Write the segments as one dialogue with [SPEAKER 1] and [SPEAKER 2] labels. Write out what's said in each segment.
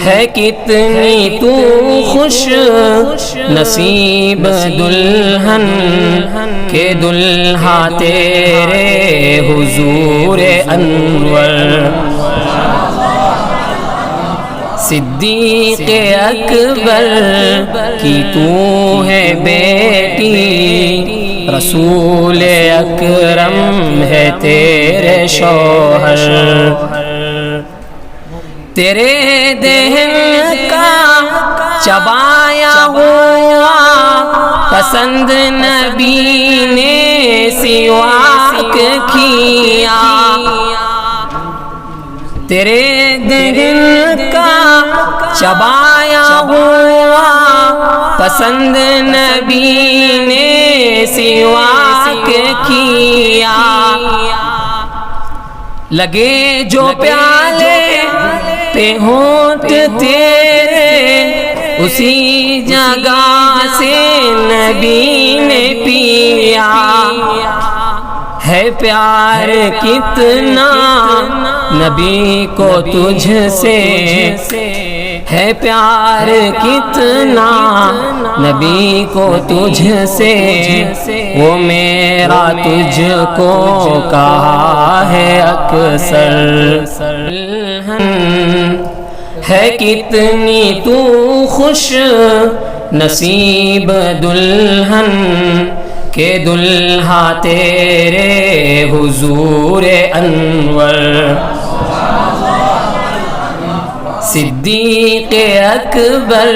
[SPEAKER 1] ہے کتنی تو خوش نصیب دلہن کہ دلہا تیرے حضور انور، صدیق اکبر کی تو ہے بیٹی، رسول اکرم ہے تیرے شوہر، تیرے دہن کا چبایا ہوا پسند نبی نے سواک کیا، تیرے دہن کا چبایا ہوا پسند نبی نے سواک کیا، لگے جو پیالے پہ ہونٹ تیرے اسی جگہ سے نبی نے پیا، ہے پیار کتنا نبی کو تجھ سے، ہے پیار کتنا نبی کو تجھ سے، وہ میرا تجھ کو کہا ہے اکثر، ہے کتنی تو خوش نصیب دلہن کہ دلہا تیرے حضور انور، صدیق اکبر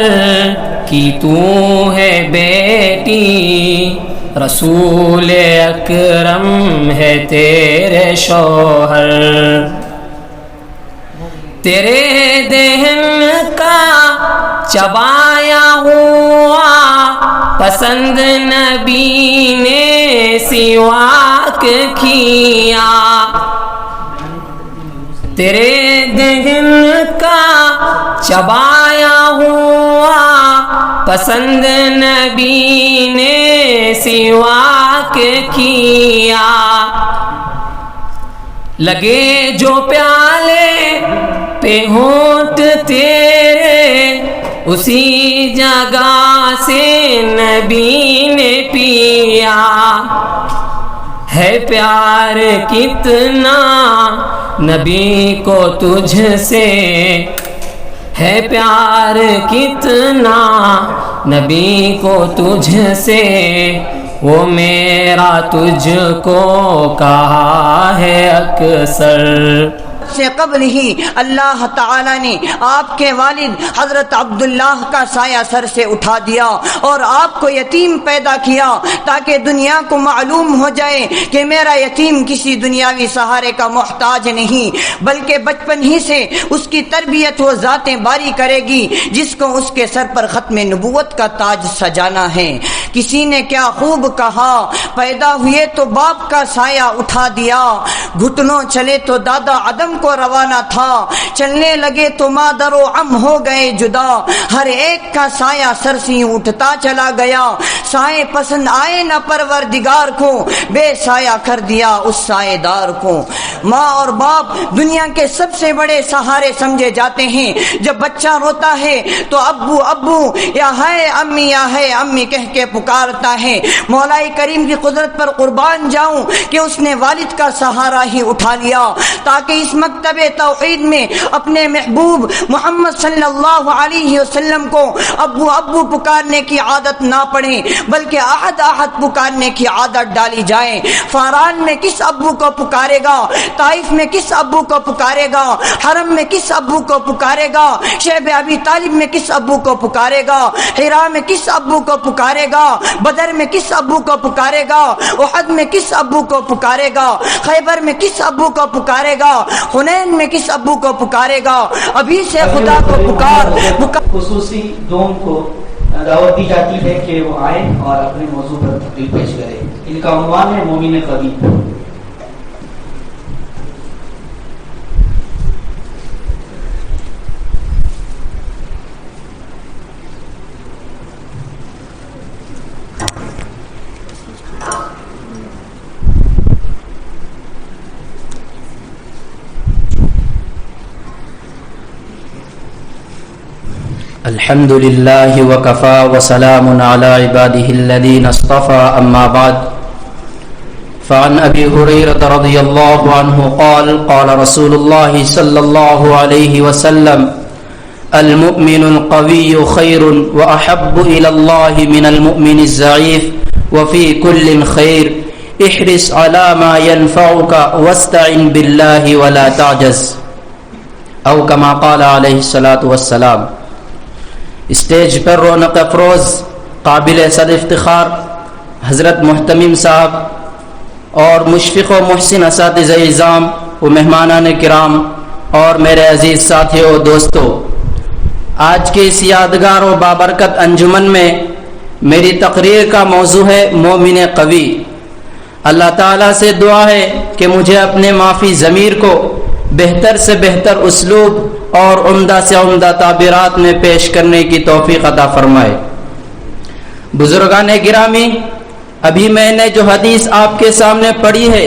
[SPEAKER 1] کی تو ہے بیٹی، رسول اکرم ہے تیرے شوہر، تیرے دہن کا چبایا ہوا پسند نبی نے سواک کیا، تیرے دہن کا چبایا ہوا پسند نبی نے سواک کیا، لگے جو پیالے پہ ہونٹ تیرے اسی جگہ سے نبی نے پیا، ہے پیار کتنا نبی کو تجھ سے، ہے پیار کتنا نبی کو تجھ سے، وہ میرا تجھ کو کہا ہے اکثر،
[SPEAKER 2] سے قبل ہی اللہ تعالی نے آپ کے والد حضرت عبداللہ کا سایہ سر سے اٹھا دیا اور آپ کو یتیم پیدا کیا تاکہ دنیا کو معلوم ہو جائے کہ میرا یتیم کسی دنیاوی سہارے کا محتاج نہیں، بلکہ بچپن ہی سے اس کی تربیت وہ ذاتیں باری کرے گی جس کو اس کے سر پر ختم نبوت کا تاج سجانا ہے۔ کسی نے کیا خوب کہا، پیدا ہوئے تو باپ کا سایہ اٹھا دیا، گھٹنوں چلے تو دادا عدم کو روانہ تھا، چلنے لگے تو مادر و عم ہو گئے جدا، ہر ایک کا سایہ سر سے اٹھتا چلا گیا، سائے پسند آئے نہ پروردگار کو، بے سایہ کر دیا اس سائے دار کو۔ ماں اور باپ دنیا کے سب سے بڑے سہارے سمجھے جاتے ہیں۔ جب بچہ روتا ہے تو ابو ابو یا ہے امی کہہ کے پکارتا ہے۔ مولا کریم کی قدرت پر قربان جاؤں کہ اس نے والد کا سہارا ہی اٹھا لیا تاکہ اس مکتب توحید میں اپنے محبوب محمد صلی اللہ علیہ وسلم کو ابو ابو پکارنے کی عادت نہ پڑے بلکہ احد احد پکارنے کی عادت ڈالی جائے۔ فاران میں کس ابو کو پکارے گا، طائف میں کس ابو کو پکارے گا، حرم میں کس ابو کو پکارے گا، شیب ابی طالب میں کس ابو کو پکارے گا، حرا میں کس ابو کو پکارے گا، بدر میں کس ابو کو پکارے گا، احد میں کس ابو کو پکارے گا، خیبر میں کس ابو کو پکارے گا، حنین میں کس ابو کو پکارے گا۔ ابھی سے خدا کو پکار۔
[SPEAKER 3] خصوصی دوم کو دعوت دی جاتی ہے کہ وہ آئیں اور اپنے موضوع پر تقریر پیش کریں۔ ان کا عنوان ہے مومن قوی۔
[SPEAKER 4] الحمد لله وكفى وسلام على عباده الذين اصطفى أما بعد فعن أبي هريرة رضي الله عنه قال قال رسول الله صلى الله عليه وسلم المؤمن القوي خير وأحب إلى الله من المؤمن الضعيف وفي كل خير احرص على ما ينفعك واستعن بالله ولا تعجز او كما قال عليه الصلاة والسلام۔ اسٹیج پر رونق افروز قابل صد افتخار حضرت محتمم صاحب اور مشفق و محسن اساتذہ اعظام و مہمانان کرام اور میرے عزیز ساتھیوں و دوستوں، آج کے اس یادگار و بابرکت انجمن میں میری تقریر کا موضوع ہے مومن قوی۔ اللہ تعالیٰ سے دعا ہے کہ مجھے اپنے معافی ضمیر کو بہتر سے بہتر اسلوب اور عمدہ سے عمدہ تعبیرات میں پیش کرنے کی توفیق عطا فرمائے۔ بزرگان گرامی، ابھی میں نے جو حدیث آپ کے سامنے پڑھی ہے،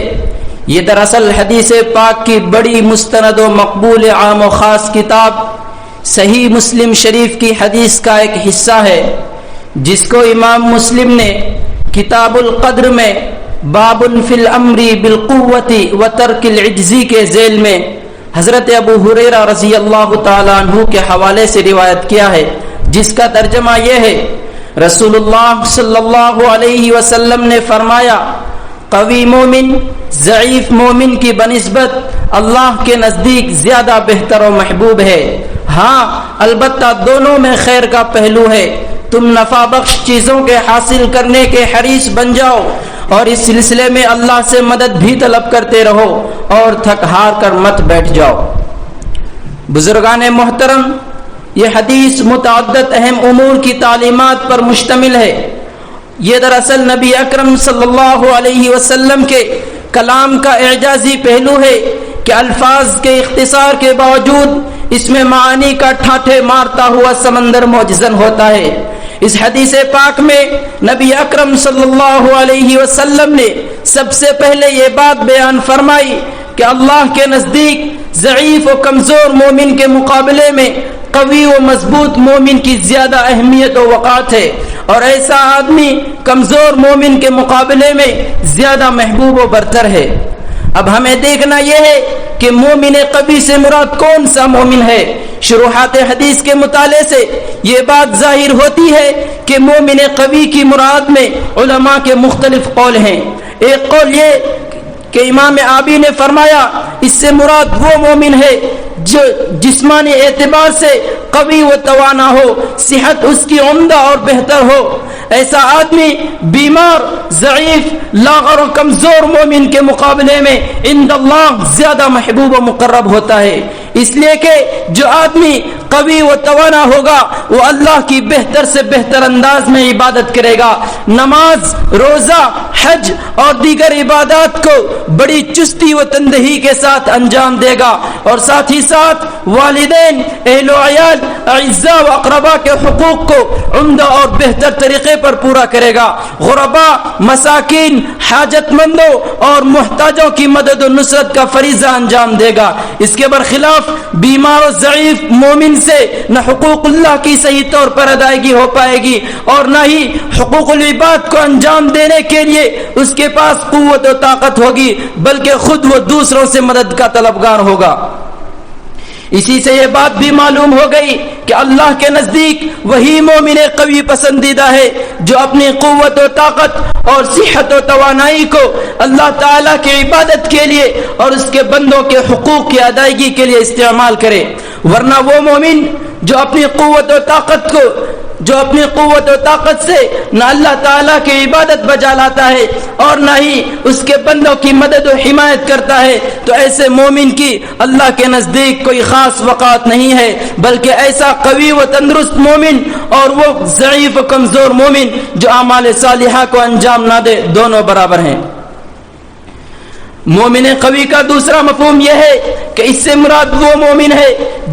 [SPEAKER 4] یہ دراصل حدیث پاک کی بڑی مستند و مقبول عام و خاص کتاب صحیح مسلم شریف کی حدیث کا ایک حصہ ہے، جس کو امام مسلم نے کتاب القدر میں باب فی الامر بالقوت و ترک العجز کے ذیل میں حضرت ابو ہریرہ رضی اللہ تعالیٰ عنہ کے حوالے سے روایت کیا ہے، جس کا ترجمہ یہ ہے، رسول اللہ صلی اللہ علیہ وسلم نے فرمایا، قوی مومن ضعیف مومن کی بنسبت اللہ کے نزدیک زیادہ بہتر و محبوب ہے۔ ہاں البتہ دونوں میں خیر کا پہلو ہے، تم نفع بخش چیزوں کے حاصل کرنے کے حریص بن جاؤ اور اس سلسلے میں اللہ سے مدد بھی طلب کرتے رہو اور تھک ہار کر مت بیٹھ جاؤ۔ بزرگان محترم، یہ حدیث متعدد اہم امور کی تعلیمات پر مشتمل ہے۔ یہ دراصل نبی اکرم صلی اللہ علیہ وسلم کے کلام کا اعجازی پہلو ہے کہ الفاظ کے اختصار کے باوجود اس میں معانی کا ٹھاٹھے مارتا ہوا سمندر موجزن ہوتا ہے۔ اس حدیث پاک میں نبی اکرم صلی اللہ علیہ وسلم نے سب سے پہلے یہ بات بیان فرمائی کہ اللہ کے نزدیک ضعیف و کمزور مومن کے مقابلے میں قوی و مضبوط مومن کی زیادہ اہمیت و وقعت ہے، اور ایسا آدمی کمزور مومن کے مقابلے میں زیادہ محبوب و برتر ہے۔ اب ہمیں دیکھنا یہ ہے کہ مومن قوی سے مراد کون سا مومن ہے۔ شروحات حدیث کے مطالعے سے یہ بات ظاہر ہوتی ہے کہ مومن قوی کی مراد میں علماء کے مختلف قول ہیں۔ ایک قول یہ کہ امام آبی نے فرمایا، اس سے مراد وہ مومن ہے جو جسمانی اعتبار سے قوی و توانا ہو، صحت اس کی عمدہ اور بہتر ہو۔ ایسا آدمی بیمار، ضعیف، لاغر و کمزور مومن کے مقابلے میں عند اللہ زیادہ محبوب و مقرب ہوتا ہے، اس لیے کہ جو آدمی قوی و توانا ہوگا وہ اللہ کی بہتر سے بہتر انداز میں عبادت کرے گا، نماز، روزہ، حج اور دیگر عبادات کو بڑی چستی و تندہی کے ساتھ انجام دے گا، اور ساتھ ہی ساتھ والدین، اہل و عیال، اعزاء و اقربا کے حقوق کو عمدہ اور بہتر طریقے پر پورا کرے گا، غربا، مساکین، حاجت مندوں اور محتاجوں کی مدد و نصرت کا فریضہ انجام دے گا۔ اس کے برخلاف بیمار و ضعیف مومن سے نہ حقوق اللہ کی صحیح طور پر ادائیگی ہو پائے گی اور نہ ہی حقوق العباد کو انجام دینے کے لیے اس کے پاس قوت و طاقت ہوگی، بلکہ خود وہ دوسروں سے مدد کا طلبگار ہوگا۔ اسی سے یہ بات بھی معلوم ہو گئی کہ اللہ کے نزدیک وہی مومن قوی پسندیدہ ہے جو اپنی قوت و طاقت اور صحت و توانائی کو اللہ تعالیٰ کی عبادت کے لیے اور اس کے بندوں کے حقوق کی ادائیگی کے لیے استعمال کرے، ورنہ وہ مومن جو اپنی قوت و طاقت سے نہ اللہ تعالیٰ کی عبادت بجا لاتا ہے اور نہ ہی اس کے بندوں کی مدد و حمایت کرتا ہے، تو ایسے مومن کی اللہ کے نزدیک کوئی خاص وقعت نہیں ہے، بلکہ ایسا قوی و تندرست مومن اور وہ ضعیف و کمزور مومن جو اعمال صالحہ کو انجام نہ دے، دونوں برابر ہیں۔ مومن قوی کا دوسرا مفہوم یہ ہے کہ اس سے مراد وہ مومن ہے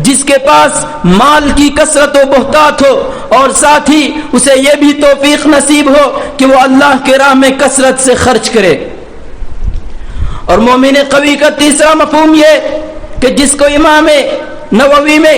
[SPEAKER 4] جس کے پاس مال کی کثرت و بہتات ہو اور ساتھ ہی اسے یہ بھی توفیق نصیب ہو کہ وہ اللہ کے راہ میں کثرت سے خرچ کرے۔ اور مومن قوی کا تیسرا مفہوم یہ کہ جس کو امام نووی میں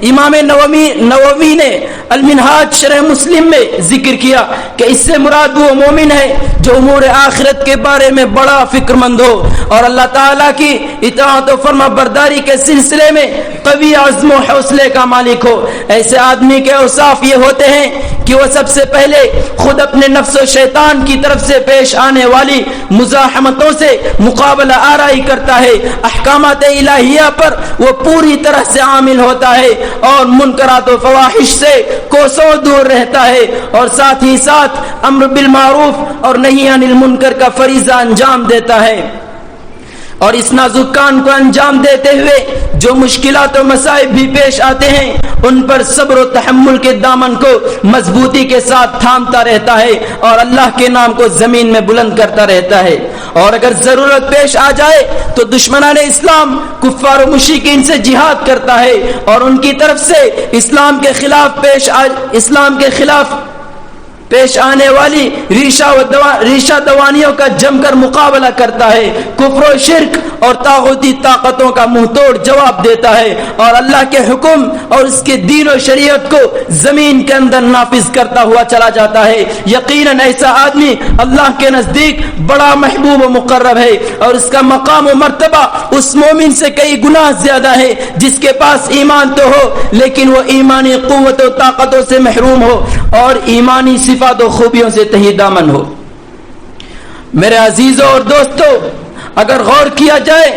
[SPEAKER 4] امام نووی نے المنہاج شرح مسلم میں ذکر کیا کہ اس سے مراد وہ مومن ہے جو امور آخرت کے بارے میں بڑا فکر مند ہو اور اللہ تعالیٰ کی اطاعت و فرما برداری کے سلسلے میں قوی عزم و حوصلے کا مالک ہو۔ ایسے آدمی کے اوصاف یہ ہوتے ہیں کہ وہ سب سے پہلے خود اپنے نفس و شیطان کی طرف سے پیش آنے والی مزاحمتوں سے مقابلہ آرائی کرتا ہے، احکامات الہیہ پر وہ پوری طرح سے عامل ہوتا ہے اور منکرات و فواحش سے کوسوں دور رہتا ہے، اور ساتھ ہی ساتھ امر بالمعروف اور نہی عن المنکر کا فریضہ انجام دیتا ہے، اور اس نازک کام کو انجام دیتے ہوئے جو مشکلات و مصائب بھی پیش آتے ہیں ان پر صبر و تحمل کے دامن کو مضبوطی کے ساتھ تھامتا رہتا ہے اور اللہ کے نام کو زمین میں بلند کرتا رہتا ہے، اور اگر ضرورت پیش آ جائے تو دشمنان اسلام کفار و مشرکین سے جہاد کرتا ہے اور ان کی طرف سے اسلام کے خلاف پیش آنے والی ریشہ دوانیوں کا جم کر مقابلہ کرتا ہے، کفر و شرک اور طاغوتی طاقتوں کا منہ توڑ جواب دیتا ہے اور اللہ کے حکم اور اس کے دین و شریعت کو زمین کے اندر نافذ کرتا ہوا چلا جاتا ہے۔ یقیناً ایسا آدمی اللہ کے نزدیک بڑا محبوب و مقرب ہے اور اس کا مقام و مرتبہ اس مومن سے کئی گنا زیادہ ہے جس کے پاس ایمان تو ہو لیکن وہ ایمانی قوت و طاقتوں سے محروم ہو اور ایمانی صفات و خوبیوں سے تہی دامن ہو۔ میرے عزیزوں اور دوستوں، اگر غور کیا جائے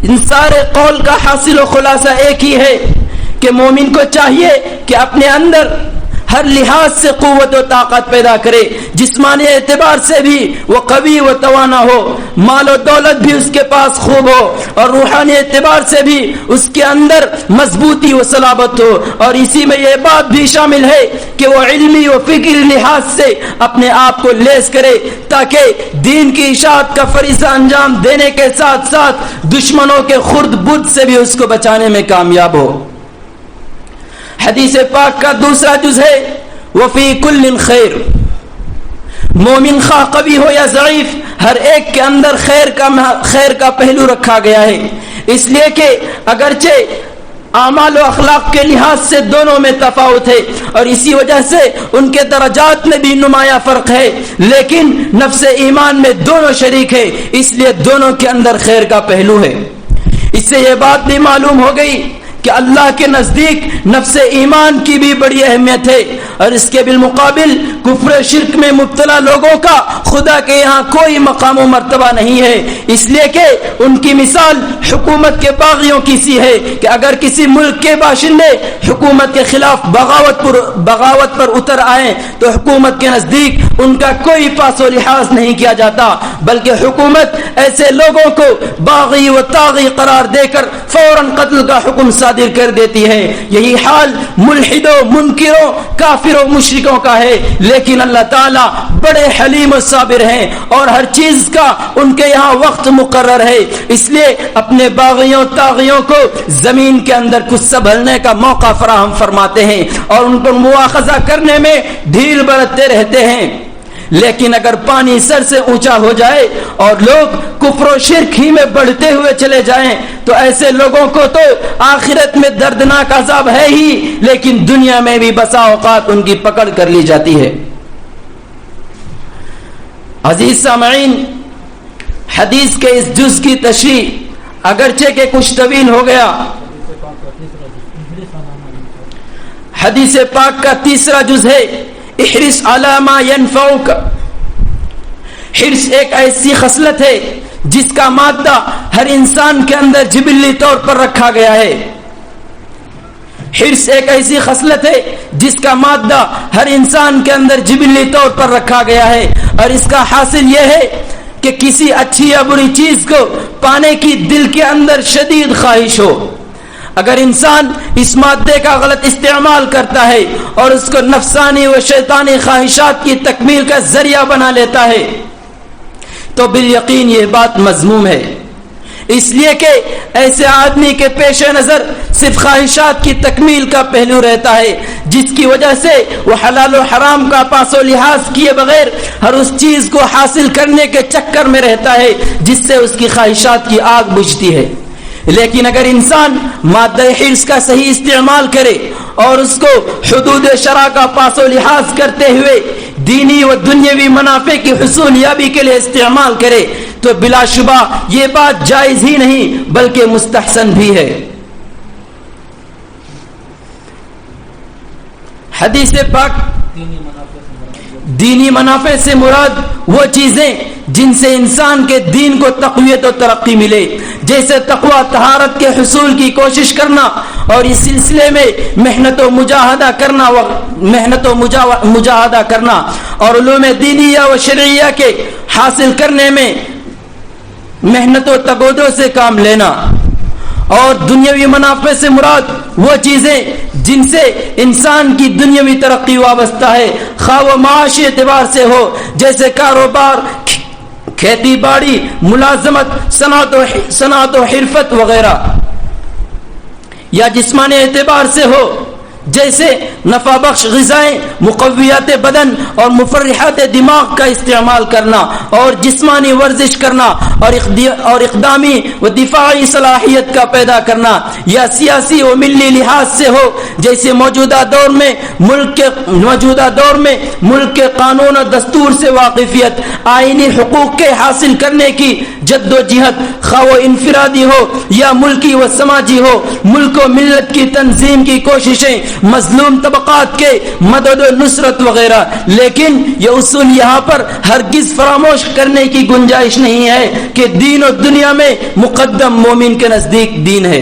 [SPEAKER 4] ان سارے قول کا حاصل و خلاصہ ایک ہی ہے کہ مومن کو چاہیے کہ اپنے اندر ہر لحاظ سے قوت و طاقت پیدا کرے، جسمانی اعتبار سے بھی وہ قوی و توانا ہو، مال و دولت بھی اس کے پاس خوب ہو، اور روحانی اعتبار سے بھی اس کے اندر مضبوطی و صلابت ہو، اور اسی میں یہ بات بھی شامل ہے کہ وہ علمی و فکری لحاظ سے اپنے آپ کو لیس کرے تاکہ دین کی اشاعت کا فریضہ انجام دینے کے ساتھ ساتھ دشمنوں کے خرد بد سے بھی اس کو بچانے میں کامیاب ہو۔ حدیث پاک کا دوسرا جز ہے وفی کل خیر، مومن خواہ قوی ہو یا ضعیف ہر ایک کے اندر خیر کا پہلو رکھا گیا ہے، اس لیے کہ اگرچہ اعمال و اخلاق کے لحاظ سے دونوں میں تفاوت ہے اور اسی وجہ سے ان کے درجات میں بھی نمایاں فرق ہے، لیکن نفس ایمان میں دونوں شریک ہے، اس لیے دونوں کے اندر خیر کا پہلو ہے۔ اس سے یہ بات بھی معلوم ہو گئی کہ اللہ کے نزدیک نفس ایمان کی بھی بڑی اہمیت ہے، اور اس کے بالمقابل کفر و شرک میں مبتلا لوگوں کا خدا کے یہاں کوئی مقام و مرتبہ نہیں ہے، اس لیے کہ ان کی مثال حکومت کے باغیوں کی سی ہے کہ اگر کسی ملک کے باشندے حکومت کے خلاف بغاوت پر اتر آئیں تو حکومت کے نزدیک ان کا کوئی پاس و لحاظ نہیں کیا جاتا، بلکہ حکومت ایسے لوگوں کو باغی و طاغی قرار دے کر فوراً قتل کا حکم صادر کر دیتی ہے۔ یہی حال ملحدوں، منکروں، کافروں، مشرکوں کا ہے، لیکن اللہ تعالیٰ بڑے حلیم و صابر ہیں اور ہر چیز کا ان کے یہاں وقت مقرر ہے، اس لیے اپنے باغیوں طاغیوں کو زمین کے اندر کچھ سنبھلنے کا موقع فراہم فرماتے ہیں اور ان کو مواخذہ کرنے میں ڈھیل برتتے رہتے ہیں۔ لیکن اگر پانی سر سے اونچا ہو جائے اور لوگ کفر و شرک ہی میں بڑھتے ہوئے چلے جائیں تو ایسے لوگوں کو تو آخرت میں دردناک عذاب ہے ہی، لیکن دنیا میں بھی بسا اوقات ان کی پکڑ کر لی جاتی ہے۔ عزیز سامعین، حدیث کے اس جز کی تشریح اگرچہ کہ کچھ طویل ہو گیا، حدیث پاک کا تیسرا جز ہے احرص علی ما ینفعک۔ حرص ایک ایسی خصلت ہے جس کا مادہ ہر انسان کے اندر جبلی طور پر رکھا گیا ہے۔ حرص ایک ایسی خصلت ہے جس کا مادہ ہر انسان کے اندر جبلی طور پر رکھا گیا ہے، اور اس کا حاصل یہ ہے کہ کسی اچھی یا بری چیز کو پانے کی دل کے اندر شدید خواہش ہو۔ اگر انسان اس مادے کا غلط استعمال کرتا ہے اور اس کو نفسانی و شیطانی خواہشات کی تکمیل کا ذریعہ بنا لیتا ہے تو بالیقین یہ بات مذموم ہے، اس لیے کہ ایسے آدمی کے پیش نظر صرف خواہشات کی تکمیل کا پہلو رہتا ہے، جس کی وجہ سے وہ حلال و حرام کا پاس و لحاظ کیے بغیر ہر اس چیز کو حاصل کرنے کے چکر میں رہتا ہے جس سے اس کی خواہشات کی آگ بجھتی ہے۔ لیکن اگر انسان مادہ حرص کا صحیح استعمال کرے اور اس کو حدود شرع کا پاس و لحاظ کرتے ہوئے دینی و دنیاوی منافع کی حصول یابی کے لیے استعمال کرے تو بلا شبہ یہ بات جائز ہی نہیں بلکہ مستحسن بھی ہے. حدیث پاک دینی منافع سے مراد وہ چیزیں جن سے انسان کے دین کو تقویت و ترقی ملے، جیسے تقوی طہارت کے حصول کی کوشش کرنا اور اس سلسلے میں محنت و مجاہدہ کرنا اور علوم دینیہ و شرعیہ کے حاصل کرنے میں محنت و تگودو سے کام لینا. اور دنیاوی منافع سے مراد وہ چیزیں جن سے انسان کی دنیاوی ترقی وابستہ ہے، خواہ و معاشی اعتبار سے ہو، جیسے کاروبار، کھیتی باڑی، ملازمت، صنعت و حرفت وغیرہ، یا جسمانی اعتبار سے ہو، جیسے نفع بخش غذائیں، مقویات بدن اور مفرحات دماغ کا استعمال کرنا اور جسمانی ورزش کرنا اور اقدامی و دفاعی صلاحیت کا پیدا کرنا، یا سیاسی و ملی لحاظ سے ہو، جیسے موجودہ دور میں ملک کے قانون و دستور سے واقفیت، آئینی حقوق کے حاصل کرنے کی جد و جہد، خواہ و انفرادی ہو یا ملکی و سماجی ہو، ملک و ملت کی تنظیم کی کوششیں، مظلوم طبقات کے مدد و نصرت وغیرہ. لیکن یہ اصول یہاں پر ہرگز فراموش کرنے کی گنجائش نہیں ہے کہ دین و دنیا میں مقدم مومن کے نزدیک دین ہے.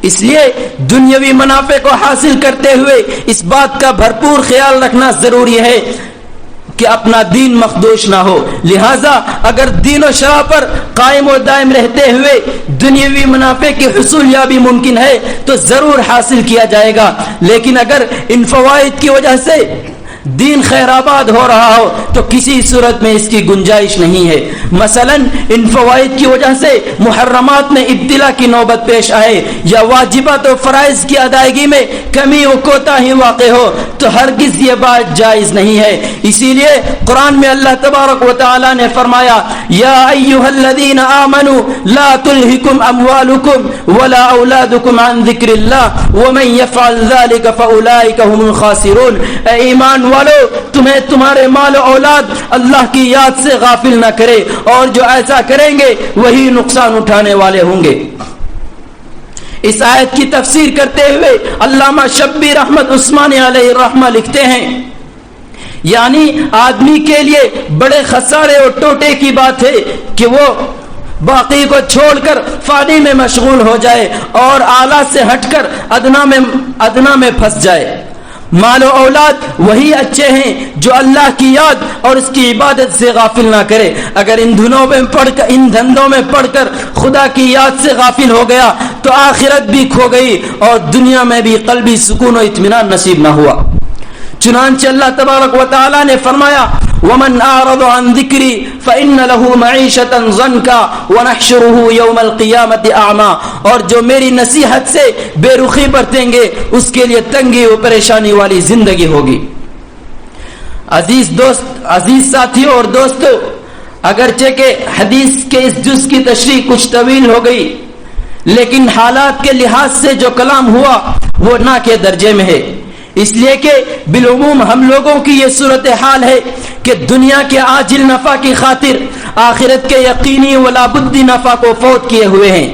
[SPEAKER 4] اس لیے دنیاوی منافع کو حاصل کرتے ہوئے اس بات کا بھرپور خیال رکھنا ضروری ہے کہ اپنا دین مخدوش نہ ہو. لہذا اگر دین و شرع پر قائم و دائم رہتے ہوئے دنیاوی منافع کی حصول یابی ممکن ہے تو ضرور حاصل کیا جائے گا، لیکن اگر ان فوائد کی وجہ سے دین خیر آباد ہو رہا ہو تو کسی صورت میں اس کی گنجائش نہیں ہے. مثلا ان فوائد کی وجہ سے محرمات میں ابتلا کی نوبت پیش آئے یا واجبات و فرائض کی ادائیگی میں کمی و کوتاہی واقع ہو تو ہرگز یہ بات جائز نہیں ہے. اسی لیے قرآن میں اللہ تبارک و تعالی نے فرمایا، یا ایھا الذین آمنوا لا تلہکم اموالکم ولا اولادکم عن ذکر اللہ ومن یفعل ذلک فاولئک هم الخاسرون. اے ایمان والو، تمہیں تمہارے مال و اولاد اللہ کی یاد سے غافل نہ کرے، اور جو ایسا کریں گے وہی نقصان اٹھانے والے ہوں گے. اس آیت کی تفسیر کرتے ہوئے علامہ شبیر احمد عثمانی علیہ الرحمہ لکھتے ہیں، یعنی آدمی کے لیے بڑے خسارے اور ٹوٹے کی بات ہے کہ وہ باقی کو چھوڑ کر فانی میں مشغول ہو جائے اور اعلیٰ سے ہٹ کر ادنا میں پھنس جائے. مال و اولاد وہی اچھے ہیں جو اللہ کی یاد اور اس کی عبادت سے غافل نہ کرے. اگر ان دھندوں میں پڑھ کر خدا کی یاد سے غافل ہو گیا تو آخرت بھی کھو گئی اور دنیا میں بھی قلبی سکون و اطمینان نصیب نہ ہوا. چنانچہ اللہ تبارک و تعالی نے فرمایا، وَمَنْ أَعْرَضَ عَنْ ذِكْرِي فَإِنَّ لَهُ مَعِيشَةً ضَنْكًا وَنَحْشُرُهُ يَوْمَ الْقِيَامَةِ أَعْمَى. اور جو میری نصیحت سے بے رخی برتیں گے اس کے لیے تنگی و پریشانی والی زندگی ہوگی. عزیز ساتھیوں اور دوستو، اگرچہ کہ حدیث کے اس جز کی تشریح کچھ طویل ہو گئی، لیکن حالات کے لحاظ سے جو کلام ہوا وہ نہ کے درجے میں ہے. اس لیے کہ بالعموم ہم لوگوں کی یہ صورتحال ہے کہ دنیا کے عاجل نفع کی خاطر آخرت کے یقینی و لابدی نفع کو فوت کیے ہوئے ہیں،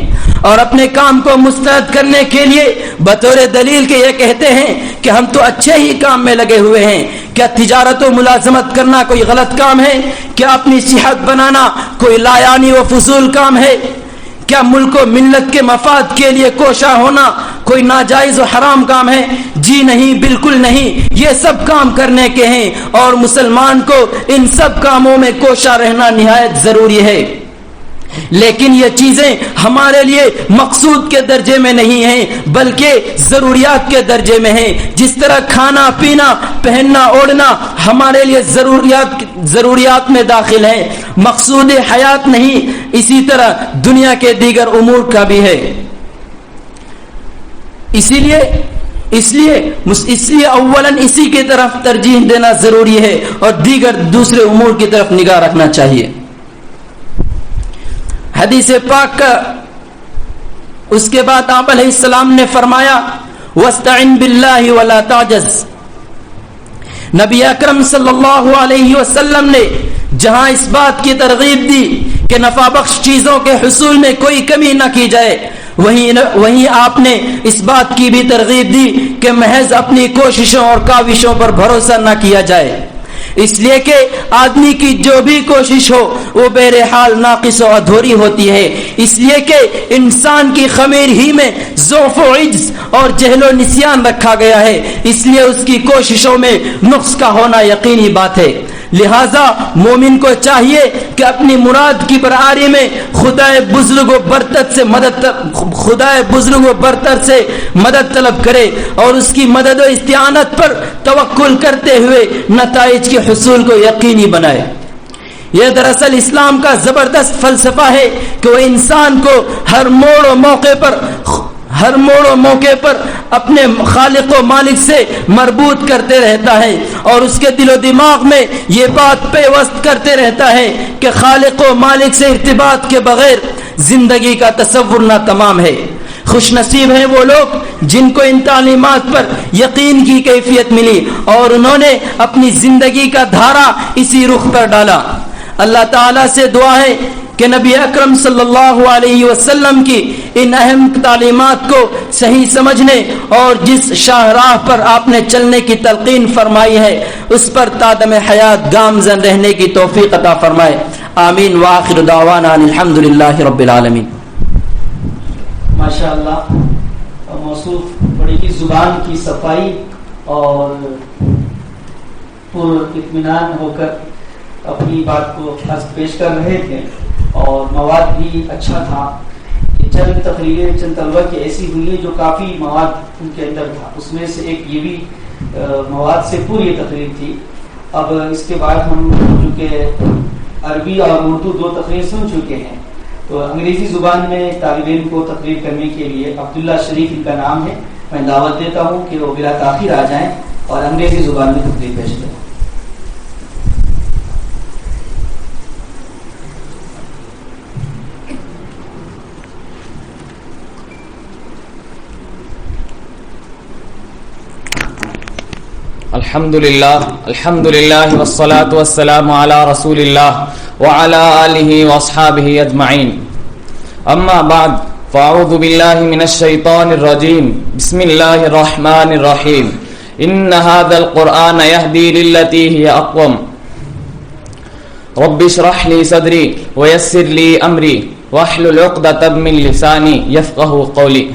[SPEAKER 4] اور اپنے کام کو مسترد کرنے کے لیے بطور دلیل کے یہ کہتے ہیں کہ ہم تو اچھے ہی کام میں لگے ہوئے ہیں. کیا تجارت و ملازمت کرنا کوئی غلط کام ہے؟ کیا اپنی صحت بنانا کوئی لایانی و فضول کام ہے؟ کیا ملک و ملت کے مفاد کے لیے کوشاں ہونا کوئی ناجائز و حرام کام ہے؟ جی نہیں، بالکل نہیں. یہ سب کام کرنے کے ہیں اور مسلمان کو ان سب کاموں میں کوشاں رہنا نہایت ضروری ہے. لیکن یہ چیزیں ہمارے لیے مقصود کے درجے میں نہیں ہیں بلکہ ضروریات کے درجے میں ہیں. جس طرح کھانا پینا پہننا اوڑھنا ہمارے لیے ضروریات میں داخل ہیں، مقصود حیات نہیں، اسی طرح دنیا کے دیگر امور کا بھی ہے. اس لیے اولاً اسی کی طرف ترجیح دینا ضروری ہے اور دیگر دوسرے امور کی طرف نگاہ رکھنا چاہیے. حدیث پاک کا اس کے بعد آپ علیہ السلام نے فرمایا وَاسْتَعِنْ بِاللَّهِ وَلَا تَعْجَزْ. نبی اکرم صلی اللہ علیہ وسلم نے جہاں اس بات کی ترغیب دی کہ نفع بخش چیزوں کے حصول میں کوئی کمی نہ کی جائے، وہیں آپ نے اس بات کی بھی ترغیب دی کہ محض اپنی کوششوں اور کاوشوں پر بھروسہ نہ کیا جائے، اس لیے کہ آدمی کی جو بھی کوشش ہو وہ بہرحال ناقص و ادھوری ہوتی ہے، اس لیے کہ انسان کی خمیر ہی میں ضعف و عجز اور جہل و نسیان رکھا گیا ہے، اس لیے اس کی کوششوں میں نقص کا ہونا یقینی بات ہے. لہذا مومن کو چاہیے کہ اپنی مراد کی برآری میں خدائے بزرگ و برتر سے مدد طلب کرے اور اس کی مدد و استعانت پر توکل کرتے ہوئے نتائج کے حصول کو یقینی بنائے. یہ دراصل اسلام کا زبردست فلسفہ ہے کہ وہ انسان کو ہر موڑ و موقع پر اپنے خالق و مالک سے مربوط کرتے رہتا ہے اور اس کے دل و دماغ میں یہ بات پیوست کرتے رہتا ہے کہ خالق و مالک سے ارتباط کے بغیر زندگی کا تصور ناتمام ہے. خوش نصیب ہیں وہ لوگ جن کو ان تعلیمات پر یقین کی کیفیت ملی اور انہوں نے اپنی زندگی کا دھارا اسی رخ پر ڈالا. اللہ تعالیٰ سے دعا ہے کہ نبی اکرم صلی اللہ علیہ وسلم کی ان اہم تعلیمات کو صحیح سمجھنے اور جس شاہراہ پر آپ نے چلنے کی تلقین فرمائی ہے اس پر تادم حیات گامزن رہنے کی توفیق عطا فرمائے. آمین. وآخر دعوانا الحمدللہ رب العالمین.
[SPEAKER 3] ماشاء اللہ موصوف بڑی کی زبان کی صفائی اور پر اطمینان ہو کر اپنی بات کو پیش کر رہے تھے اور مواد بھی اچھا تھا. یہ چند تقریریں چند طلبہ کی ایسی ہوئی ہے جو کافی مواد ان کے اندر تھا، اس میں سے ایک یہ بھی مواد سے پوری یہ تقریر تھی. اب اس کے بعد ہم چونکہ عربی اور اردو دو تقریر سن چکے ہیں تو انگریزی زبان میں طالب علم کو تقریر کرنے کے لیے عبداللہ شریف ان کا نام ہے، میں دعوت دیتا ہوں کہ وہ بلا تاخیر آ جائیں اور انگریزی زبان میں تقریر پیش کریں.
[SPEAKER 5] الحمدللہ والصلاة والسلام علی رسول اللہ وعلی آلہ واصحابہ اجمعین. اما بعد فاعوذ باللہ من الشیطان الرجیم. بسم اللہ الرحمن الرحیم. ان هذا القرآن يهدي للتي هي اقوم. رب اشرح لي صدری ويسر لي امری واحلل عقدۃ من لسانی یفقهوا قولی.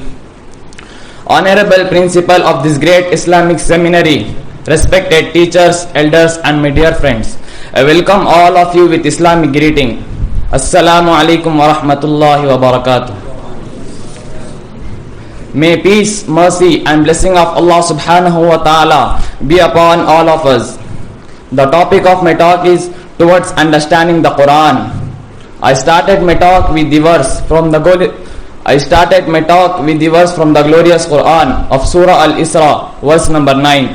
[SPEAKER 5] Honorable principal of this great Islamic seminary, respected teachers, elders and my dear friends, I welcome all of you with Islamic greeting. Assalamu alaikum wa rahmatullahi wa barakatuh. May peace, mercy and blessing of Allah subhanahu wa ta'ala be upon all of us. The topic of my talk is towards understanding the Quran. I started my talk with the verse from the glorious Quran of Surah Al-Isra, verse number 9.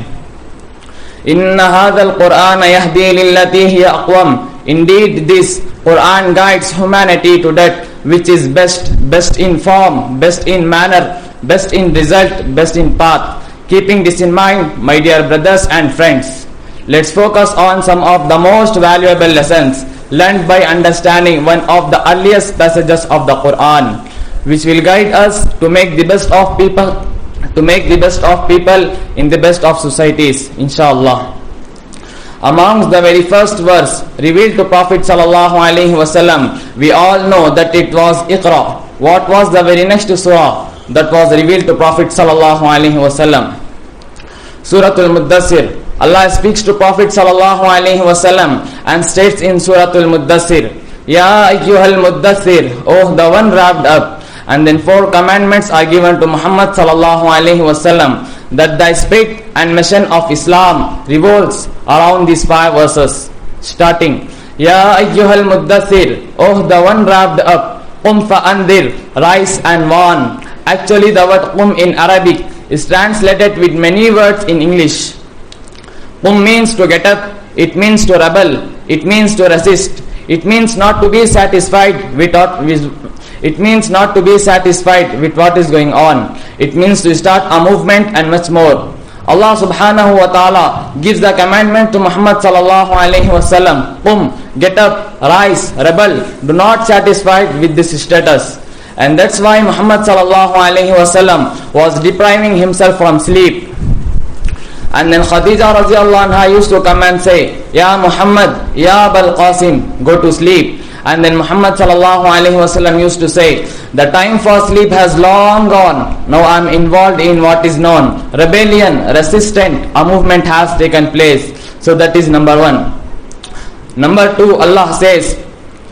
[SPEAKER 5] إِنَّ هَذَا الْقُرْآنَ يَهْدِي لِلَّتِي هِيَ أَقْوَمُ. Indeed, this Quran guides humanity to that which is best in form, best in manner, best in result, best in path. Keeping this in mind, my dear brothers and friends, let's focus on some of the most valuable lessons learned by understanding one of the earliest passages of the Quran, which will guide us to make the best of people, in the best of societies, inshallah. Amongst the very first verse revealed to Prophet sallallahu alaihi wasallam, we all know that it was Iqra. What was the very next surah that was revealed to Prophet sallallahu alaihi wasallam? Suratul Muddassir. Allah speaks to Prophet sallallahu alaihi wasallam and states in Suratul Muddassir, Ya ayyuhal Muddassir, oh the one wrapped up. And then 4 commandments are given to Muhammad sallallahu alaihi wasallam that the spirit and mission of Islam revolves around these 5 verses, starting Ya ayyuhal Muddassir, oh the one wrapped up. Qum fa'andir, rise and warn. Actually the word qum in Arabic is translated with many words in English. Qum means to get up, it means to rebel, it means to resist, it means not to be satisfied It means not to be satisfied with what is going on. It means to start a movement and much more. Allah subhanahu wa ta'ala gives the commandment to Muhammad sallallahu alayhi wa sallam, get up, rise, rebel, do not satisfied with this status. And that's why Muhammad sallallahu alayhi wa sallam was depriving himself from sleep. And then Khadija radiallahu anha used to come and say, Ya Muhammad, Ya Abul Qasim, go to sleep. And then Muhammad sallallahu alayhi wa sallam used to say, the time for sleep has long gone. Now I am involved in what is known rebellion, resistance. A movement has taken place. So that is number one. Number two, Allah says,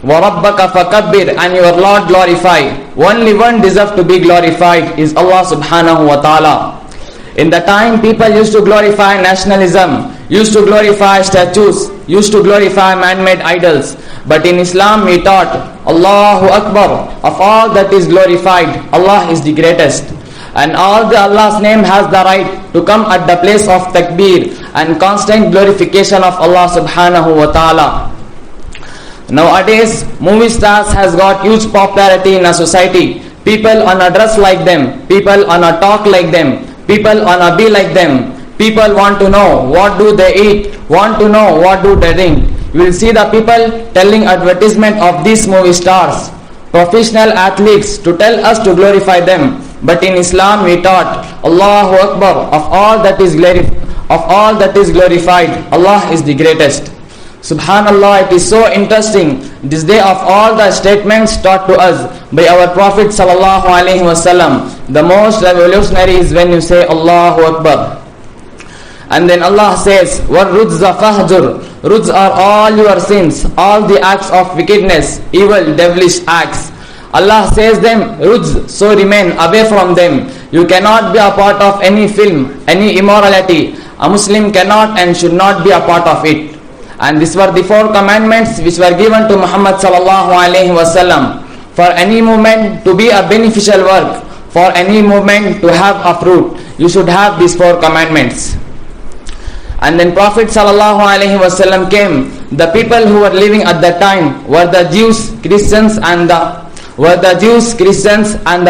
[SPEAKER 5] وَرَبَّكَ فَكَبِّرْ, and your Lord glorify. Only one deserves to be glorified is Allah subhanahu wa ta'ala. In the time people used to glorify nationalism, used to glorify statues, used to glorify man-made idols. But in Islam we taught, Allahu Akbar, of all that is glorified, Allah is the greatest. And all the Allah's name has the right to come at the place of takbir and constant glorification of Allah subhanahu wa ta'ala. Nowadays, movie stars has got huge popularity in a society. People wanna dress like them, people wanna talk like them, people wanna be like them. People want to know what do they eat, want to know what do they drink. You will see the people telling advertisement of these movie stars, professional athletes, to tell us to glorify them. But in Islam we taught, Allahu Akbar, of all that is glorified, Allah is the greatest. Subhanallah, it is so interesting. This day of all the statements taught to us by our Prophet sallallahu alaihi wasallam, the most revolutionary is when you say Allahu Akbar. And then Allah says, وَالرُّجْزَ فَهْجُرْ, Rujz are all your sins, all the acts of wickedness, evil, devilish acts. Allah says them, Rujz, so remain away from them. You cannot be a part of any film, any immorality. A Muslim cannot and should not be a part of it. And these were the 4 commandments which were given to Muhammad sallallahu alaihi wasallam. For any movement to be a beneficial work, for any movement to have a fruit, you should have these 4 commandments. And then Prophet sallallahu alaihi wasallam came. The people who were living at that time were the Jews, Christians, and the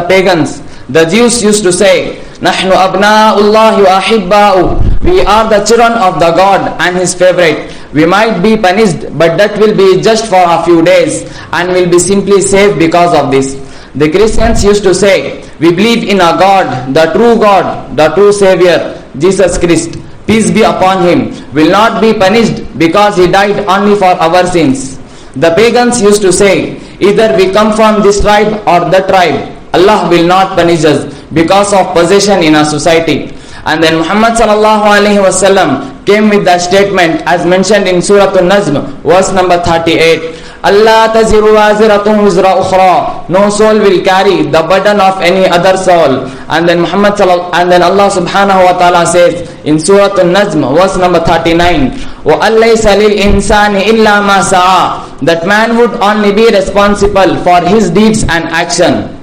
[SPEAKER 5] pagans. The Jews used to say, "Nahnu abna'ullahi wa ahibba'u." We are the children of the God and His favorite. We might be punished, but that will be just for a few days, and will be simply saved because of this. The Christians used to say, "We believe in a God, the true Savior, Jesus Christ, peace be upon Him, will not be punished because He died only for our sins." The pagans used to say, either we come from this tribe or that tribe, Allah will not punish us because of possession in our society. And then Muhammad sallallahu alaihi wasallam came with that statement as mentioned in Surah An-Najm, verse number 38. Allah taziru waziratun wizra ukhra. No soul will carry the burden of any other soul. And then Allah subhanahu wa ta'ala says in Surah An-Najm, verse number 39, وَأَلَّيْسَ لِلْإِنسَانِ إِلَّا مَا سَعَى. That man would only be responsible for his deeds and action.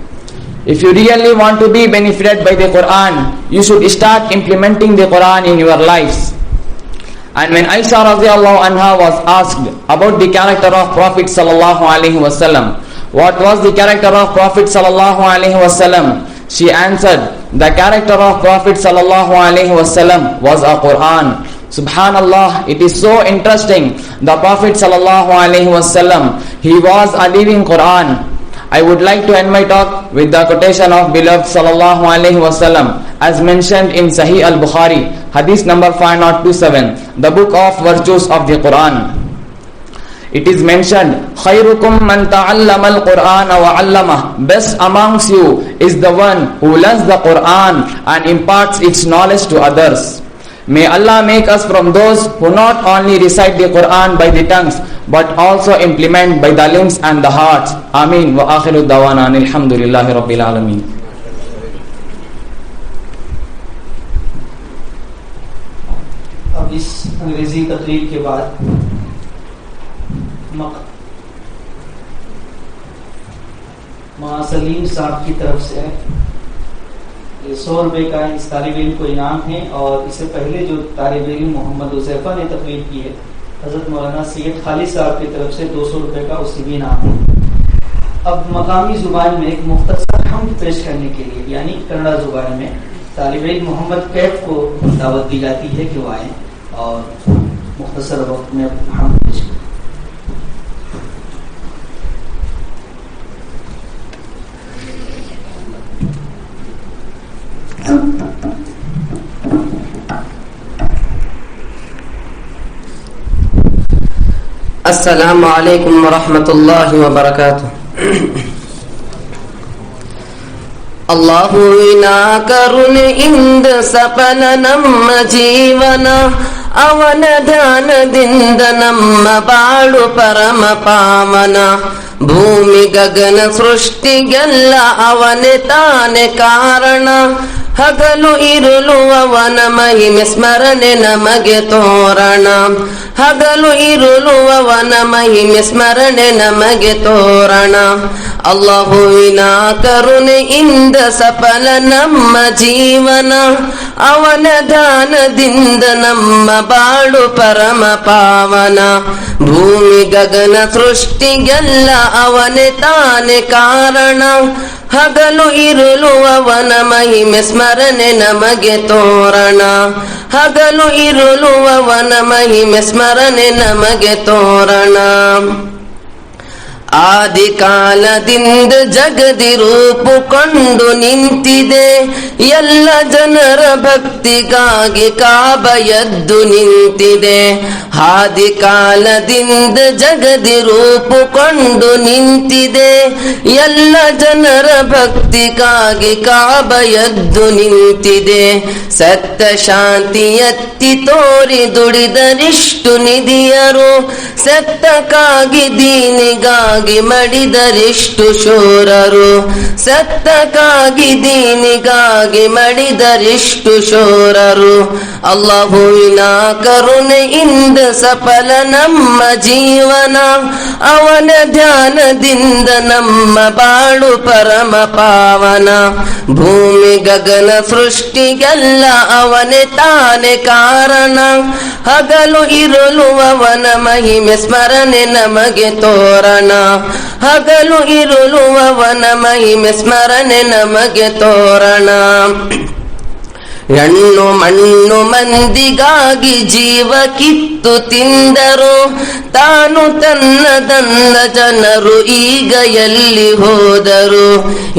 [SPEAKER 5] If you really want to be benefited by the Quran, you should start implementing the Quran in your lives. And when Aisha radiallahu anha was asked about the character of Prophet sallallahu alaihi wasallam, what was the character of Prophet sallallahu alaihi wasallam, she answered, the character of Prophet sallallahu alaihi wasallam was a Quran. Subhanallah, it is so interesting. The Prophet sallallahu alaihi wasallam, he was a living Quran. I would like to end my talk with the quotation of beloved sallallahu alaihi wasallam as mentioned in Sahih al-Bukhari, hadith number 5027, the book of virtues of the Quran. It is mentioned, خَيْرُكُمْ مَنْ تَعَلَّمَ الْقُرْآنَ وَعَلَّمَهُ. Best amongst you is the one who learns the Quran and imparts its knowledge to others. May Allah make us from those who not only recite the Quran by the tongues, but also implement by the limbs and the hearts. Ameen. Wa akhiru dawana alhamdulillahi rabbil alameen.
[SPEAKER 3] اب اس انگریزی تقریر کے بعد ماں سلیم صاحب کی طرف سے 100 روپے کا اس طالب علم کو انعام ہے، اور اس سے پہلے جو طالب علم محمد حذیفہ نے تقریر کی ہے، حضرت مولانا سید خالد صاحب کی طرف سے 200 روپے کا اسی بھی انعام ہے۔ اب مقامی زبان میں ایک مختصر حمد پیش کرنے کے لیے یعنی کنڑا زبان میں طالب علم محمد کیف کو دعوت دی جاتی ہے کہ وہ آئیں اور مختصر وقت میں حمد پیش کریں.
[SPEAKER 1] السلام علیکم ورحمۃ اللہ وبرکاتہ. اللہ ವಿನಾ ಕರುಣೆ ಇಂದ ಸಫಲ ನಮ್ಮ ಜೀವನ, ಅವನ ಧ್ಯಾನದಿಂದ ನಮ್ಮ ಬಾಳು ಪರಮ ಪಾವನ. ಭೂಮಿ ಗಗನ ಸೃಷ್ಟಿಗೆಲ್ಲ ಅವನೇ ತಾನೆ ಕಾರಣ, ಹಗಲು ಇರುಳು ಅವನ ಮಹಿಮೆ ಸ್ಮರಣೆ ನಮಗೆ ತೋರಣ. ಹಗಲು ಇರುಳು ಅವನ ಮಹಿಮೆ ಸ್ಮರಣೆ ನಮಗೆ ತೋರಣ. ಅಲ್ಲಾಹುವಿನ ಕರುಣೆಯಿಂದ ಸಫಲ ನಮ್ಮ ಜೀವನ, ಅವನ ದಾನದಿಂದ ನಮ್ಮ ಬಾಳು ಪರಮ ಪಾವನ. ಭೂಮಿ ಗಗನ ಸೃಷ್ಟಿಗೆಲ್ಲ ಅವನೇ ತಾನೆ ಕಾರಣ, ಹಗಲು ಇರುಳು ಅವನ ಮಹಿಮೆ ಸ್ಮರಣೆ ನಮಗೆ ತೋರಣ. ಹಗಲು ಇರುಳು ಅವನ ಮಹಿಮೆ ಸ್ಮರಣೆ ನಮಗೆ ತೋರಣ. ಆದಿ ಕಾಲದಿಂದ ಜಗದಿ ರೂಪುಕೊಂಡು ನಿಂತಿದೆ, ಎಲ್ಲ ಜನರ ಭಕ್ತಿಗಾಗಿ ಕಾಬ ಎದ್ದು ನಿಂತಿದೆ. ಆದಿ ಕಾಲದಿಂದ ಜಗದಿ ರೂಪುಕೊಂಡು ನಿಂತಿದೆ, ಎಲ್ಲ ಜನರ ಭಕ್ತಿಗಾಗಿ ಕಾಬ ಎದ್ದು ನಿಂತಿದೆ. ಸತ್ಯ ಶಾಂತಿ ಎತ್ತಿ ತೋರಿ ದುಡಿದರಿಷ್ಟು ನಿಧಿಯರು, ಸತ್ಯಕ್ಕಾಗಿ ದೀನಿಗಾಗಿ ಮಡಿದರಿಷ್ಟು ಶೂರರು. ಸತ್ಯಕ್ಕಾಗಿ ದೀನಿಗಾಗಿ ಮಡಿದರಿಷ್ಟು ಶೂರರು. ಅಲ್ಲಾಹುವಿನ ಕರುಣೆಯಿಂದ ಸಫಲ ನಮ್ಮ ಜೀವನ, ಅವನ ಧ್ಯಾನದಿಂದ ನಮ್ಮ ಬಾಳು ಪರಮ ಪಾವನ. ಭೂಮಿ ಗಗನ ಸೃಷ್ಟಿಗೆಲ್ಲ ಅವನೇ ತಾನೆ ಕಾರಣ, ಹಗಲು ಇರುಳು ಅವನ ಮಹಿಮೆ ಸ್ಮರಣೆ ನಮಗೆ ತೋರಣ. ಹಗಲು ಇರುಳು ಅವನ ಮಹಿಮೆ ಸ್ಮರಣೆ ನಮಗೆ ತೋರಣ. ಹೆಣ್ಣು ಮಣ್ಣು ಮಂದಿಗಾಗಿ ಜೀವ ಕಿತ್ತು ತಿಂದರು, ತಾನು ತನ್ನದನ್ನ ಜನರು ಈಗ ಎಲ್ಲಿ ಹೋದರು.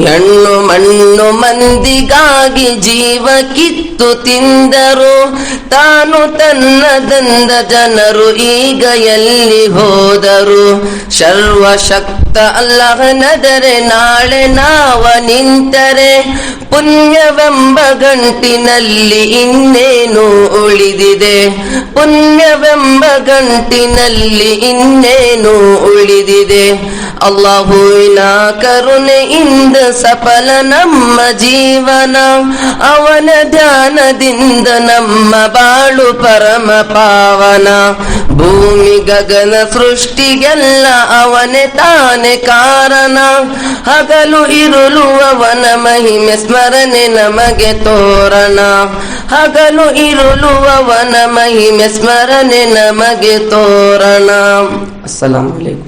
[SPEAKER 1] ಹೆಣ್ಣು ಮಣ್ಣು ಮಂದಿಗಾಗಿ ಜೀವ ಕಿತ್ತು ತಿಂದರು, ತಾನು ತನ್ನದಂದ ಜನರು ಈಗ ಎಲ್ಲಿ ಹೋದರು. ಸರ್ವಶಕ್ತ ಅಲ್ಲಹನದರೆ ನಾಳೆ ನಾವ ನಿಂತರೆ, ಪುಣ್ಯವೆಂಬ ಗಂಟಿನಲ್ಲಿ ಇನ್ನೇನು ಉಳಿದಿದೆ. ಪುಣ್ಯವೆಂಬ ಗಂಟಿನಲ್ಲಿ ಇನ್ನೇನು ಉಳಿದಿದೆ. ಅಲ್ಲಾಹುವಿನ ಕರುಣೆಯಿಂದ ಸಫಲ ನಮ್ಮ ಜೀವನ, ಅವನ ಧ್ಯಾನದಿಂದ ನಮ್ಮ ಬಾಳು ಪರಮ ಪಾವನ. ಭೂಮಿ ಗಗನ ಸೃಷ್ಟಿಗೆಲ್ಲ ಅವನೇ ತಾನೆ ಕಾರಣ, ಹಗಲು ಇರುಳು ಅವನ ಮಹಿಮೆ ಸ್ಮರಣೆ ನಮಗೆ ತೋರಣ. ಹಗಲು ಇರುಳು ಅವನ ಮಹಿಮೆ ಸ್ಮರಣೆ ನಮಗೆ ತೋರಣ. ಅಸ್ಸಲಾಮು ಅಲೈಕುಂ.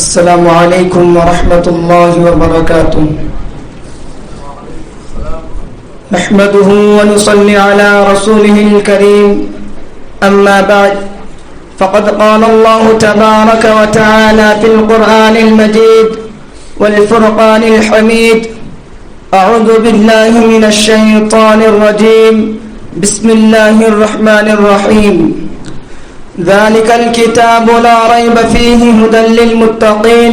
[SPEAKER 6] السلام علیکم ورحمۃ اللہ وبرکاتہ. نحمده ونصلي على رسوله الكريم. اما بعد فقد قال الله تبارك وتعالى في القرآن المجيد والفرقان الحميد: أعوذ بالله من الشيطان الرجيم، بسم الله الرحمن الرحيم. ذلك الكتاب لا ريب فيه هدى للمتقين.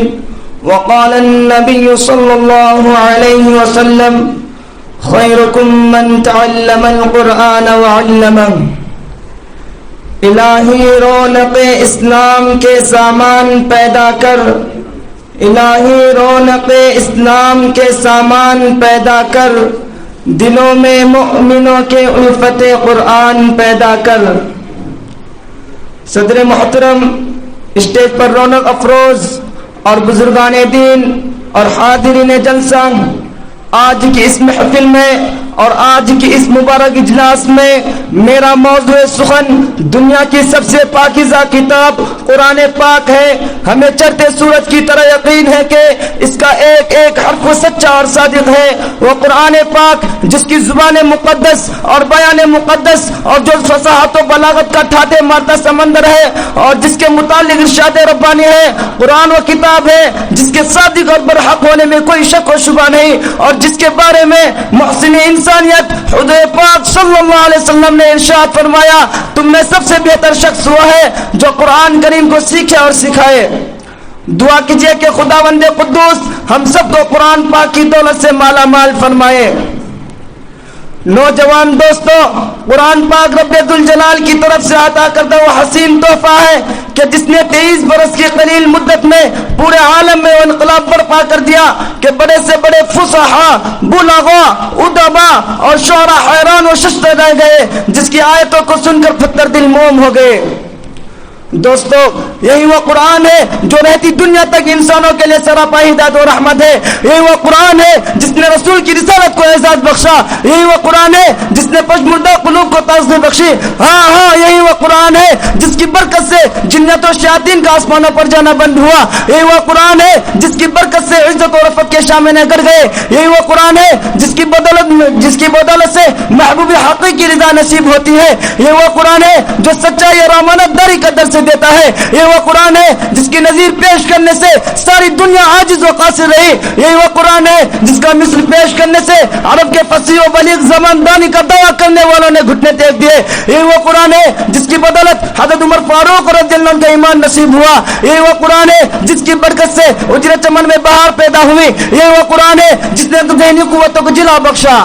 [SPEAKER 6] وقال النبي صلى الله عليه وسلم: خيركم من تعلم القرآن وعلمه. الہی رونق اسلام کے سامان پیدا کر، الہی رونق اسلام کے سامان پیدا کر، دلوں میں مؤمنوں کے الفت قرآن پیدا کر. صدر محترم، اسٹیج پر رونق افروز اور بزرگان دین اور حاضرین جلسہ، آج کی اس محفل میں اور آج کی اس مبارک اجلاس میں میرا موضوع سخن دنیا کی سب سے پاکیزہ کتاب قرآن پاک ہے. ہمیں چڑھتے سورج کی طرح یقین ہے کہ اس کا ایک ایک حرف سچا اور صادق ہے. وہ قرآن پاک جس کی زبان مقدس اور بیان مقدس اور جو فصاحت و بلاغت کا ٹھاٹے مارتا سمندر ہے اور جس کے متعلق ارشاد ربانی ہے. قرآن وہ کتاب ہے جس کے صادق اور برحق ہونے میں کوئی شک و شبہ نہیں، اور جس کے بارے میں محسن انسانیت حضور پاک صلی اللہ علیہ وسلم نے ارشاد فرمایا: تم میں سب سے بہتر شخص وہ ہے جو قرآن کریم کو سیکھے اور سکھائے. دعا کیجئے کہ خداوند قدوس ہم سب کو قرآن پاک کی دولت سے مالا مال فرمائے. نوجوان دوستو، قرآن پاک رب ذوالجلال کی طرف سے عطا کردہ وہ حسین تحفہ ہے کہ جس نے 23 برس کی قلیل مدت میں پورے عالم میں انقلاب برپا کر دیا کہ بڑے سے بڑے فصحا، بلغا، ادبا اور شعراء حیران و ششدر رہ گئے، جس کی آیتوں کو سن کر پتھر دل موم ہو گئے. دوستو، یہی وہ قرآن ہے جو رہتی دنیا تک انسانوں کے لیے سراپا ہدایت و رحمت ہے. یہی وہ قرآن ہے جس نے رسول کی رسالت کو اعزاز بخشا. یہی وہ قرآن ہے جس نے پشمردہ قلوب کو تعزیت بخشی. ہاں، یہی وہ قرآن ہے جس کی برکت سے جنت و شیاطین کا آسمانوں پر جانا بند ہوا. یہی وہ قرآن ہے جس کی برکت سے عزت و رفعت کے شامنے گر گئے. یہی وہ قرآن ہے جس کی بدولت سے محبوب حقیقی کی رضا نصیب ہوتی ہے. یہ وہ قرآن ہے جو سچائی اور امانت داری کا درس دیتا ہے. یہ وہ قرآن ہے جس کی نظیر پیش کرنے سے ساری دنیا عاجز و قاصر رہی. یہی وہ قرآن ہے جس کا مثل پیش کرنے سے عرب کے فصیح و بلیغ زبان دانی کا دعویٰ کرنے والوں نے گھٹنے ٹیک دیے. یہی وہ قرآن ہے جس کی بدولت حضرت عمر فاروق رضی اللہ عنہ کا ایمان نصیب ہوا. یہی وہ قرآن ہے جس کی برکت سے اجرت چمن میں بہار پیدا ہوئی. یہی وہ قرآن ہے جس نے ذہنی قوتوں کو جلا بخشا.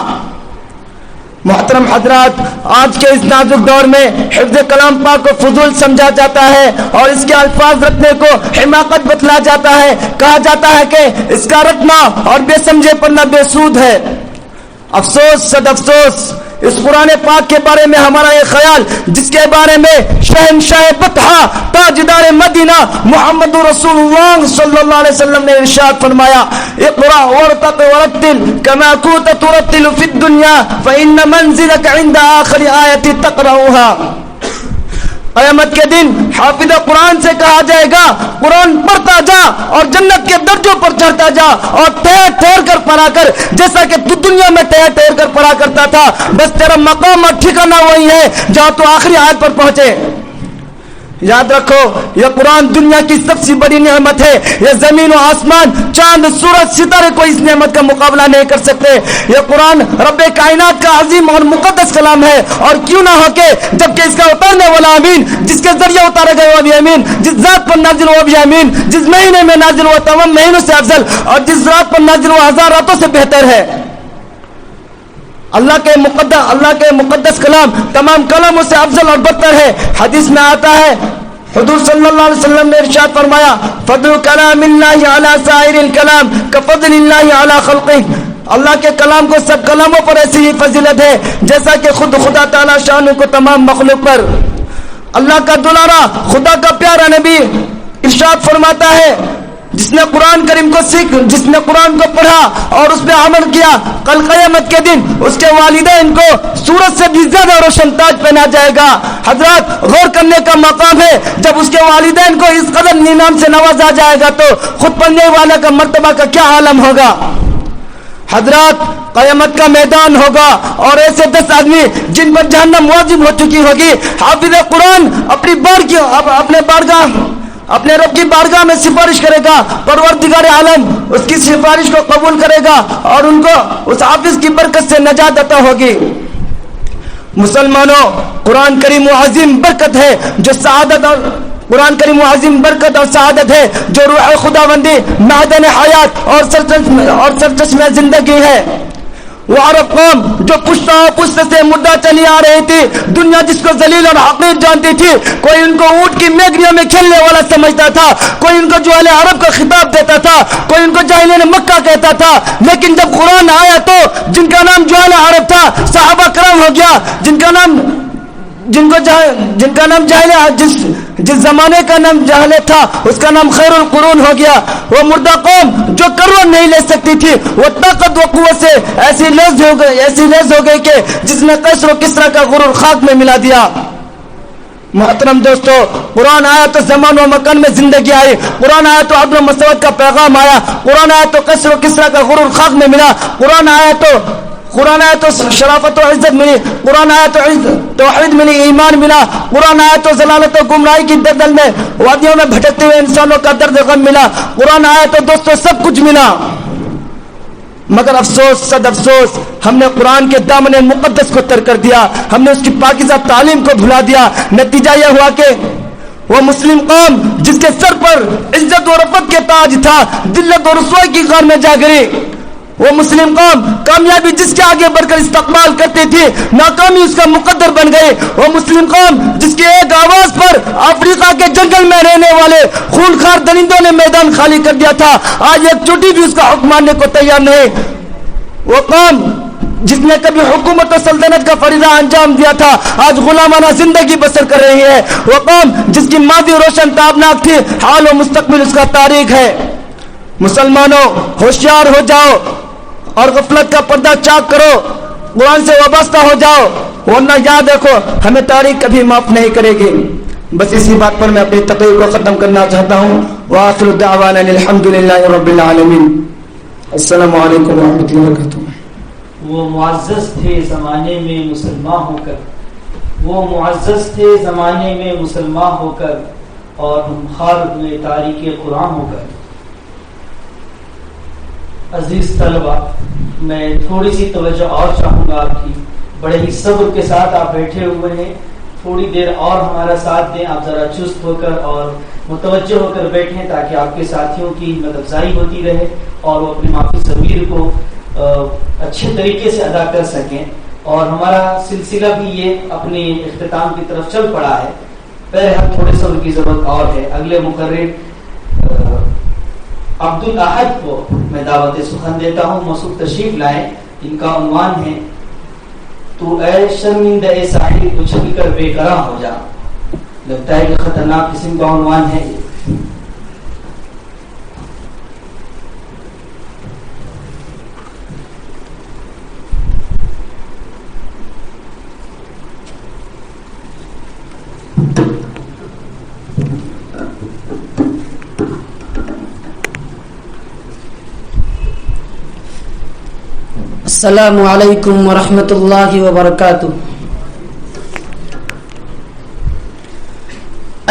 [SPEAKER 6] محترم حضرات، آج کے اس نازک دور میں حفظ کلام پاک کو فضول سمجھا جاتا ہے اور اس کے الفاظ رٹنے کو حماقت بتلا جاتا ہے. کہا جاتا ہے کہ اس کا رٹنا اور بے سمجھے پڑھنا بے سود ہے. افسوس، صد افسوس، اس قرآن پاک کے بارے میں ہمارا یہ خیال جس کے بارے میں شہنشاہ بطحا تاجدار مدینہ محمد رسول اللہ صلی اللہ علیہ وسلم نے ارشاد فرمایا: اقرأ وارتق ورتل كما كنت ترتل في الدنيا فإن منزلك عند آخر آية تقرأها. قیامت کے دن حافظ قرآن سے کہا جائے گا: قرآن پڑھتا جا اور جنت کے درجوں پر چڑھتا جا اور ٹھہر ٹھہر کر پڑھا کر، جیسا کہ تو دنیا میں ٹھہر ٹھہر کر پڑھا کرتا تھا. بس تیرا مقام اور ٹھکانہ وہی ہے جہاں تو آخری آیت پر پہنچے. یاد رکھو، یہ قرآن دنیا کی سب سے بڑی نعمت ہے. یہ زمین و آسمان، چاند، سورج، ستارے کو اس نعمت کا مقابلہ نہیں کر سکتے. یہ قرآن رب کائنات کا عظیم اور مقدس کلام ہے. اور کیوں نہ ہو کہ جبکہ اس کا اتارنے والا امین، جس کے ذریعے اتارا گیا وہ بھی امین، جس ذات پر نازل وہ بھی امین، جس مہینے میں نازل وہ تمام مہینوں سے افضل، اور جس رات پر نازل وہ ہزار راتوں سے بہتر ہے. اللہ کے مقدس کلام تمام کلاموں سے افضل اور بدتر ہے. حدیث میں آتا ہے، حضور صلی اللہ علیہ وسلم نے ارشاد فرمایا: فضل کلام اللہ علی سائر الکلام کفضل اللہ علی خلقہ. اللہ کے کلام کو سب کلاموں پر ایسی ہی فضیلت ہے جیسا کہ خود خدا تعالی شان کو تمام مخلوق پر. اللہ کا دلارا، خدا کا پیارا نبی ارشاد فرماتا ہے: جس نے قرآن کریم کو جس نے قرآن کو پڑھا اور اس پہ عمل کیا، کل قیامت کے دن اس کے والدین کو سورج سے بھی زیادہ روشن تاج پہنا جائے گا. حضرات، غور کرنے کا مقام ہے، جب اس کے والدین کو اس قدر انعام سے نوازا جائے گا تو خود پڑھنے والے کا مرتبہ کا کیا عالم ہوگا. حضرات قیامت کا میدان ہوگا اور ایسے 10 آدمی جن پر جہنم واجب ہو چکی ہوگی، حافظ قرآن اپنے رب کی بارگاہ میں سفارش کرے گا، پروردگار عالم اس کی سفارش کو قبول کرے گا اور ان کو اس حافظ کی برکت سے نجات عطا ہوگی۔ مسلمانوں، قرآن کریم و عظیم برکت ہے جو سعادت اور قرآن کریم و عظیم برکت اور سعادت ہے جو روح خداوندی، معدن حیات اور سرچشمہ زندگی ہے۔ وہ عرب قوم جو پشت سے مردہ چلی آ رہی تھی، دنیا جس کو ذلیل اور حقیر جانتی تھی، کوئی ان کو اونٹ کی میگنیوں میں کھیلنے والا سمجھتا تھا، کوئی ان کو جاہل عرب کا خطاب دیتا تھا، کوئی ان کو جاہلین مکہ کہتا تھا، لیکن جب قرآن آیا تو جن کا نام جاہل عرب تھا صحابہ کرام ہو گیا، جس زمانے کا نام جاہل تھا اس کا نام خیر القرون ہو گیا۔ وہ مردہ قوم جو کروڑ نہیں لے سکتی تھی، وہ طاقت و قوت سے ایسی لیز ہو گئی کہ جس نے قیصر و کسریٰ کا غرور خاک میں ملا دیا۔ محترم دوستو، قرآن آیا تو زمان و مکان میں زندگی آئی، قرآن آیا تو عدل و مساوات کا پیغام آیا، قرآن آیا تو قیصر و کسریٰ کا غرور خاک میں ملا، قرآن آیا تو شرافت و عزت ملی، قرآن آیا تو توحید ملی، ایمان ملا، قرآن آیا تو ضلالت و گمراہی کی دلدل میں وادیوں میں بھٹکتے ہوئے انسانوں کا درد غم ملا، قرآن آیا تو دوستو سب کچھ ملا۔ مگر افسوس، صد افسوس، ہم نے قرآن کے دامن مقدس کو ترک کر دیا، ہم نے اس کی پاکیزہ تعلیم کو بھلا دیا۔ نتیجہ یہ ہوا کہ وہ مسلم قوم جس کے سر پر عزت و رفعت کے تاج تھا، ذلت و رسوائی کی غار میں جا گری۔ وہ مسلم قوم کامیابی جس کے آگے بڑھ کر استقبال کرتی تھی، ناکامی اس کا مقدر بن گئی۔ وہ مسلم قوم جس کی ایک آواز پر افریقہ کے جنگل میں رہنے والے خونخوار درندوں نے میدان خالی کر دیا تھا، آج ایک چوٹی بھی اس کا حکم ماننے کو تیار نہیں۔ وہ قوم جس نے کبھی حکومت و سلطنت کا فریضہ انجام دیا تھا، آج غلامانہ زندگی بسر کر رہی ہے۔ وہ قوم جس کی ماضی روشن تابناک تھی، حال و مستقبل اس کا تاریخ ہے۔ مسلمانوں، ہوشیار ہو جاؤ اور غفلت کا پردہ چاک کرو، قرآن سے وابستہ ہو جاؤ، ورنہ یاد رکھو ہمیں تاریخ کبھی معاف نہیں کرے گی۔ بس اسی بات پر میں اپنی تقریر کو ختم کرنا چاہتا ہوں۔ وآخر دعوانا الحمدللہ رب العالمین۔ السلام علیکم ورحمۃ اللہ وبرکاتہ۔
[SPEAKER 3] وہ معزز تھے زمانے میں مسلمان ہو کر، وہ معزز تھے زمانے میں مسلمان ہو کر، اور ہم خار ہوئے تاریخ قرآن ہو کر۔ عزیز طلبہ، میں تھوڑی سی توجہ اور چاہوں گا آپ کی، بڑے ہی صبر کے ساتھ آپ بیٹھے ہوئے ہیں، تھوڑی دیر اور ہمارا ساتھ دیں، آپ ذرا چست ہو کر اور متوجہ ہو کر بیٹھیں تاکہ آپ کے ساتھیوں کی ہمت افزائی ہوتی رہے اور وہ اپنی معافی ضمیر کو اچھے طریقے سے ادا کر سکیں۔ اور ہمارا سلسلہ بھی یہ اپنے اختتام کی طرف چل پڑا ہے، بہرحال تھوڑے صبر کی ضرورت اور ہے۔ اگلے مقرر عبد الاحد کو میں دعوت سخن دیتا ہوں، موصوف تشریف لائیں۔ ان کا عنوان ہے تو اے شرمندہ ساحل اچھل کر بے قرار ہو جا۔ لگتا ہے کہ خطرناک قسم کا عنوان ہے۔
[SPEAKER 1] السلام علیکم ورحمۃ اللہ وبرکاتہ۔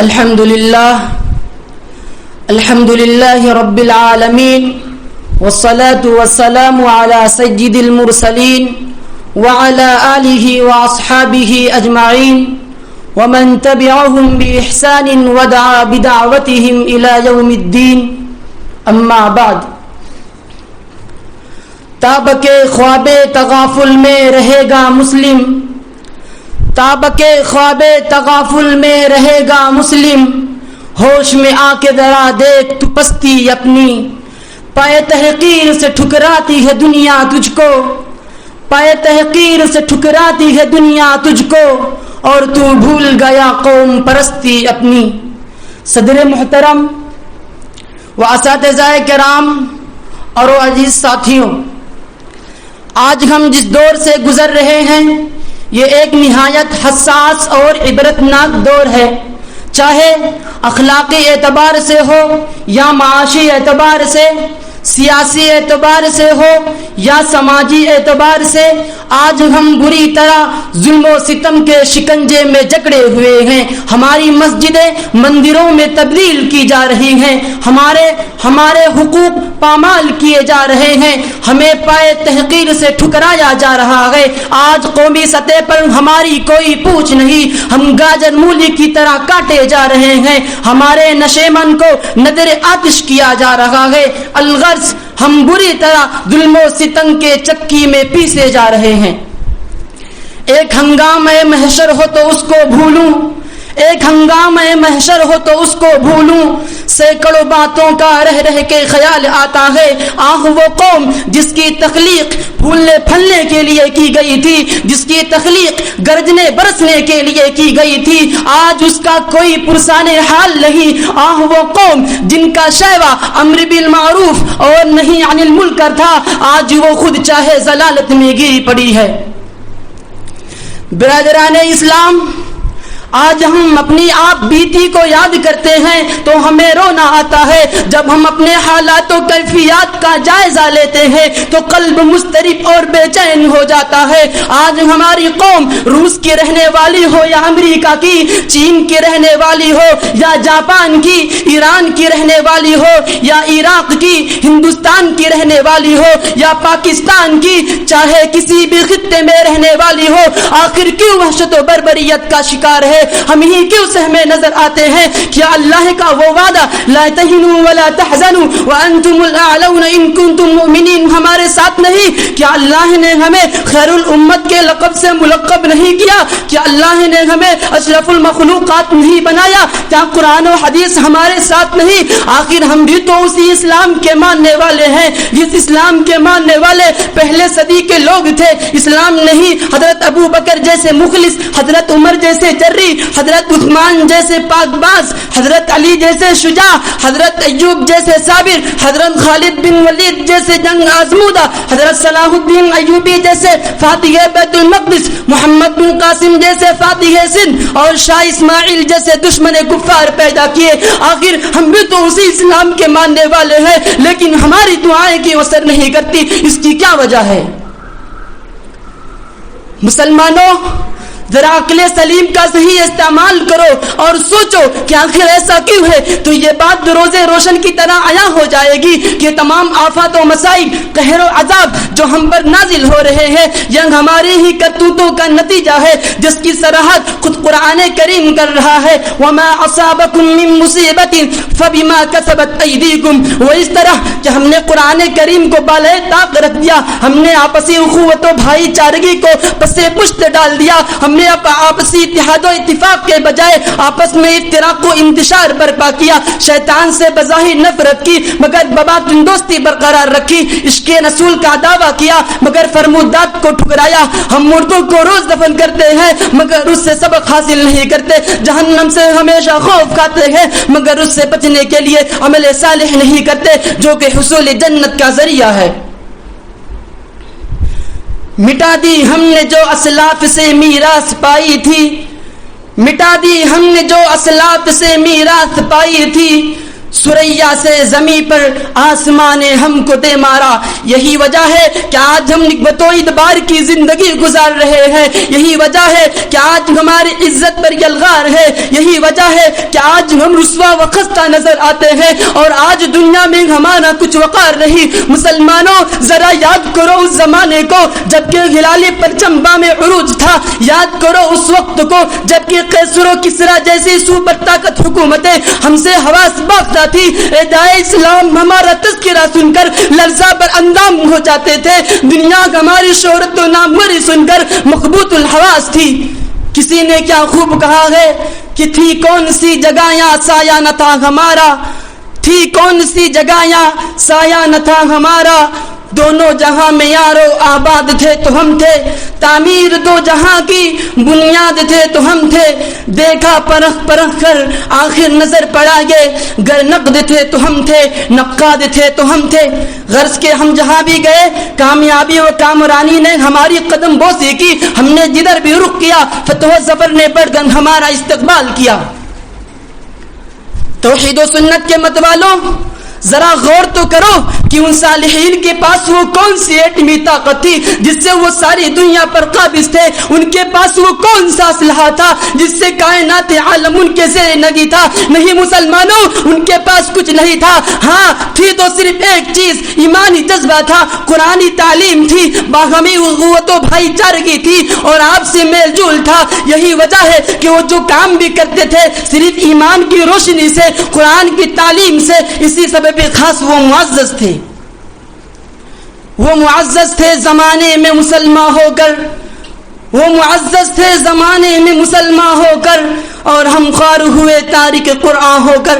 [SPEAKER 1] الحمد للہ رب العالمین، والصلاة والسلام علی سید المرسلین وعلی آلہ واصحابہ اجمعین ومن تبعهم بإحسان ودعا بدعوتهم إلى يوم الدین، اما بعد۔ تابک خواب تغافل میں رہے گا مسلم، تابک خواب تغافل میں رہے گا مسلم، ہوش میں آ کے ذرا دیکھ تو پستی اپنی، پائے تحقیر سے ٹھکراتی ہے دنیا تجھ کو، پائے تحقیر سے ٹھکراتی ہے دنیا تجھ کو، اور تو بھول گیا قوم پرستی اپنی۔ صدر محترم و اساتذہ کرام اور عزیز ساتھیوں، آج ہم جس دور سے گزر رہے ہیں یہ ایک نہایت حساس اور عبرتناک دور ہے، چاہے اخلاقی اعتبار سے ہو یا معاشی اعتبار سے، سیاسی اعتبار سے ہو یا سماجی اعتبار سے آج ہم بری طرح ظلم و ستم کے شکنجے میں جکڑے ہوئے ہیں. ہماری مسجدیں مندروں میں تبدیل کی جا رہی ہیں, ہمارے حقوق پامال کیے جا رہے ہیں, ہمیں پائے تحقیر سے ٹھکرایا جا رہا ہے. آج قومی سطح پر ہماری کوئی پوچھ نہیں, ہم گاجر مولی کی طرح کاٹے جا رہے ہیں, ہمارے نشے من کو نظر آتش کیا جا رہا ہے. الغرض ہم بری طرح ظلم و ستم کے چکی میں پیسے جا رہے ہیں. ایک ہنگامہ محشر ہو تو اس کو بھولوں, ایک ہنگامہ محشر ہو تو اس کو بھولوں, سینکڑوں باتوں کا رہ رہ کے خیال آتا ہے. آہ وہ قوم جس کی تخلیق پھولنے پھلنے کے لیے کی گئی تھی, جس کی تخلیق گرجنے برسنے کے لیے کی گئی تھی, آج اس کا کوئی پرسان حال نہیں. آہ وہ قوم جن کا شیوا امر بالمعروف اور نہی عن المنکر تھا, آج وہ خود چاہے ضلالت میں گری پڑی ہے. برادران اسلام, آج ہم اپنی آپ بیتی کو یاد کرتے ہیں تو ہمیں رونا آتا ہے. جب ہم اپنے حالات و کیفیات کا جائزہ لیتے ہیں تو قلب مضطرب اور بے چین ہو جاتا ہے. آج ہماری قوم روس کی رہنے والی ہو یا امریکہ کی, چین کی رہنے والی ہو یا جاپان کی, ایران کی رہنے والی ہو یا عراق کی, ہندوستان کی رہنے والی ہو یا پاکستان کی, چاہے کسی بھی خطے میں رہنے والی ہو, آخر کیوں وحشت و بربریت کا شکار ہے؟ ہم ہی کیوں سہمے نظر آتے ہیں؟ کیا اللہ کا وہ وعدہ لا تہنوا ولا تحزنوا وانتم الاعلون ان کنتم مؤمنین ہمارے ساتھ نہیں؟ کیا اللہ نے ہمیں خیر الامت کے لقب سے ملقب نہیں کیا؟ کیا اللہ نے ہمیں اشرف المخلوقات نہیں بنایا؟ کیا قرآن و حدیث ہمارے ساتھ نہیں؟ آخر ہم بھی تو اسی اسلام کے ماننے والے ہیں جس اسلام کے ماننے والے پہلے صدی کے لوگ تھے. اسلام نہیں حضرت ابو بکر جیسے مخلص, حضرت عمر جیسے جری, حضرت عثمان جیسے پاک باز, حضرت علی جیسے شجاع, حضرت ایوب جیسے صابر, حضرت خالد بن ولید جیسے جنگ آزمودہ, حضرت صلاح الدین ایوبی جیسے فاتح بیت المقدس, محمد بن قاسم جیسے فاتح سندھ اور شاہ اسماعیل جیسے دشمن کفار پیدا کیے. آخر ہم بھی تو اسی اسلام کے ماننے والے ہیں, لیکن ہماری دعائیں کی اثر نہیں کرتی. اس کی کیا وجہ ہے؟ مسلمانوں, ذرا عقل سلیم کا صحیح استعمال کرو اور سوچو کہ آخر ایسا کیوں ہے. تو یہ بات روز روشن کی طرح عیاں ہو جائے گی کہ تمام آفات و مصائب, قہر و عذاب جو ہم پر نازل ہو رہے ہیں یہ ہماری ہی کرتوتوں کا نتیجہ ہے, جس کی صراحت خود قرآن کریم کر رہا ہے. وما اصابکم من مصیبت فبما کسبت ایدیکم. وہ اس طرح کہ ہم نے قرآن کریم کو بالائے طاق رکھ دیا, ہم نے آپسی اخوت و بھائی چارگی کو پسے پشت ڈال دیا, ہم نے آپسی اتحاد و اتفاق کے بجائے آپس میں افتراق و انتشار برپا کیا. شیطان سے بظاہر نفرت کی مگر بباطن دوستی برقرار رکھی. عشق رسول کا دعویٰ کیا مگر فرمودات کو ٹھکرایا. ہم مردوں کو روز دفن کرتے ہیں مگر اس سے سبق حاصل نہیں کرتے. جہنم سے ہمیشہ خوف کھاتے ہیں مگر اس سے بچنے کے لیے عمل صالح نہیں کرتے جو کہ حصول جنت کا ذریعہ ہے. مٹا دی ہم نے جو اسلاف سے میراث پائی تھی, مٹا دی ہم نے جو اسلاف سے میراث پائی تھی, سریا سے زمین پر آسمان نے ہم کو دے مارا. یہی وجہ ہے کہ آج ہم نکبت و ادبار کی زندگی گزار رہے ہیں, یہی وجہ ہے کہ آج ہماری عزت پر یلغار ہے, یہی وجہ ہے کہ آج ہم رسوا و خستہ نظر آتے ہیں اور آج دنیا میں ہمارا کچھ وقار نہیں. مسلمانوں, ذرا یاد کرو اس زمانے کو جب کہ ہلالی پرچم بام عروج تھا, یاد کرو اس وقت کو جب کہ قیصر و کسریٰ جیسی سپر طاقت حکومتیں ہم سے حواس باختہ تھی. ادائے اسلام ہمارا تذکرہ سن کر لرزہ پر اندام ہو جاتے تھے, دنیا ہماری شہرت و ناموری سن کر مخبوط الحواس تھی. کسی نے کیا خوب کہا ہے کہ تھی کون سی جگہ یا سایہ نہ تھا ہمارا, تھی کون سی جگہ یا سایہ نہ تھا ہمارا, دونوں جہاں میں یارو آباد تھے تو ہم تھے, تعمیر دو جہاں کی بنیاد تھے تو ہم تھے. دیکھا پرخ پرخ کر آخر نظر پڑا گے, گر نقد تھے تو ہم تھے, نقاد تھے تو ہم تھے. غرض کے ہم جہاں بھی گئے کامیابی و کامرانی نے ہماری قدم بوسی کی, ہم نے جدھر بھی رخ کیا فتح و ظفر نے بڑھ کر ہمارا استقبال کیا. توحید و سنت کے مت والوں, ذرا غور تو کرو کہ ان صالحین کے پاس وہ کون سی ایٹمی طاقت تھی جس سے وہ ساری دنیا پر قابض تھے؟ ان کے پاس وہ کون سا اسلحہ تھا جس سے کائنات عالم ان کے زیر نگی تھا؟ نہیں مسلمانوں، ان کے پاس کچھ نہیں تھا. ہاں تھی تو صرف ایک چیز، ایمانی جذبہ تھا، قرآنی تعلیم تھی، باہمی اخوت و بھائی چارگی تھی اور آپ سے میل جول تھا. یہی وجہ ہے کہ وہ جو کام بھی کرتے تھے صرف ایمان کی روشنی سے، قرآن کی تعلیم سے. اسی سبب خاص وہ معزز تھے. وہ معزز تھے زمانے میں مسلمان ہو کر، وہ معزز تھے زمانے میں مسلمان ہو کر، اور ہم خوار ہوئے تارک قرآن ہو کر.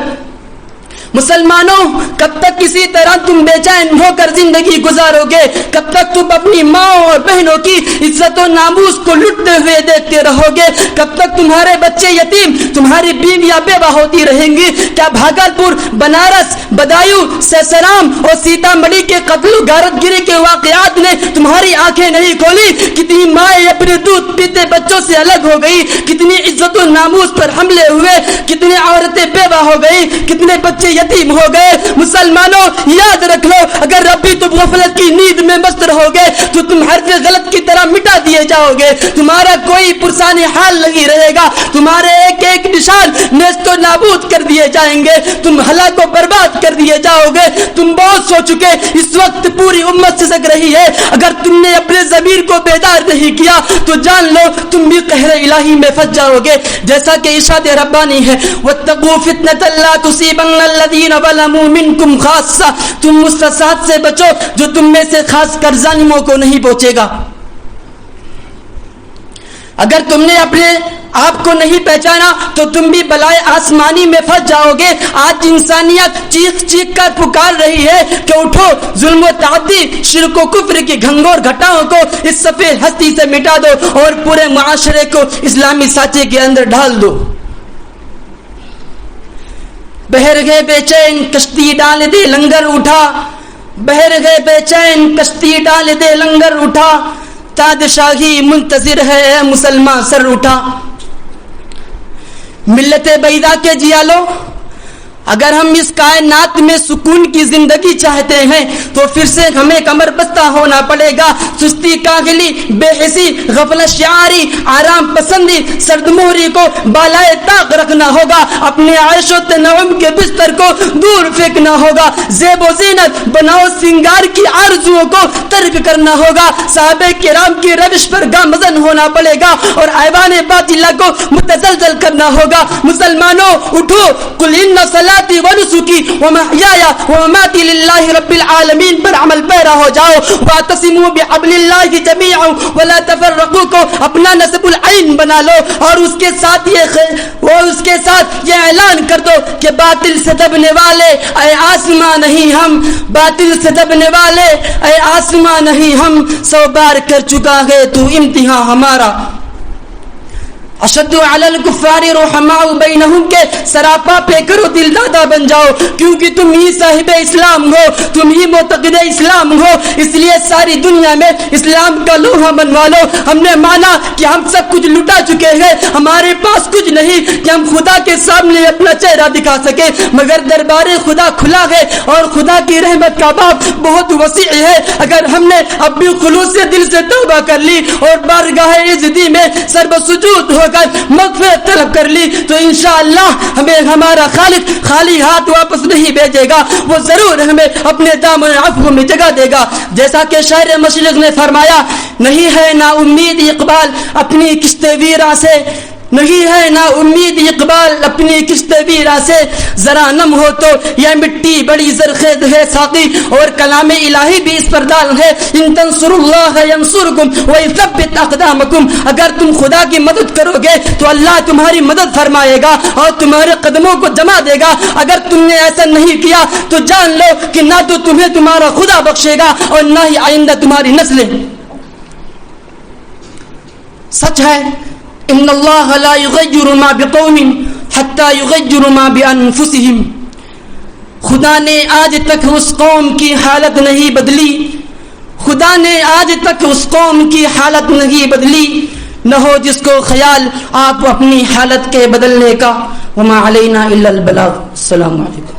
[SPEAKER 1] مسلمانوں، کب تک کسی طرح تم بے چین ہو کر زندگی گزارو گے؟ کب تک تم اپنی ماں اور بہنوں کی عزت و ناموس کو لٹتے ہوئے دیکھتے رہو گے؟ کب تک تمہارے بچے یتیم، تمہاری بیویاں بیوہ ہوتی رہیں گی؟ کیا بھاگلپور، بنارس، بدایوں، سیسرام اور سیتامڑھی کے قتل و غارت گری کے واقعات نے تمہاری آنکھیں نہیں کھولی؟ کتنی مائیں اپنے دودھ پیتے بچوں سے الگ ہو گئی، کتنی عزت و ناموس پر حملے ہوئے، کتنی عورتیں بیوہ ہو گئی، کتنے بچے یتیم ہو گئے. مسلمانوں یاد رکھ لو، اگر ربی تم غفلت کی نیند میں مست رہو گے تو تم حرف غلط کی طرح مٹا دیے جاؤ گے. تمہارا کوئی پرسانی حال نہیں رہے گا، تمہارے ایک ایک نشان نیست و نابود کر دیے جائیں گے، تم ہلاک و برباد کر دیے جاؤ گے. تم بہت سو چکے، اس وقت پوری امت سسک رہی ہے. اگر تم نے اپنے ضمیر کو بیدار نہیں کیا تو جان لو تم بھی قہر الہی میں پھنس جاؤ گے. جیسا کہ ارشاد ربانی ہے، واتقوا فتنة لا تصيبن الذين ظلموا منكم خاصة. تم مستثات سے بچو جو تم میں سے خاص کر ظالموں کو نہیں پہنچے گا. اگر تم نے اپنے آپ کو نہیں پہچانا تو تم بھی بلائے آسمانی میں پھنس جاؤ گے. آج انسانیت چیخ چیخ کر پکار رہی ہے کہ اٹھو، ظلم و تعدی، شرک و کفر کی گھنگور گھٹاؤں کو اس صفحے ہستی سے مٹا دو اور پورے معاشرے کو اسلامی سانچے کے اندر ڈھال دو. بہر گئے بے چین کشتی ڈال دے لنگر اٹھا، بہر گئے بے چین کشتی ڈال دے لنگر اٹھا، تاج شاہی منتظر ہے اے مسلمان سر اٹھا. ملت بیضا کے جیالو، اگر ہم اس کائنات میں سکون کی زندگی چاہتے ہیں تو پھر سے ہمیں کمر بستہ ہونا پڑے گا. سستی کاہلی، بے حسی، غفلت شعاری، آرام پسندی، سردموری کو بالائے طاق رکھنا ہوگا. اپنے عیش و تنعم کے بستر کو دور پھینکنا ہوگا. زیب و زینت، بناؤ سنگار کی آرزوؤں کو ترک کرنا ہوگا. صحابہ کرام کی روش پر گامزن ہونا پڑے گا اور ایوان باطلہ کو متزلزل کرنا ہوگا. مسلمانوں اٹھو، قل ان صلاتی ونسکی ومحیایا ومماتی للہ رب العالمین پر عمل پیرا ہو جاؤ. واعتصموا بحبل اللہ جمیعا ولا تفرقوا کو اپنا نصب العین بنا لو اور اس کے ساتھ یہ اعلان کر دو کہ باطل سے دبنے والے اے آسماں نہیں ہم، باطل سے دبنے والے اے آسماں نہیں ہم، 100 بار کر چکا ہے تو امتحان ہمارا. اشد علی الکفار رحماء بینہم کے سراپا پہ کرو دل دادا بن جاؤ، کیونکہ تم ہی صاحب اسلام ہو، تم ہی معتقد اسلام ہو، اس لیے ساری دنیا میں اسلام کا لوہا بنوا لو. ہم نے مانا کہ ہم سب کچھ لٹا چکے ہیں، ہمارے پاس کچھ نہیں کہ ہم خدا کے سامنے اپنا چہرہ دکھا سکے، مگر دربار خدا کھلا ہے اور خدا کی رحمت کا باب بہت وسیع ہے. اگر ہم نے اب بھی خلوص سے دل سے توبہ کر لی اور بارگاہ عزتی میں سر بسجود ہو کر مغفرت طلب کر لی تو انشاءاللہ ہمیں ہمارا خالق خالی ہاتھ واپس نہیں بھیجے گا. وہ ضرور ہمیں اپنے دامن عفو میں جگہ دے گا. جیسا کہ شاعر مشرق نے فرمایا، نہیں ہے نا امید اقبال اپنی کشت ویرا سے، نہیں ہے نا امید اقبال اپنی کشت ویرا سے، ذرا نم ہو تو یہ مٹی بڑی زرخیز ہے ساقی، اور کلام الہی بھی اس پر ڈال ہے، ان تنصر اللہ ینصرکم ویثبت اقدامکم. اگر تم خدا کی مدد کرو گے تو اللہ تمہاری مدد فرمائے گا اور تمہارے قدموں کو جما دے گا. اگر تم نے ایسا نہیں کیا تو جان لو کہ نہ تو تمہیں تمہارا خدا بخشے گا اور نہ ہی آئندہ تمہاری نسلیں. سچ ہے، ان اللہ لا یغیر ما بقوم حتی یغیر ما بانفسہم. خدا نے آج تک اس قوم کی حالت نہیں بدلی، خدا نے آج تک اس قوم کی حالت نہیں بدلی، نہ ہو جس کو خیال آپ اپنی حالت کے بدلنے کا. وما علینا الا البلاغ. السلام علیکم.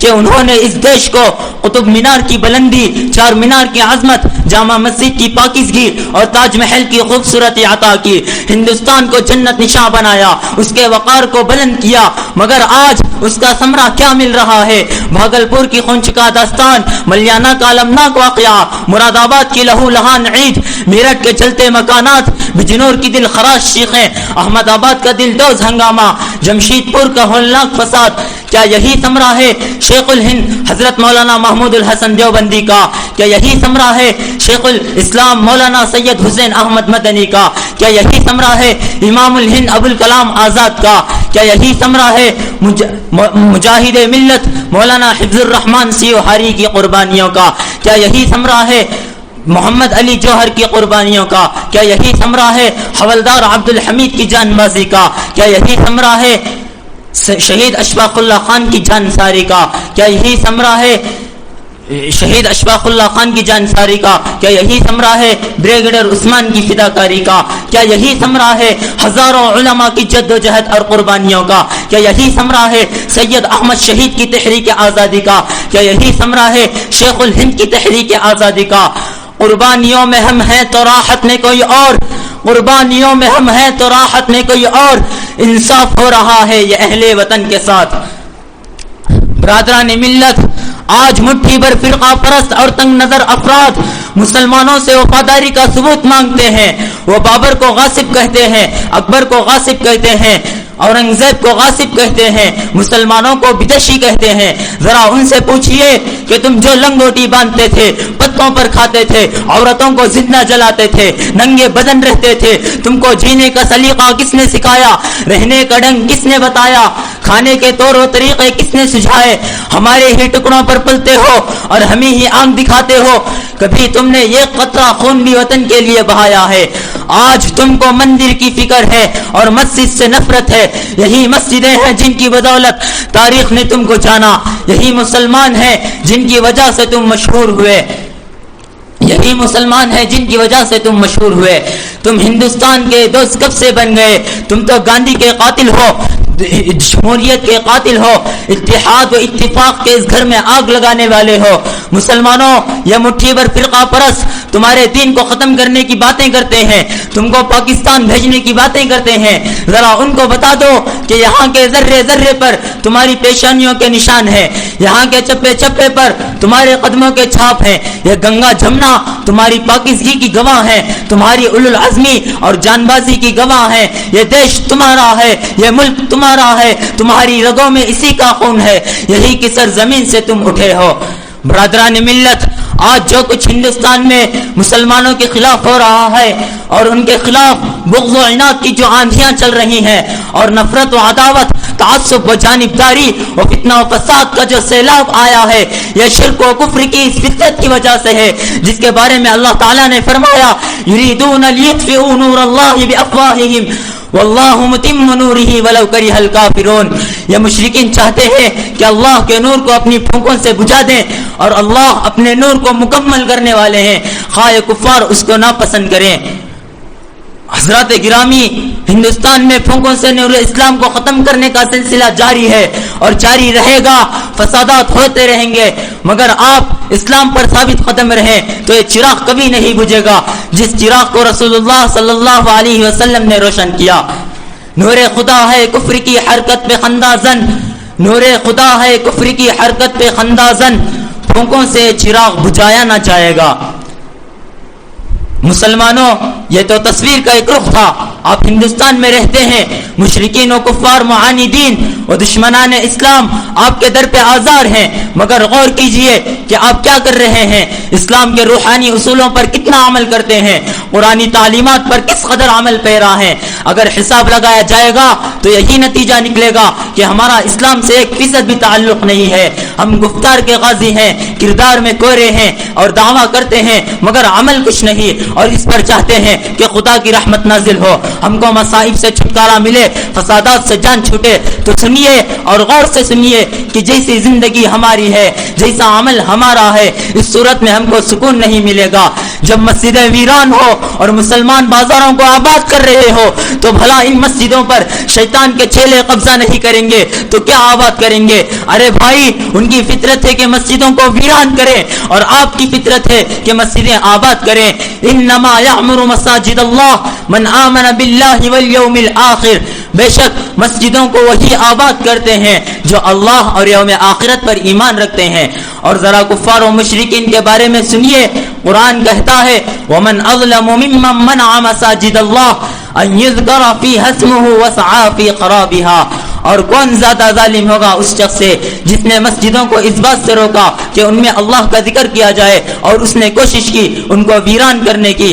[SPEAKER 7] کہ انہوں نے اس دیش کو قطب مینار کی بلندی، چار مینار کی عظمت، جامع مسجد کی پاکیزگی اور تاج محل کی خوبصورتی عطا کی، ہندوستان کو جنت نشاں بنایا، اس کے وقار کو بلند کیا، مگر آج اس کا ثمرہ کیا مل رہا ہے؟ بھاگلپور کی خونچکا داستان، ملیانہ کا المناک واقعہ، مراد آباد کی لہو لہان عید، میرٹھ کے جلتے مکانات، بجنور کی دل خراش شیخیں، احمد آباد کا دل دوز ہنگامہ، جمشید پور کا ہولناک فساد، کیا یہی ثمرہ ہے شیخ الہند حضرت مولانا محمود الحسن دیوبندی کا؟ کیا یہی ثمرہ ہے شیخ الاسلام مولانا سید حسین احمد مدنی کا؟ کیا یہی ثمرہ ہے امام الہند ابوالکلام آزاد کا؟ کیا یہی ثمرہ ہے مجاہد ملت مولانا حفظ الرحمان سیوہاری کی قربانیوں کا؟ کیا یہی ثمرہ ہے محمد علی جوہر کی قربانیوں کا؟ کیا یہی ثمرہ ہے حوالدار عبد الحمید کی جان بازی کا؟ کیا یہی ثمرہ ہے شہید اشفاق اللہ خان کی جان ساری کا؟ کیا یہی ثمرہ ہے شہید اشفاق اللہ خان کی جان ساری کا؟ کیا یہی ثمرہ ہے بریگیڈر عثمان کی فداکاری کا؟ کیا یہی ثمرہ ہے ہزاروں علماء کی جد و جہد اور قربانیوں کا؟ کیا یہی ثمرہ ہے سید احمد شہید کی تحریک آزادی کا؟ کیا یہی ثمرہ ہے شیخ الہند کی تحریک آزادی کا؟ قربانیوں میں ہم ہیں تو راحت میں کوئی اور، قربانیوں میں ہم ہیں تو راحت میں کوئی اور، انصاف ہو رہا ہے یہ اہل وطن کے ساتھ۔ برادران ملت، آج مٹھی بھر فرقہ پرست اور تنگ نظر افراد مسلمانوں سے وفاداری کا ثبوت مانگتے ہیں۔ وہ بابر کو غاصب کہتے ہیں، اکبر کو غاصب کہتے ہیں، اورنگزیب کو غاصب کہتے ہیں، مسلمانوں کو بدشی کہتے ہیں۔ ذرا ان سے پوچھئے کہ تم جو لنگوٹی باندھتے تھے، پتوں پر کھاتے تھے، عورتوں کو زندہ جلاتے تھے، ننگے بدن رہتے تھے، تم کو جینے کا سلیقہ کس نے سکھایا؟ رہنے کا ڈنگ کس نے بتایا؟ کھانے کے طور و طریقے کس نے سجھائے؟ ہمارے ہی ٹکڑوں پر پلتے ہو اور ہمیں ہی آنکھ دکھاتے ہو۔ کبھی تم نے یہ قطرہ خون بھی وطن کے لیے بہایا ہے؟ آج تم کو مندر کی فکر ہے اور مسجد سے نفرت ہے۔ یہی مسجدیں ہیں جن کی بدولت تاریخ نے تم کو جانا، یہی مسلمان ہیں جن کی وجہ سے تم مشہور ہوئے، یہی مسلمان ہیں جن کی وجہ سے تم مشہور ہوئے۔ تم ہندوستان کے دوست کب سے بن گئے؟ تم تو گاندھی کے قاتل ہو، جمہوریت کے قاتل ہو، اتحاد و اتفاق کے اس گھر میں آگ لگانے والے ہو۔ مسلمانوں، یہ مٹھی بھر فرقہ پرست تمہارے دین کو ختم کرنے کی باتیں کرتے ہیں، تم کو پاکستان بھیجنے کی باتیں کرتے ہیں۔ ذرا ان کو بتا دو کہ یہاں کے ذرے ذرے پر تمہاری پیشانیوں کے نشان ہیں، یہاں کے چپے چپے پر تمہارے قدموں کے چھاپ ہیں۔ یہ گنگا جمنا تمہاری پاکیزگی کی گواہ ہیں، تمہاری اولو العزمی اور جان بازی کی گواہ ہیں۔ یہ دیش تمہارا ہے، یہ ملک تمہارا ہے، تمہاری رگوں میں اسی کا خون ہے، یہی کی سرزمین سے تم اٹھے ہو۔ برادران ملت، آج جو کچھ ہندوستان میں مسلمانوں کے خلاف ہو رہا ہے اور ان کے خلاف بغض و عناد کی جو آندھیاں چل رہی ہیں اور نفرت و عداوت، تعصب و جانبداری و فتنہ و فساد کا جو سیلاب آیا ہے، یہ شرک و کفر کی اس فطرت کی وجہ سے ہے جس کے بارے میں اللہ تعالیٰ نے فرمایا یریدون لیطفئوا نور اللہ بافواہہم واللہ متم نورہ ولو کرہ الکافرون۔ یہ مشرکین چاہتے ہیں کہ اللہ کے نور کو اپنی پھونکوں سے بجھا دیں اور اللہ اپنے نور کو مکمل کرنے والے ہیں، خواہ کفار اس کو ناپسند کریں۔ حضرات گرامی، ہندوستان میں پھونکوں سے نور اسلام کو ختم کرنے کا سلسلہ جاری ہے اور جاری رہے گا، فسادات ہوتے رہیں گے، مگر آپ اسلام پر ثابت قدم رہیں تو یہ چراغ کبھی نہیں بجھے گا جس چراغ کو رسول اللہ صلی اللہ علیہ وسلم نے روشن کیا۔ نور خدا ہے کفر کی حرکت پہ خندہ زن، نور خدا ہے کفر کی حرکت پہ خندہ زن، پھونکوں سے چراغ بجھایا نہ جائے گا۔ مسلمانوں، یہ تو تصویر کا ایک رخ تھا۔ آپ ہندوستان میں رہتے ہیں، مشرکین و کفار معاندین و دشمنان اسلام آپ کے در پہ آزار ہیں، مگر غور کیجئے کہ آپ کیا کر رہے ہیں، اسلام کے روحانی اصولوں پر کتنا عمل کرتے ہیں، قرآنی تعلیمات پر کس قدر عمل پیرا ہیں۔ اگر حساب لگایا جائے گا تو یہی نتیجہ نکلے گا کہ ہمارا اسلام سے 1% بھی تعلق نہیں ہے۔ ہم گفتار کے غازی ہیں، کردار میں کوڑے ہیں اور دعویٰ کرتے ہیں مگر عمل کچھ نہیں، اور اس پر چاہتے ہیں کہ خدا کی رحمت نازل ہو، ہم کو مصائب سے چھٹکارا ملے، فسادات سے جان چھوٹے۔ تو سنیے اور غور سے سنیے کہ جیسی زندگی ہماری ہے، جیسا عمل ہمارا ہے، اس صورت میں ہم کو سکون نہیں ملے گا۔ جب مسجدیں ویران ہو اور مسلمان بازاروں کو آباد کر رہے ہو تو بھلا ان مسجدوں پر شیطان کے چیلے قبضہ نہیں کریں گے تو کیا آباد کریں گے؟ ارے بھائی، ان کی فطرت ہے کہ مسجدوں کو ویران کریں اور آپ کی فطرت ہے کہ مسجدیں آباد کریں۔ انما یعمر مساجد اللہ من آمن باللہ والیوم الآخر، بے شک مسجدوں کو وہی آباد کرتے ہیں جو اللہ اور یوم آخرت پر ایمان رکھتے ہیں۔ اور ذرا کفار و مشرکین کے بارے میں سنیے، قرآن کہتا ہے ومن اظلم ممن منع مساجد اللہ ان یذکر فیہا اسمہ وسعی فی خرابها، اور کون زیادہ ظالم ہوگا اس شخص سے جس نے مسجدوں کو اس بات سے روکا کہ ان میں اللہ کا ذکر کیا جائے اور اس نے کوشش کی ان کو ویران کرنے کی۔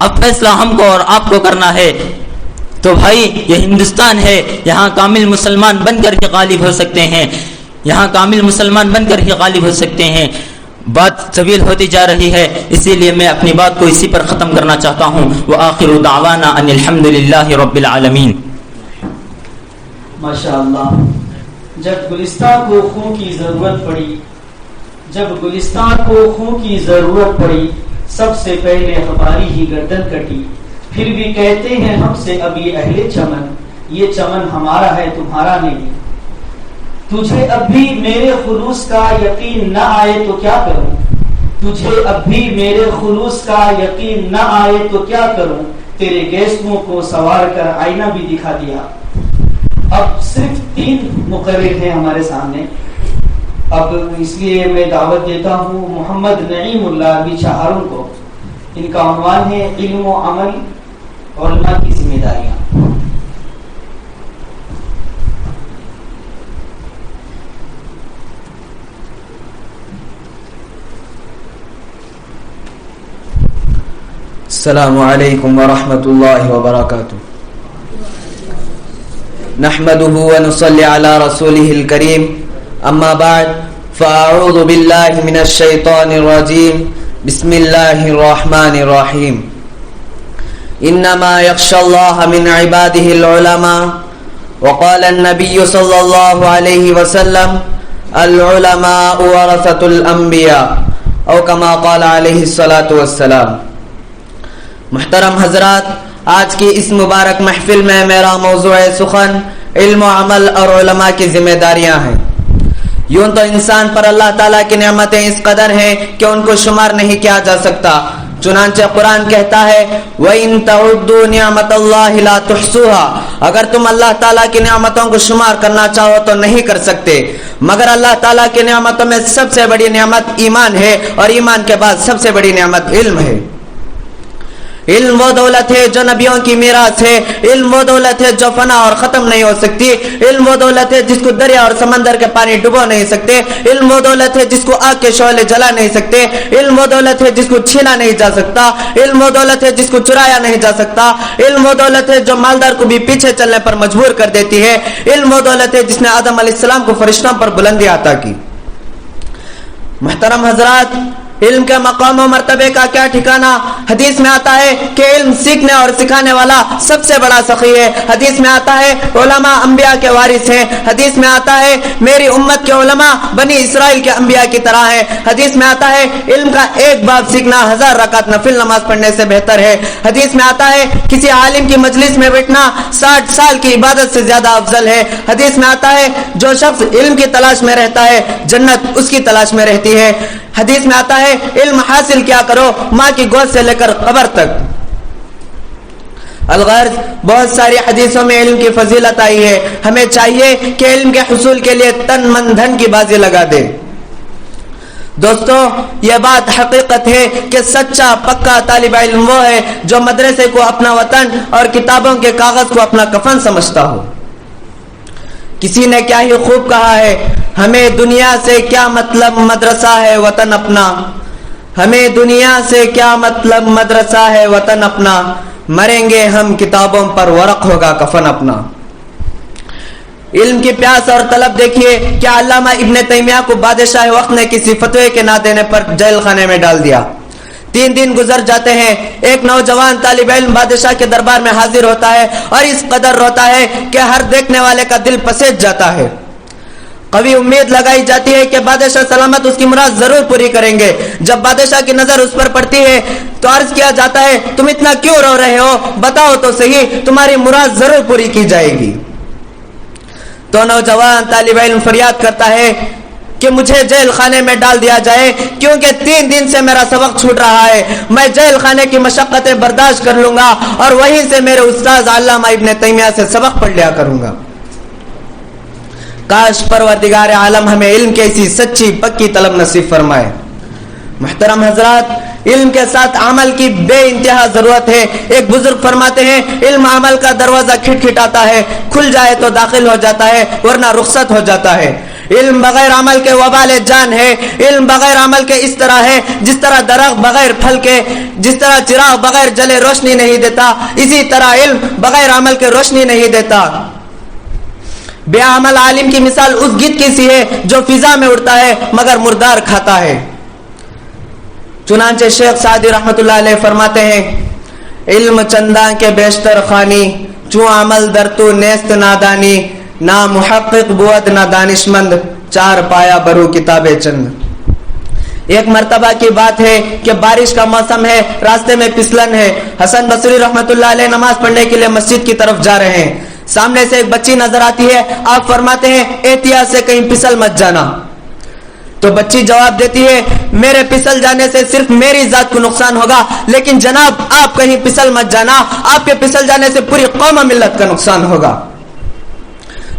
[SPEAKER 7] اب فیصلہ ہم کو اور آپ کو کرنا ہے۔ تو بھائی، یہ ہندوستان ہے، یہاں کامل مسلمان بن کر ہی غالب ہو سکتے ہیں، یہاں کامل مسلمان بن کر ہی غالب ہو سکتے ہیں۔ بات طویل ہوتی جا رہی ہے، اسی لیے میں اپنی بات کو اسی پر ختم کرنا چاہتا ہوں۔ وآخر دعوانا ان الحمد للہ رب العالمین۔
[SPEAKER 3] ماشاءاللہ، جب گلستان کو خون کی ضرورت پڑی، جب گلستان کو خون کی ضرورت پڑی، سب سے پہلے ہماری ہی گردن کٹی، پھر بھی کہتے ہیں ہم سے اب یہ اہل چمن، یہ چمن ہمارا ہے تمہارا نہیں۔ تجھے اب بھی میرے خلوص کا یقین نہ آئے تو کیا کروں، تجھے اب بھی میرے خلوص کا یقین نہ آئے تو کیا کروں، تیرے گیسوں کو سوار کر آئینہ بھی دکھا دیا۔ اب صرف 3 مقرر ہیں ہمارے سامنے، اب اس لیے میں دعوت دیتا ہوں محمد نعیم اللہ بیچا ہارون کو۔ ان کا عنوان ہے علم و عمل، علماء کی ذمہ داریاں۔
[SPEAKER 8] السلام علیکم ورحمۃ اللہ وبرکاتہ۔ نحمده ونصلي على رسوله الكريم، اما بعد فاعوذ بالله من الشيطان الرجيم، بسم الله الرحمن الرحيم۔ انما يخشى الله من عباده العلماء، وقال النبي صلى الله عليه وسلم العلماء ورثة الانبیاء، او كما قال عليه الصلاة والسلام۔ محترم حضرات، آج کی اس مبارک محفل میں میرا موضوع سخن علم و عمل اور علماء کی ذمہ داریاں ہیں۔ یوں تو انسان پر اللہ تعالیٰ کی نعمتیں اس قدر ہیں کہ ان کو شمار نہیں کیا جا سکتا، چنانچہ قرآن کہتا ہے وَإِن تَعُدُّوا نِعْمَةَ اللَّهِ لَا تُحْصُوهَا، اگر تم اللہ تعالیٰ کی نعمتوں کو شمار کرنا چاہو تو نہیں کر سکتے، مگر اللہ تعالیٰ کی نعمتوں میں سب سے بڑی نعمت ایمان ہے، اور ایمان کے بعد سب سے بڑی نعمت علم ہے۔ علم وہ دولت ہے جو نبیوں کی میراث ہے، علم وہ دولت ہے جو فنا اور ختم نہیں ہو سکتی، علم وہ دولت ہے جس کو دریا اور سمندر کے پانی ڈبو نہیں سکتے، علم وہ دولت ہے جس کو آگ کے شعلے جلا نہیں سکتے، علم وہ دولت ہے جس کو چھینا نہیں جا سکتا، علم وہ دولت ہے جس کو چرایا نہیں جا سکتا، علم وہ دولت ہے جو مالدار کو بھی پیچھے چلنے پر مجبور کر دیتی ہے، علم وہ دولت ہے جس نے آدم علیہ السلام کو فرشتوں پر بلندی عطا کی۔ محترم حضرات، علم کے مقام و مرتبے کا کیا ٹھکانہ؟ حدیث میں آتا ہے کہ علم سیکھنے اور سکھانے والا سب سے بڑا سخی ہے۔ حدیث میں آتا ہے علماء انبیاء کے وارث ہیں۔ حدیث میں آتا ہے میری امت کے علماء بنی اسرائیل کے انبیاء کی طرح ہیں۔ حدیث میں آتا ہے علم کا ایک باب سیکھنا 1000 رکعت نفل نماز پڑھنے سے بہتر ہے۔ حدیث میں آتا ہے کسی عالم کی مجلس میں بیٹھنا 60 سال کی عبادت سے زیادہ افضل ہے۔ حدیث میں آتا ہے جو شخص علم کی تلاش میں رہتا ہے جنت اس کی تلاش میں رہتی ہے۔ حدیث میں آتا ہے علم حاصل کیا کرو ماں کی گود سے لے کر قبر تک۔ الغرض بہت ساری حدیثوں میں علم کی فضیلت آئی ہے، ہمیں چاہیے کہ علم کے حصول کے لیے تن من دھن کی بازی لگا دے۔ دوستو، یہ بات حقیقت ہے کہ سچا پکا طالب علم وہ ہے جو مدرسے کو اپنا وطن اور کتابوں کے کاغذ کو اپنا کفن سمجھتا ہو۔ کسی نے کیا ہی خوب کہا ہے، ہمیں دنیا سے کیا مطلب مدرسہ ہے وطن اپنا، ہمیں دنیا سے کیا مطلب مدرسہ ہے وطن اپنا، مریں گے ہم کتابوں پر ورق ہوگا کفن اپنا۔ علم کی پیاس اور طلب دیکھیے، کیا علامہ ابن تیمیہ کو بادشاہ وقت نے کسی فتوے کے نہ دینے پر جیل خانے میں ڈال دیا۔ 3 دن گزر جاتے ہیں، ایک نوجوان طالب علم بادشاہ کے دربار میں حاضر ہوتا ہے اور اس قدر روتا ہے کہ ہر دیکھنے والے کا دل پسیج جاتا ہے۔ قوی امید لگائی جاتی ہے کہ بادشاہ سلامت اس کی مراد ضرور پوری کریں گے. جب بادشاہ کی نظر اس پر پڑتی ہے تو عرض کیا جاتا ہے تم اتنا کیوں رو رہے ہو, بتاؤ تو صحیح, تمہاری مراد ضرور پوری کی جائے گی. تو نوجوان طالب علم فریاد کرتا ہے کہ مجھے جیل خانے میں ڈال دیا جائے, کیونکہ 3 دن سے میرا سبق چھوٹ رہا ہے. میں جیل خانے کی مشقتیں برداشت کر لوں گا اور وہیں سے میرے استاد علامہ ابن تیمیہ سے سبق پڑھ لیا کروں گا. کاش پروردگار عالم ہمیں علم کی ایسی سچی پکی طلب نصیب فرمائے. محترم حضرات, علم کے ساتھ عمل کی بے انتہا ضرورت ہے. ایک بزرگ فرماتے ہیں علم عمل کا دروازہ کھٹکھٹاتا ہے, کھل جائے تو داخل ہو جاتا ہے ورنہ رخصت ہو جاتا ہے. علم بغیر عمل کے وبال جان ہے. علم بغیر عمل کے اس طرح ہے جس طرح درخت بغیر پھل کے, جس طرح چراغ بغیر جلے روشنی نہیں دیتا, اسی طرح علم بغیر عمل کے روشنی نہیں دیتا. بے عمل عالم کی مثال اس گدھ کی سی ہے جو فضا میں اڑتا ہے مگر مردار کھاتا ہے. چنانچہ شیخ سعدی رحمت اللہ علیہ فرماتے ہیں علم چنداں کے بیشتر خانی, چوں عمل در تو نیست نادانی, نہ محقق بود نہ دانشمند, 4 پایا برو کتاب چند. ایک مرتبہ کی بات ہے کہ بارش کا موسم ہے, راستے میں پسلن ہے. حسن بصری رحمت اللہ علیہ نماز پڑھنے کے لیے مسجد کی طرف جا رہے ہیں. سامنے سے ایک بچی نظر آتی ہے. آپ فرماتے ہیں احتیاط سے کہیں پسل مت جانا. تو بچی جواب دیتی ہے میرے پسل جانے سے صرف میری ذات کو نقصان ہوگا, لیکن جناب آپ کہیں پسل مت جانا, آپ کے پسل جانے سے پوری قوم و ملت کا نقصان ہوگا.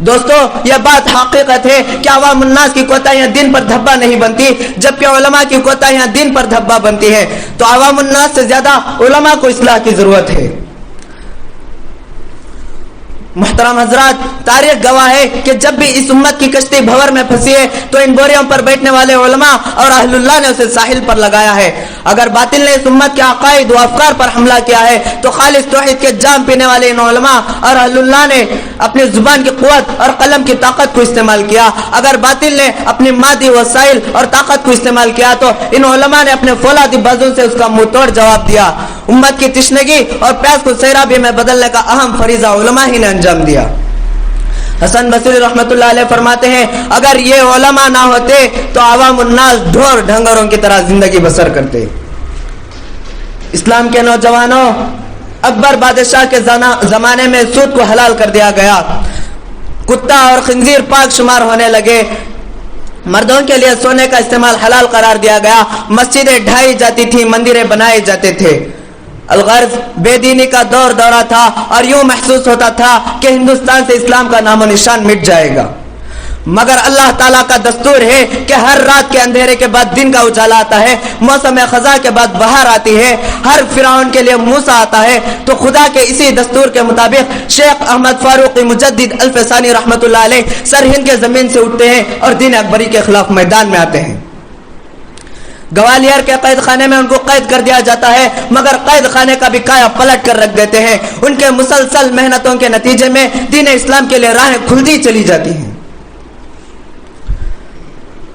[SPEAKER 8] دوستو, یہ بات حقیقت ہے کہ عوام الناس کی کوتاہیاں دین پر دھبا نہیں بنتی, جبکہ علماء کی کوتاہیاں دین پر دھبا بنتی ہے. تو عوام الناس سے زیادہ علماء کو اصلاح کی ضرورت ہے. محترم حضرات, تاریخ گواہ ہے کہ جب بھی اس امت کی کشتی بھور میں پھنسی ہے تو ان بوریوں پر بیٹھنے والے علماء اور اہل اللہ نے اسے ساحل پر لگایا ہے. اگر باطل نے اس امت کے عقائد و افکار پر حملہ کیا ہے تو خالص توحید کے جام پینے والے ان علماء اور اہل اللہ نے اپنی زبان کی قوت اور قلم کی طاقت کو استعمال کیا. اگر باطل نے اپنی مادی وسائل اور طاقت کو استعمال کیا تو ان علماء نے اپنے فولادی بازوں سے اس کا منہ توڑ جواب دیا. امت کی تشنگی اور پیاس کو سیرابی میں بدلنے کا اہم فریضہ علماء ہی نے انجام دیا. حسن بصری رحمت اللہ علیہ فرماتے ہیں اگر یہ علماء نہ ہوتے تو عوام الناس ڈھور ڈھنگروں کی طرح زندگی بسر کرتے. اسلام کے نوجوانوں, اکبر بادشاہ کے زمانے میں سود کو حلال کر دیا گیا. کتا اور خنزیر پاک شمار ہونے لگے. مردوں کے لیے سونے کا استعمال حلال قرار دیا گیا. مسجدیں ڈھائی جاتی تھیں, مندریں بنائے جاتے تھے. الغرض بے دینی کا دور دورہ تھا اور یوں محسوس ہوتا تھا کہ ہندوستان سے اسلام کا نام و نشان مٹ جائے گا. مگر اللہ تعالیٰ کا دستور ہے کہ ہر رات کے اندھیرے کے بعد دن کا اجالا آتا ہے, موسم خزاں کے بعد بہار آتی ہے, ہر فرعون کے لیے موسیٰ آتا ہے. تو خدا کے اسی دستور کے مطابق شیخ احمد فاروقی مجدد الفسانی رحمت اللہ علیہ سر ہند کے زمین سے اٹھتے ہیں اور دین اکبری کے خلاف میدان میں آتے ہیں. گوالیار کے قید خانے میں ان کو قید کر دیا جاتا ہے, مگر قید خانے کا بھی کایا پلٹ کر رکھ دیتے ہیں. ان کے مسلسل محنتوں کے نتیجے میں دین اسلام کے لیے راہیں کھلتی چلی جاتی ہیں.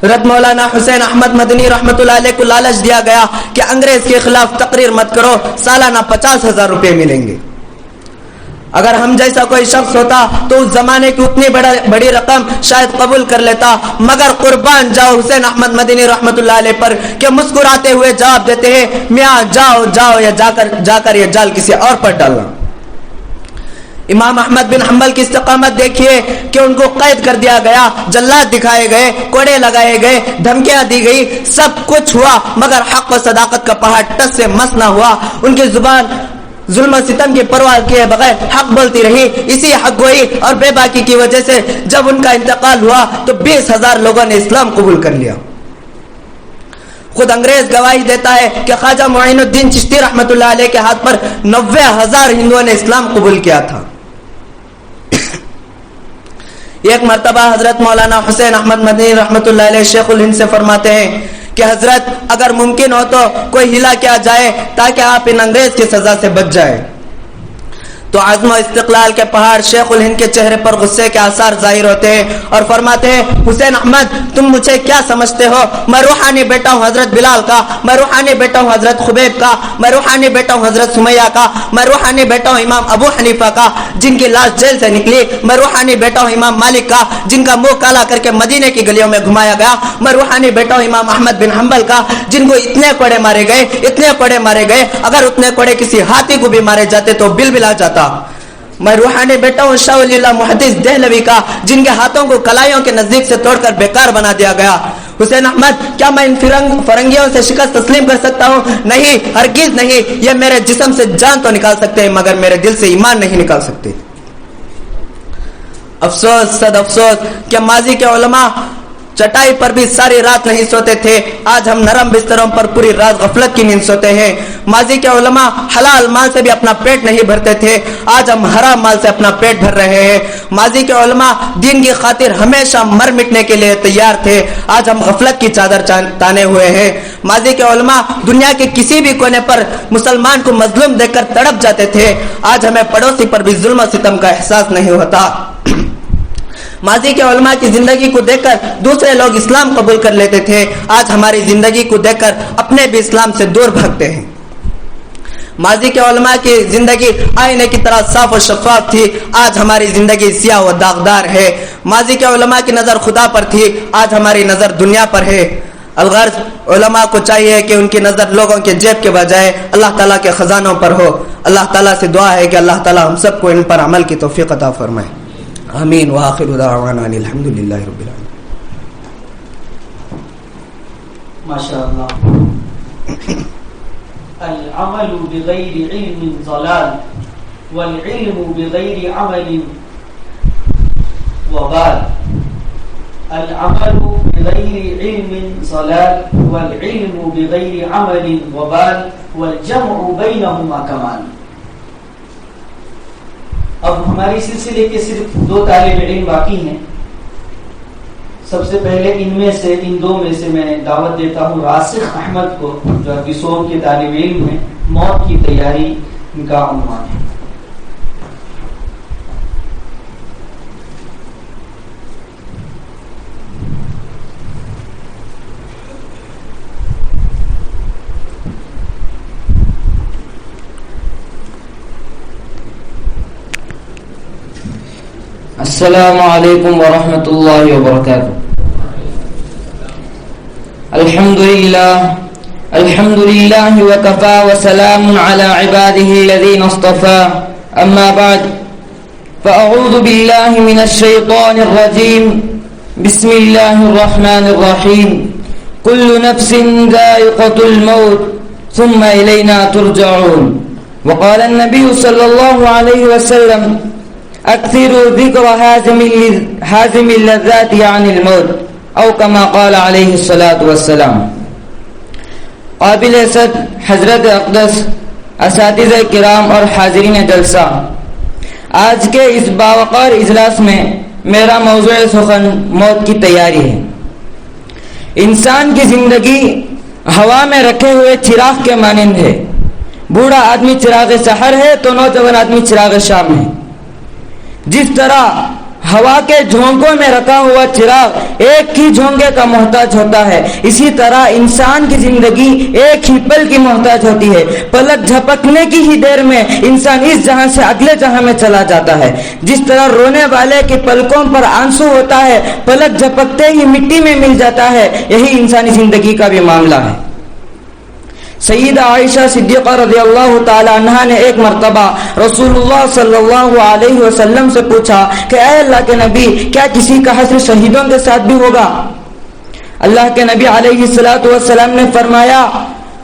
[SPEAKER 8] رد مولانا حسین احمد مدنی رحمت اللہ علیہ کو لالچ دیا گیا کہ انگریز کے خلاف تقریر مت کرو, سالانہ 50,000 روپے ملیں گے. اگر ہم جیسا کوئی شخص ہوتا تو اس زمانے کی اتنی بڑی رقم شاید قبول کر لیتا, مگر قربان جاؤ حسین احمد مدنی رحمت اللہ علیہ پر کہ مسکراتے ہوئے جواب دیتے ہیں میاں جاؤ جاؤ, یا جا کر یہ جال کسی اور پر ڈالنا. امام احمد بن حنبل کی استقامت دیکھیے کہ ان کو قید کر دیا گیا, جلاد دکھائے گئے, کوڑے لگائے گئے, دھمکیاں دی گئی, سب کچھ ہوا, مگر حق و صداقت کا پہاڑ ٹس سے مس نہ ہوا. ان کی زبان ظلم و ستم کی پرواہ کیے بغیر حق بولتی رہی. اسی حق گوئی اور بے باکی کی وجہ سے جب ان کا انتقال ہوا تو 20,000 لوگوں نے اسلام قبول کر لیا. خود انگریز گواہی دیتا ہے کہ خواجہ معین الدین چشتی رحمت اللہ علیہ کے ہاتھ پر 90,000 ہندوؤں نے اسلام قبول کیا تھا. ایک مرتبہ حضرت مولانا حسین احمد مدنی رحمت اللہ علیہ شیخ الہند سے فرماتے ہیں کہ حضرت اگر ممکن ہو تو کوئی ہلا کیا جائے تاکہ آپ ان انگریز کی سزا سے بچ جائے. تو عزم و استقلال کے پہاڑ شیخ الہند کے چہرے پر غصے کے آثار ظاہر ہوتے ہیں اور فرماتے ہیں حسین احمد تم مجھے کیا سمجھتے ہو؟ میں روحانی بیٹا ہوں حضرت بلال کا، میں روحانی بیٹا ہوں حضرت خبیب کا، میں روحانی بیٹا ہوں حضرت سمیہ کا، میں روحانی بیٹا ہوں امام ابو حنیفہ کا جن کی لاش جیل سے نکلی، میں روحانی بیٹا ہوں امام مالک کا جن کا منہ کالا کر کے مدینے کی گلیوں میں گھمایا گیا، میں روحانی بیٹا ہوں امام احمد بن حنبل کا جن کو اتنے کوڑے مارے گئے، اتنے کوڑے مارے گئے، اگر اتنے کوڑے کسی ہاتھی کو بھی مارے جاتے تو بل بلا جاتا۔ میں روحانی بیٹا ہوں شاہ ولی اللہ محدث دہلوی کا جن کے ہاتھوں کو کلائیوں کے نزدیک سے توڑ کر بیکار بنا دیا گیا۔ حسین احمد کیا میں ان فرنگیوں سے شکست تسلیم کر سکتا ہوں؟ نہیں، ہرگز نہیں۔ یہ میرے جسم سے جان تو نکال سکتے ہیں مگر میرے دل سے ایمان نہیں نکال سکتے۔ افسوس، صد افسوس کہ ماضی کے علماء چٹائی پر بھی ساری رات نہیں سوتے تھے، آج ہم نرم بستروں پر پوری رات غفلت کی نیند سوتے ہیں۔ ماضی کے علماء حلال مال سے بھی اپنا پیٹ نہیں بھرتے تھے، آج ہم حرام مال سے اپنا پیٹ بھر رہے ہیں۔ ماضی کے علماء دین کی خاطر ہمیشہ مر مٹنے کے لیے تیار تھے، آج ہم غفلت کی چادر تانے ہوئے ہیں۔ ماضی کے علماء دنیا کے کسی بھی کونے پر مسلمان کو مظلوم دیکھ کر تڑپ جاتے تھے، آج ہمیں پڑوسی پر بھی ظلم و ستم کا احساس نہیں ہوتا۔ ماضی کے علماء کی زندگی کو دیکھ کر دوسرے لوگ اسلام قبول کر لیتے تھے، آج ہماری زندگی کو دیکھ کر اپنے بھی اسلام سے دور بھاگتے ہیں۔ ماضی کے علماء کی زندگی آئینے کی طرح صاف و شفاف تھی، آج ہماری زندگی سیاہ و داغدار ہے۔ ماضی کے علماء کی نظر خدا پر تھی، آج ہماری نظر دنیا پر ہے۔ الغرض علماء کو چاہیے کہ ان کی نظر لوگوں کے جیب کے بجائے اللہ تعالیٰ کے خزانوں پر ہو۔ اللہ تعالیٰ سے دعا ہے کہ اللہ تعالیٰ ہم سب کو ان پر عمل کی توفیق عطا فرمائے، آمین۔ وآخر دعوانا الحمدللہ رب العالمین۔
[SPEAKER 3] ماشاءاللہ۔ العمل بغیر علم ضلال والعلم بغیر عمل وبال۔ العمل بغیر علم ضلال والعلم بغیر عمل وبال والجمع بینہما کمال۔ اب ہماری سلسلے کے صرف 2 طالب علم باقی ہیں۔ سب سے پہلے ان دو میں سے میں دعوت دیتا ہوں راسخ احمد کو جو حدیثوں کے طالب علم ہیں، موت کی تیاری ان کا عنوان ہے۔
[SPEAKER 9] السلام علیکم ورحمۃ اللہ وبرکاتہ۔ الحمد للہ وکفى وسلام علی عباده الذین اصطفى، اما بعد فاعوذ باللہ من الشیطان الرجیم، بسم اللہ الرحمن الرحیم، کل نفس ذائقۃ الموت ثم الینا ترجعون۔ وقال النبی صلی اللہ علیہ وسلم اکثروا ذکر حازم اللذات عن الموت، او کما قال علیہ الصلاۃ والسلام۔ قابل صد حضرت اقدس، اساتذہ کرام اور حاضرین جلسہ، آج کے اس باوقار اجلاس میں میرا موضوع سخن موت کی تیاری ہے۔ انسان کی زندگی ہوا میں رکھے ہوئے چراغ کے مانند ہے، بوڑھا آدمی چراغ سحر ہے تو نوجوان آدمی چراغ شام ہے۔ جس طرح ہوا کے جھونکوں میں رکھا ہوا چراغ ایک ہی جھونکے کا محتاج ہوتا ہے، اسی طرح انسان کی زندگی ایک ہی پل کی محتاج ہوتی ہے۔ پلک جھپکنے کی ہی دیر میں انسان اس جہاں سے اگلے جہاں میں چلا جاتا ہے۔ جس طرح رونے والے کی پلکوں پر آنسو ہوتا ہے، پلک جھپکتے ہی مٹی میں مل جاتا ہے، یہی انسانی زندگی کا بھی معاملہ ہے۔ سیدہ عائشہ صدیقہ رضی اللہ تعالی عنہا نے ایک مرتبہ رسول اللہ صلی اللہ علیہ وسلم سے پوچھا کہ اے اللہ کے نبی، کیا کسی کا حشر شہیدوں کے ساتھ بھی ہوگا؟ اللہ کے نبی علیہ السلام نے فرمایا،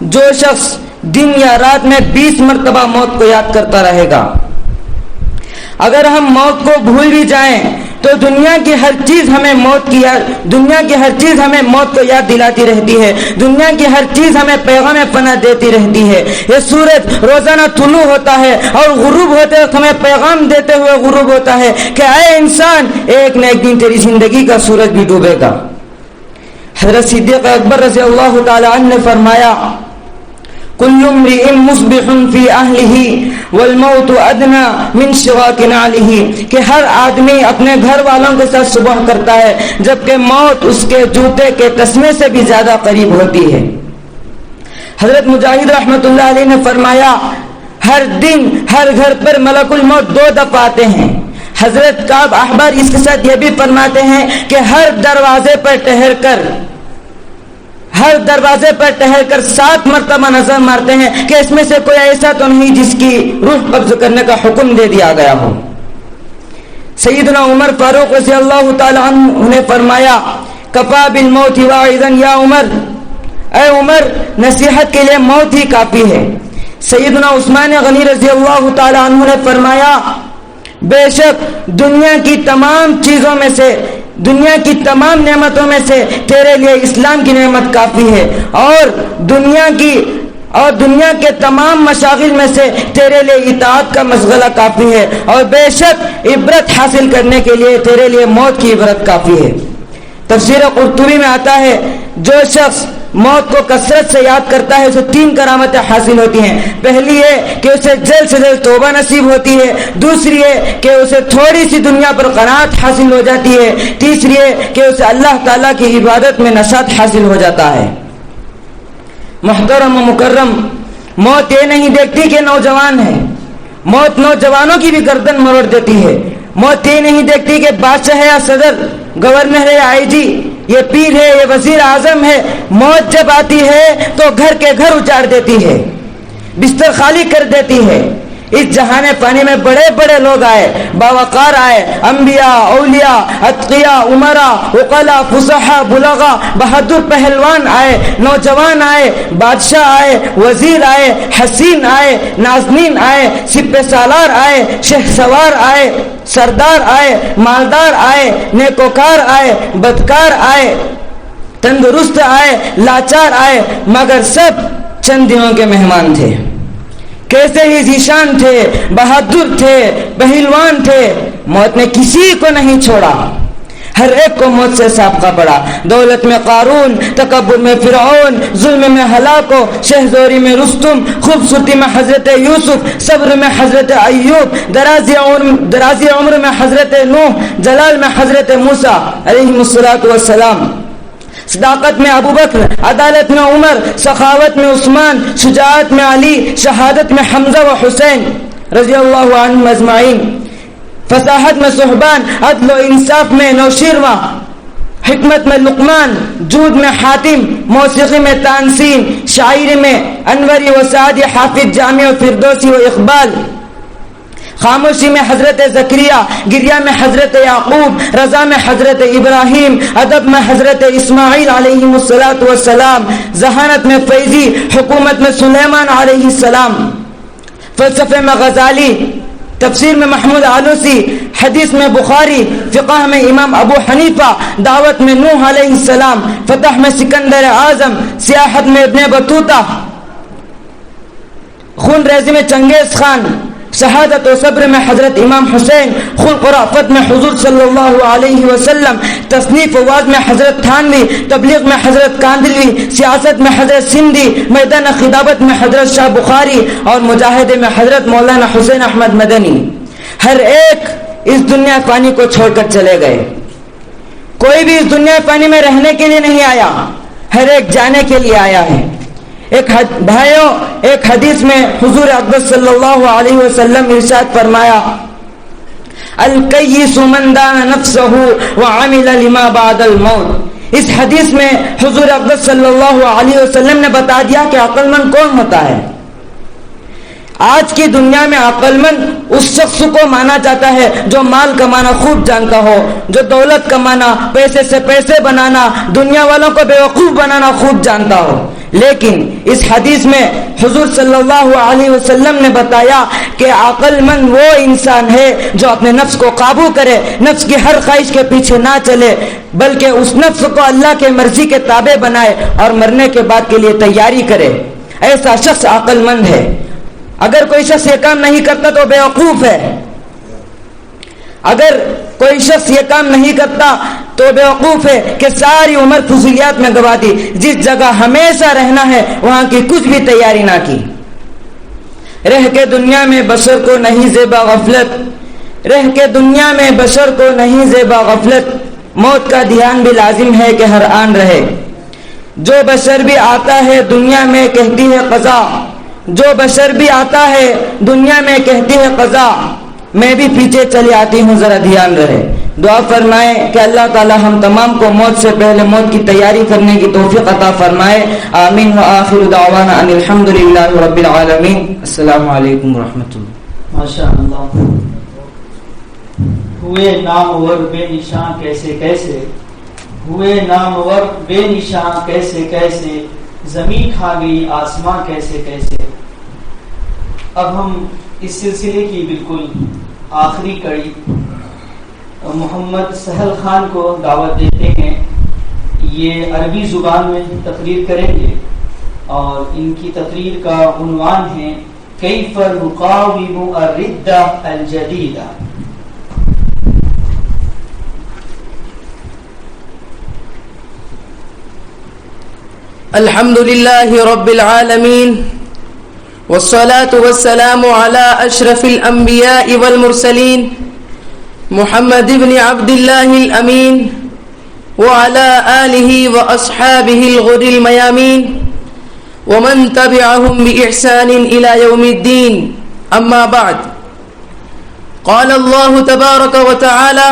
[SPEAKER 9] جو شخص دن یا رات میں 20 مرتبہ موت کو یاد کرتا رہے گا۔ اگر ہم موت کو بھول بھی جائیں تو دنیا کی ہر چیز ہمیں موت کو یاد دلاتی رہتی ہے، دنیا کی ہر چیز ہمیں پیغام فنا دیتی رہتی ہے۔ یہ سورج روزانہ طلوع ہوتا ہے اور غروب ہوتے وقت ہمیں پیغام دیتے ہوئے غروب ہوتا ہے کہ اے انسان، ایک نہ ایک دن تیری زندگی کا سورج بھی ڈوبے گا۔ حضرت صدیق اکبر رضی اللہ تعالی عنہ نے فرمایا، كل امرئ مصبح في أهله والموت أدنى من شراك نعله کہ ہر آدمی اپنے گھر والوں کے ساتھ صبح کرتا ہے جبکہ موت اس کے جوتے کے تسمے سے بھی زیادہ قریب ہوتی ہے۔ حضرت مجاہد رحمت اللہ علیہ نے فرمایا ہر دن ہر گھر پر ملک الموت 2 دفعہ آتے ہیں۔ حضرت کعب احبار اس کے ساتھ یہ بھی فرماتے ہیں کہ ہر دروازے پر ٹہر کر 7 مرتبہ نظر مارتے ہیں کہ اس میں سے کوئی ایسا تو نہیں جس کی روح قبض کرنے کا حکم دے دیا گیا ہو۔ سیدنا عمر فاروق رضی اللہ تعالی عنہ نے فرمایا کفا بالموت واعظا یا عمر، اے عمر نصیحت کے لیے موت ہی کافی ہے۔ سیدنا عثمان غنی رضی اللہ تعالی عنہ نے فرمایا بے شک دنیا کی تمام چیزوں میں سے، دنیا کی تمام نعمتوں میں سے تیرے لیے اسلام کی نعمت کافی ہے، اور دنیا کے تمام مشاغل میں سے تیرے لیے اطاعت کا مشغلہ کافی ہے، اور بے شک عبرت حاصل کرنے کے لیے تیرے لیے موت کی عبرت کافی ہے۔ تفسیر قرطبی میں آتا ہے جو شخص موت کو کثرت سے یاد کرتا ہے اسے 3 کرامتیں حاصل ہوتی ہیں۔ پہلی ہے کہ اسے جلد سے جلد توبہ نصیب ہوتی ہے، دوسری ہے کہ اسے تھوڑی سی دنیا پر قناعت حاصل ہو جاتی ہے، تیسری ہے کہ اسے اللہ تعالیٰ کی عبادت میں نشاط حاصل ہو جاتا ہے۔ محترم و مکرم، موت یہ نہیں دیکھتی کہ نوجوان ہے، موت نوجوانوں کی بھی گردن مروڑ دیتی ہے۔ موت یہ نہیں دیکھتی کہ بادشاہ ہے یا صدر، گورنر ہے یا آئی جی، یہ پیر ہے یہ وزیر اعظم ہے۔ موت جب آتی ہے تو گھر کے گھر اجاڑ دیتی ہے، بستر خالی کر دیتی ہے۔ اس جہان فانی میں بڑے بڑے لوگ آئے، باوقار آئے، انبیاء، اولیاء، اتقیاء، عمراء، عقلاء، فصحاء، بلغاء، بہادر پہلوان آئے، نوجوان آئے، بادشاہ آئے، وزیر آئے، حسین آئے، نازنین آئے، سپہ سالار آئے، شہ سوار آئے، سردار آئے، مالدار آئے، نیکوکار آئے، بدکار آئے، تندرست آئے، لاچار آئے، مگر سب چند دنوں کے مہمان تھے۔ کیسے ہی ذیشان تھے، بہادر تھے، پہلوان تھے، موت نے کسی کو نہیں چھوڑا، ہر ایک کو موت سے سابقہ پڑا۔ دولت میں قارون، تکبر میں فرعون، ظلم میں ہلاکو، شہزوری میں رستم، خوبصورتی میں حضرت یوسف، صبر میں حضرت ایوب، درازی عمر میں حضرت نوح، جلال میں حضرت موسیٰ علیہ السلام، صداقت میں ابو بکر، عدالت میں عمر، سخاوت میں عثمان، شجاعت میں علی، شہادت میں حمزہ و حسین رضی اللہ عنہم اجمعین، فصاحت میں صحبان، عدل و انصاف میں نوشیروان، حکمت میں لقمان، جود میں حاتم، موسیقی میں تانسین، شاعری میں انوری و سعدی، حافظ جامع و فردوسی و اقبال، خاموشی میں حضرت زکریا، گریہ میں حضرت یعقوب، رضا میں حضرت ابراہیم، ادب میں حضرت اسماعیل علیہ السلام، ذہانت میں فیضی، حکومت میں سلیمان علیہ السلام، فلسفے میں غزالی، تفسیر میں محمود آلوسی، حدیث میں بخاری، فقہ میں امام ابو حنیفہ، دعوت میں نوح علیہ السلام، فتح میں سکندر اعظم، سیاحت میں ابن بطوطہ، خون ریزی میں چنگیز خان، شہادت و صبر میں حضرت امام حسین، خلق و رأفت میں حضور صلی اللہ علیہ وسلم، تصنیف و واز میں حضرت تھانوی، تبلیغ میں حضرت کاندلوی، سیاست میں حضرت سندھی، میدان خطابت میں حضرت شاہ بخاری، اور مجاہدے میں حضرت مولانا حسین احمد مدنی۔ ہر ایک اس دنیا فانی کو چھوڑ کر چلے گئے، کوئی بھی اس دنیا فانی میں رہنے کے لیے نہیں آیا، ہر ایک جانے کے لیے آیا ہے۔ بھائیوں، ایک حدیث میں حضور اقدس صلی اللہ علیہ وسلم ارشاد فرمایا الکیس من دان نفسہ وعمل لما بعد الموت۔ اس حدیث میں حضور اقدس صلی اللہ علیہ وسلم نے بتا دیا کہ عقل مند کون ہوتا ہے۔ آج کی دنیا میں عقل مند اس شخص کو مانا جاتا ہے جو مال کمانا خوب جانتا ہو، جو دولت کمانا، پیسے سے پیسے بنانا، دنیا والوں کو بیوقوف بنانا خوب جانتا ہو۔ لیکن اس حدیث میں حضور صلی اللہ علیہ وسلم نے بتایا کہ عقل مند وہ انسان ہے جو اپنے نفس کو قابو کرے، نفس کی ہر خواہش کے پیچھے نہ چلے، بلکہ اس نفس کو اللہ کے مرضی کے تابع بنائے اور مرنے کے بعد کے لیے تیاری کرے۔ ایسا شخص عقل مند ہے۔ اگر کوئی شخص یہ کام نہیں کرتا تو بیوقوف ہے۔ اگر کوئی شخص یہ کام نہیں کرتا تو بیوقوف ہے کہ ساری عمر فضولیات میں گوا دی. جس جگہ ہمیشہ رہنا ہے وہاں کی کچھ بھی تیاری نہ کی. رہ کے دنیا میں بشر کو نہیں زیبا غفلت، رہ کے دنیا میں بشر کو نہیں زیبا غفلت، موت کا دھیان بھی لازم ہے کہ ہر آن رہے. جو بشر بھی آتا ہے دنیا میں کہتی ہے قضا، جو بشر بھی آتا ہے دنیا میں کہتی ہے قضا، میں بھی پیچھے چلی آتی ہوں ذرا دھیان رہے. دعا فرمائے کہ اللہ تعالی ہم تمام کو موت سے پہلے موت کی تیاری کرنے کی توفیق عطا فرمائے. آمین. وآخر دعوانا ان الحمدللہ رب العالمین. السلام علیکم ورحمۃ اللہ.
[SPEAKER 3] ماشاء اللہ. ہوئے نامور بے نشان کیسے کیسے، ہوئے نامور بے نشان کیسے کیسے، زمین کھا گئی آسمان کیسے کیسے. اب ہم اس سلسلے کی بالکل آخری کڑی محمد سہل خان کو دعوت دیتے ہیں. یہ عربی زبان میں تقریر کریں گے اور ان کی تقریر کا عنوان ہے کیف نقاوم الردہ الجدیدہ.
[SPEAKER 1] الحمد لله رب العالمين والصلاة والسلام على أشرف الأنبياء والمرسلين محمد بن عبد الله الأمين وعلى آله وأصحابه الغر الميامين ومن تبعهم بإحسان إلى يوم الدين. أما بعد، قال الله تبارك وتعالى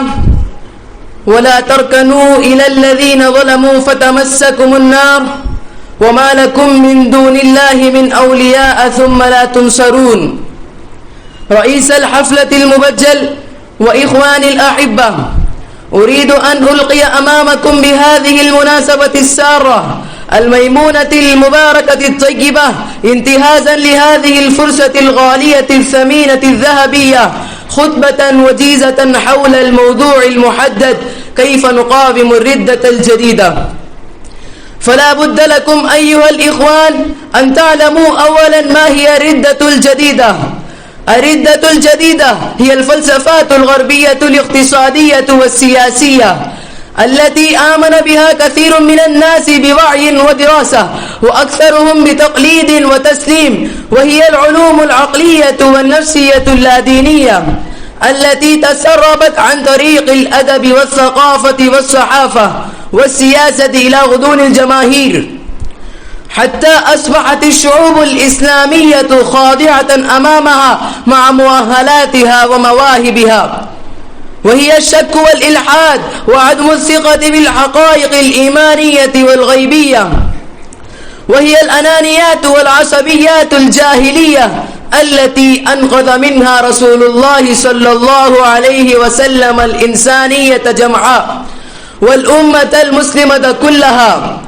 [SPEAKER 1] ولا تركنوا إلى الذين ظلموا فتمسكم النار وما لكم من دون الله من أولياء ثم لا تنصرون. رئيس الحفلة المبجل وإخوان الأحبة، أريد أن ألقي أمامكم بهذه المناسبة السارة الميمونة المباركة الطيبة انتهازا لهذه الفرصة الغالية الثمينة الذهبية خطبة وجيزة حول الموضوع المحدد كيف نقاوم الردة الجديدة. فلا بد لكم أيها الإخوان أن تعلموا أولا ما هي الردة الجديدة. الردة الجديدة هي الفلسفات الغربية الاقتصادية والسياسية التي آمن بها كثير من الناس بوعي ودراسة وأكثرهم بتقليد وتسليم، وهي العلوم العقلية والنفسية اللادينية التي تسربت عن طريق الأدب والثقافة والصحافة والسياسة إلى غضون الجماهير، حتى أصبحت الشعوب الإسلامية خاضعة أمامها مع مؤهلاتها ومواهبها، وهي الشك والإلحاد وعدم الثقة بالحقائق الإيمانية والغيبية، وهي الأنانيات والعصبيات الجاهلية التي أنقذ منها رسول الله صلى الله عليه وسلم الإنسانية جمعاء والأمة المسلمة كلها،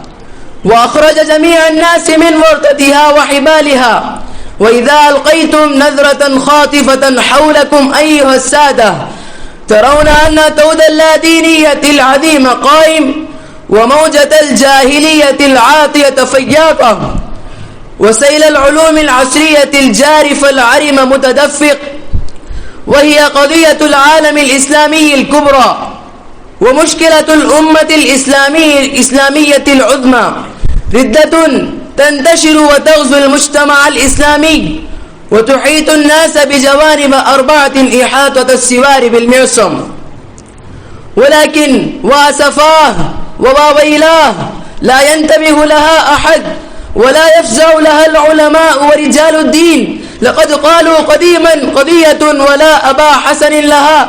[SPEAKER 1] وأخرج جميع الناس من ورطتها وحبالها. وإذا ألقيتم نظرة خاطفة حولكم أيها السادة ترون أن تود اللادينية العظيمة قائم، وموجة الجاهلية العاطية فياقة، وسيل العلوم العصرية الجارفة العرمة متدفق، وهي قضية العالم الإسلامي الكبرى ومشكلة الأمة الإسلامية العظمى. ردة تنتشر وتغزو المجتمع الإسلامي وتحيط الناس بجوانب أربعة إحاطة السوار بالمعصم، ولكن واسفاه وواويلاه لا ينتبه لها أحد ولا يفزع لها العلماء ورجال الدين. لقد قالوا قديما قضية ولا أبا حسن لها،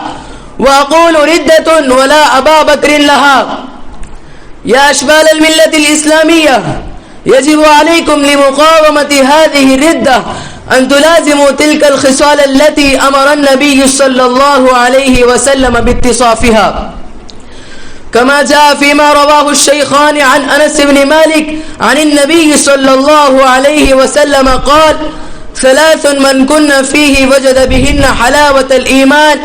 [SPEAKER 1] وأقول ردة ولا أبا بكر لها. يا أشبال الملة الإسلامية، يجب عليكم لمقاومة هذه الردة أن تلازموا تلك الخصال التي أمر النبي صلى الله عليه وسلم باتصافها، كما جاء فيما رواه الشيخان عن أنس بن مالك عن النبي صلى الله عليه وسلم قال: ثلاث من كن فيه وجد بهن حلاوة الإيمان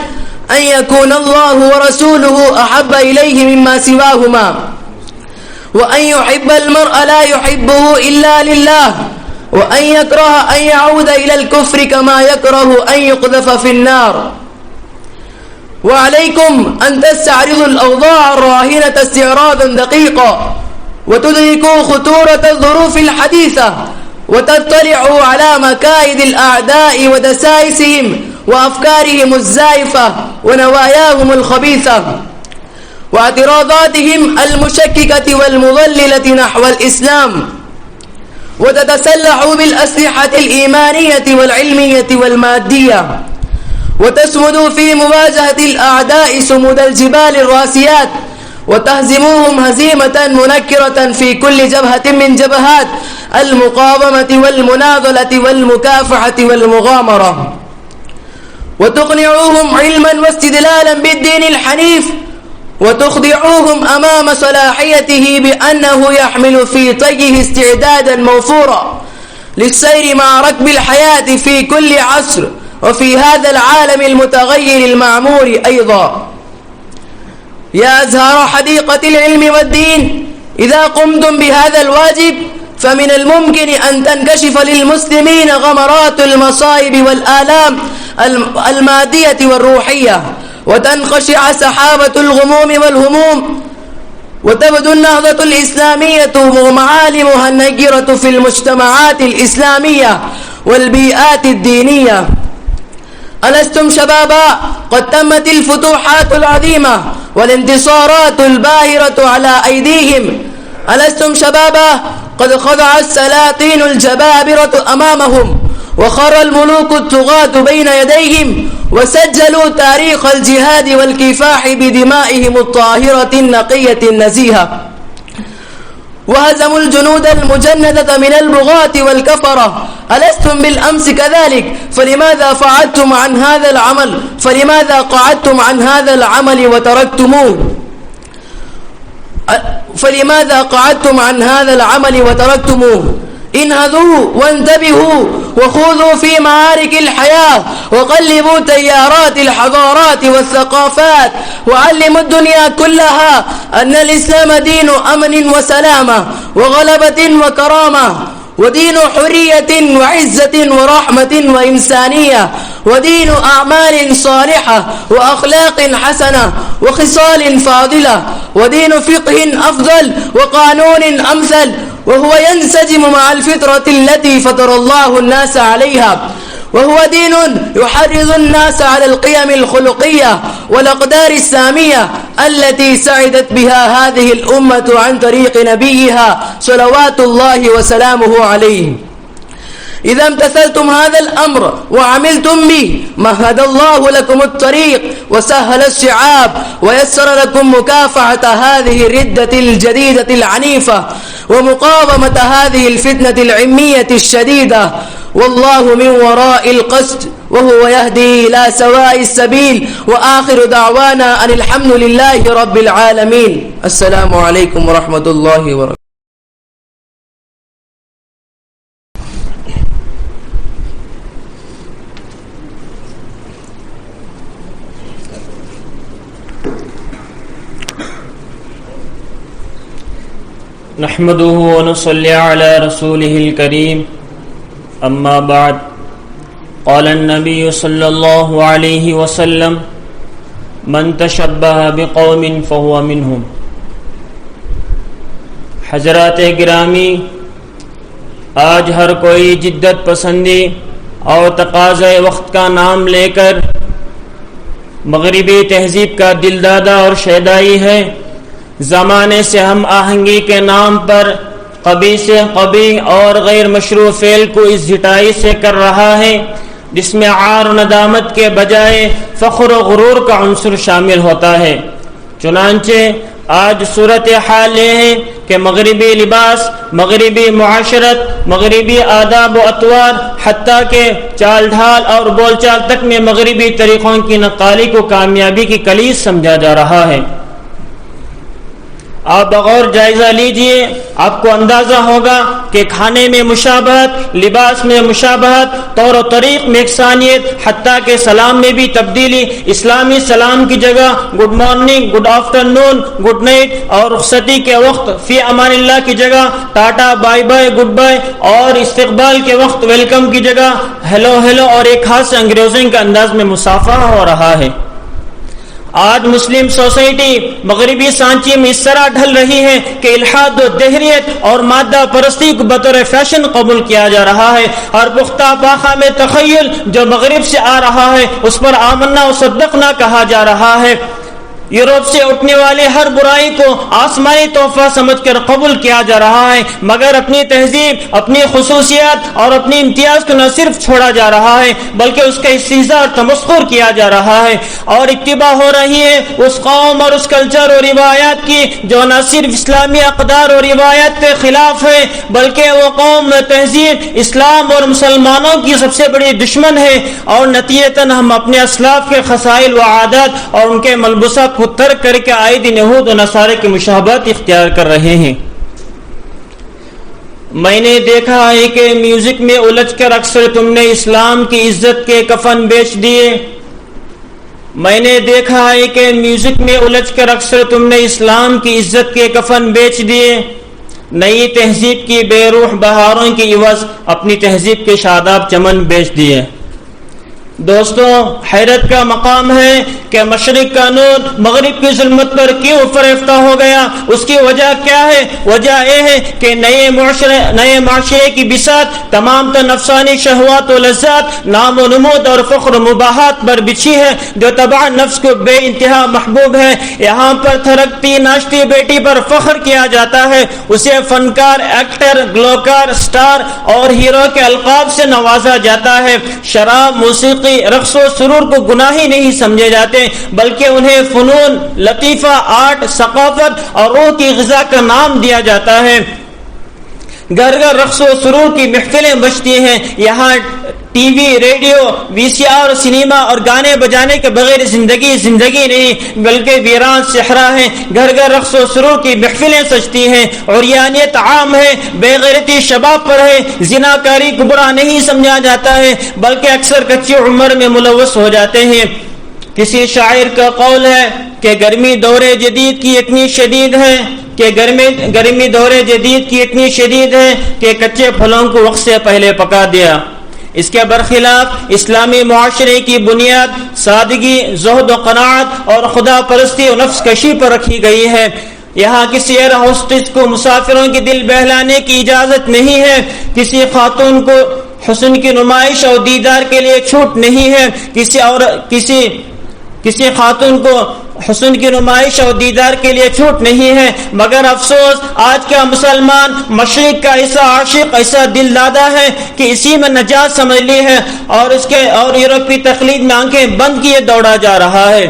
[SPEAKER 1] أن يكون الله ورسوله أحب إليه مما سواهما، وأن يحب المرء لا يحبه إلا لله، وأن يكره أن يعود إلى الكفر كما يكره أن يقذف في النار. وعليكم أن تستعرضوا الأوضاع الراهنة استعراضا دقيقا وتدركوا خطورة الظروف الحديثة وتطلعوا على مكائد الأعداء ودسائسهم وأفكارهم الزائفة ونواياهم الخبيثة واعتراضاتهم المشككة والمضللة نحو الإسلام، وتتسلحوا بالأسلحة الإيمانية والعلمية والمادية، وتسمدوا في مواجهة الأعداء سمود الجبال الراسيات، وتهزموهم هزيمة منكرة في كل جبهة من جبهات المقاومة والمناضلة والمكافحة والمغامرة، وتقنعوهم علما واستدلالا بالدين الحنيف، وتخضعوهم أمام صلاحيته بأنه يحمل في طيه استعدادا موفورا للسير مع ركب الحياة في كل عصر وفي هذا العالم المتغير المعمور أيضا. يا أزهار حديقة العلم والدين، إذا قمتم بهذا الواجب فمن الممكن أن تنكشف للمسلمين غمرات المصائب والآلام المادية والروحية، وتنقشع سحابة الغموم والهموم، وتبدو النهضة الإسلامية ومعالمها النيرة في المجتمعات الإسلامية والبيئات الدينية. ألستم شبابا قد تمت الفتوحات العظيمة والانتصارات الباهرة على أيديهم؟ ألستم شبابا قد خضع السلاطين الجبابرة أمامهم وخر الملوك الطغاة بين يديهم وسجلوا تاريخ الجهاد والكفاح بدمائهم الطاهرة النقية النزيهة، وهزموا الجنود المجندة من البغاة والكفرة؟ ألستم بالأمس كذلك؟ فلماذا فعلتم عن هذا العمل؟ فلماذا قعدتم عن هذا العمل وتركتموه؟ فلماذا قعدتم عن هذا العمل وتركتموه؟ انهضوا وانتبهوا وخوضوا في معارك الحياة وقلبوا تيارات الحضارات والثقافات، وعلموا الدنيا كلها أن الإسلام دين أمن وسلامة وغلبة وكرامة، ودين حرية وعزة ورحمة وإنسانية، ودين أعمال صالحة وأخلاق حسنة وخصال فاضلة، ودين فقه أفضل وقانون أمثل، وهو ينسجم مع الفطرة التي فطر الله الناس عليها، وهو دين يحرض الناس على القيم الخلقية والأقدار السامية التي سعدت بها هذه الأمة عن طريق نبيها صلوات الله وسلامه عليه. إذا امتثلتم هذا الأمر وعملتم به مهد الله لكم الطريق وسهل الصعاب ويسر لكم مكافحة هذه الردة الجديدة العنيفة ومقاومة هذه الفتنة العلمية الشديدة، والله من وراء القصد وهو يهدي إلى سواء السبيل. وآخر دعوانا أن الحمد لله رب العالمين. السلام عليكم ورحمة الله وبركاته.
[SPEAKER 10] نحمده ونصلي على رسوله الكريم، أما بعد، قال النبي صلى الله عليه وسلم: من تشبه بقوم فهو منهم. حضرات گرامی، آج ہر کوئی جدت پسندی اور تقاضۂ وقت کا نام لے کر مغربی تہذیب کا دلدادہ اور شیدائی ہے. زمانے سے ہم آہنگی کے نام پر قبیح سے قبیح اور غیر مشروع فعل کو اس جھٹائی سے کر رہا ہے جس میں عار و ندامت کے بجائے فخر و غرور کا عنصر شامل ہوتا ہے. چنانچہ آج صورتحال یہ ہے کہ مغربی لباس، مغربی معاشرت، مغربی آداب و اطوار، حتیٰ کہ چال ڈھال اور بول چال تک میں مغربی طریقوں کی نقالی کو کامیابی کی کلیز سمجھا جا رہا ہے. آپ بغور جائزہ لیجئے، آپ کو اندازہ ہوگا کہ کھانے میں مشابہت، لباس میں مشابہت، طور و طریق میں یکسانیت، حتیٰ کہ سلام میں بھی تبدیلی. اسلامی سلام کی جگہ گڈ مارننگ، گڈ آفٹر نون، گڈ نائٹ اور رخصتی کے وقت فی امان اللہ کی جگہ Tata, by by, good by, اور استقبال کے وقت ویلکم کی جگہ ہیلو ہیلو اور ایک خاص انگریزوں کے انداز میں مصافحہ ہو رہا ہے. آج مسلم سوسائٹی مغربی سانچے میں اس طرح ڈھل رہی ہے کہ الحاد و دہریت اور مادہ پرستی کو بطور فیشن قبول کیا جا رہا ہے، اور پختہ پاخہ میں تخیل جو مغرب سے آ رہا ہے اس پر آمنا و صدقنا کہا جا رہا ہے۔ یورپ سے اٹھنے والے ہر برائی کو آسمانی تحفہ سمجھ کر قبول کیا جا رہا ہے، مگر اپنی تہذیب، اپنی خصوصیات اور اپنی امتیاز کو نہ صرف چھوڑا جا رہا ہے بلکہ اس کا استہزاء اور تمسخر کیا جا رہا ہے، اور اتباع ہو رہی ہے اس قوم اور اس کلچر اور روایات کی جو نہ صرف اسلامی اقدار اور روایات کے خلاف ہے بلکہ وہ قوم، تہذیب، اسلام اور مسلمانوں کی سب سے بڑی دشمن ہے، اور نتیجتاً ہم اپنے اسلاف کے خصائل و عادات اور ان کے ملبوسات کو ترک کر کے عائد یہود و نصارے کی مشابہت اختیار کر رہے ہیں۔ میں نے دیکھا ہے کہ میوزک میں الجھ کر اکثر تم نے اسلام کی عزت کے کفن بیچ دیے۔ میں نے دیکھا ہے کہ میوزک میں الجھ کر اکثر تم نے اسلام کی عزت کے کفن بیچ دیے، نئی تہذیب کی بے روح بہاروں کی عوض اپنی تہذیب کے شاداب چمن بیچ دیے۔ دوستوں، حیرت کا مقام ہے کہ مشرق کا نور مغرب کی ظلمت پر کیوں فریفتہ ہو گیا۔ اس کی وجہ کیا ہے؟ وجہ یہ ہے کہ نئے معاشرے کی بساط تمام تر نفسانی شہوات و لذات، نام و نمود اور فخر و مباحات پر بچھی ہے جو تبع نفس کو بے انتہا محبوب ہے۔ یہاں پر تھرکتی ناشتی بیٹی پر فخر کیا جاتا ہے، اسے فنکار، ایکٹر، گلوکار، سٹار اور ہیرو کے القاب سے نوازا جاتا ہے۔ شراب، موسیقی، رقص و سرور کو گناہی نہیں سمجھے جاتے بلکہ انہیں فنون، لطیفہ، آرٹ، ثقافت اور روح کی غذا کا نام دیا جاتا ہے۔ گھر گھر رقص و سرور کی محفلیں بجتی ہیں۔ یہاں ٹی وی، ریڈیو، وی سی آر، سنیما اور گانے بجانے کے بغیر زندگی نہیں بلکہ ویران صحرا ہے۔ گھر گھر رقص و سرور کی محفلیں سجتی ہیں، عریانیت عام ہے، بے غیرتی شباب پر ہے، زناکاری کو برا نہیں سمجھا جاتا ہے بلکہ اکثر کچی عمر میں ملوث ہو جاتے ہیں۔ کسی شاعر کا قول ہے کہ گرمی دور جدید کی اتنی شدید ہے گرمی دور جدید کی اتنی شدید ہے کہ کچے پھلوں کو وقت سے پہلے پکا دیا۔ اس کے برخلاف اسلامی معاشرے کی بنیاد سادگی، زہد و قناعت اور خدا پرستی و نفس کشی پر رکھی گئی ہے۔ یہاں کسی ایئر ہوسٹس کو مسافروں کے دل بہلانے کی اجازت نہیں ہے، کسی خاتون کو حسن کی نمائش اور دیدار کے لیے چھوٹ نہیں ہے، کسی خاتون کو حسن کی نمائش اور دیدار کے لیے چھوٹ نہیں ہے، مگر افسوس آج کا مسلمان مشرق کا ایسا عاشق، ایسا دل دادا ہے کہ اسی میں نجات سمجھ لی ہے اور یورپ کی تقلید میں آنکھیں بند کیے دوڑا جا رہا ہے۔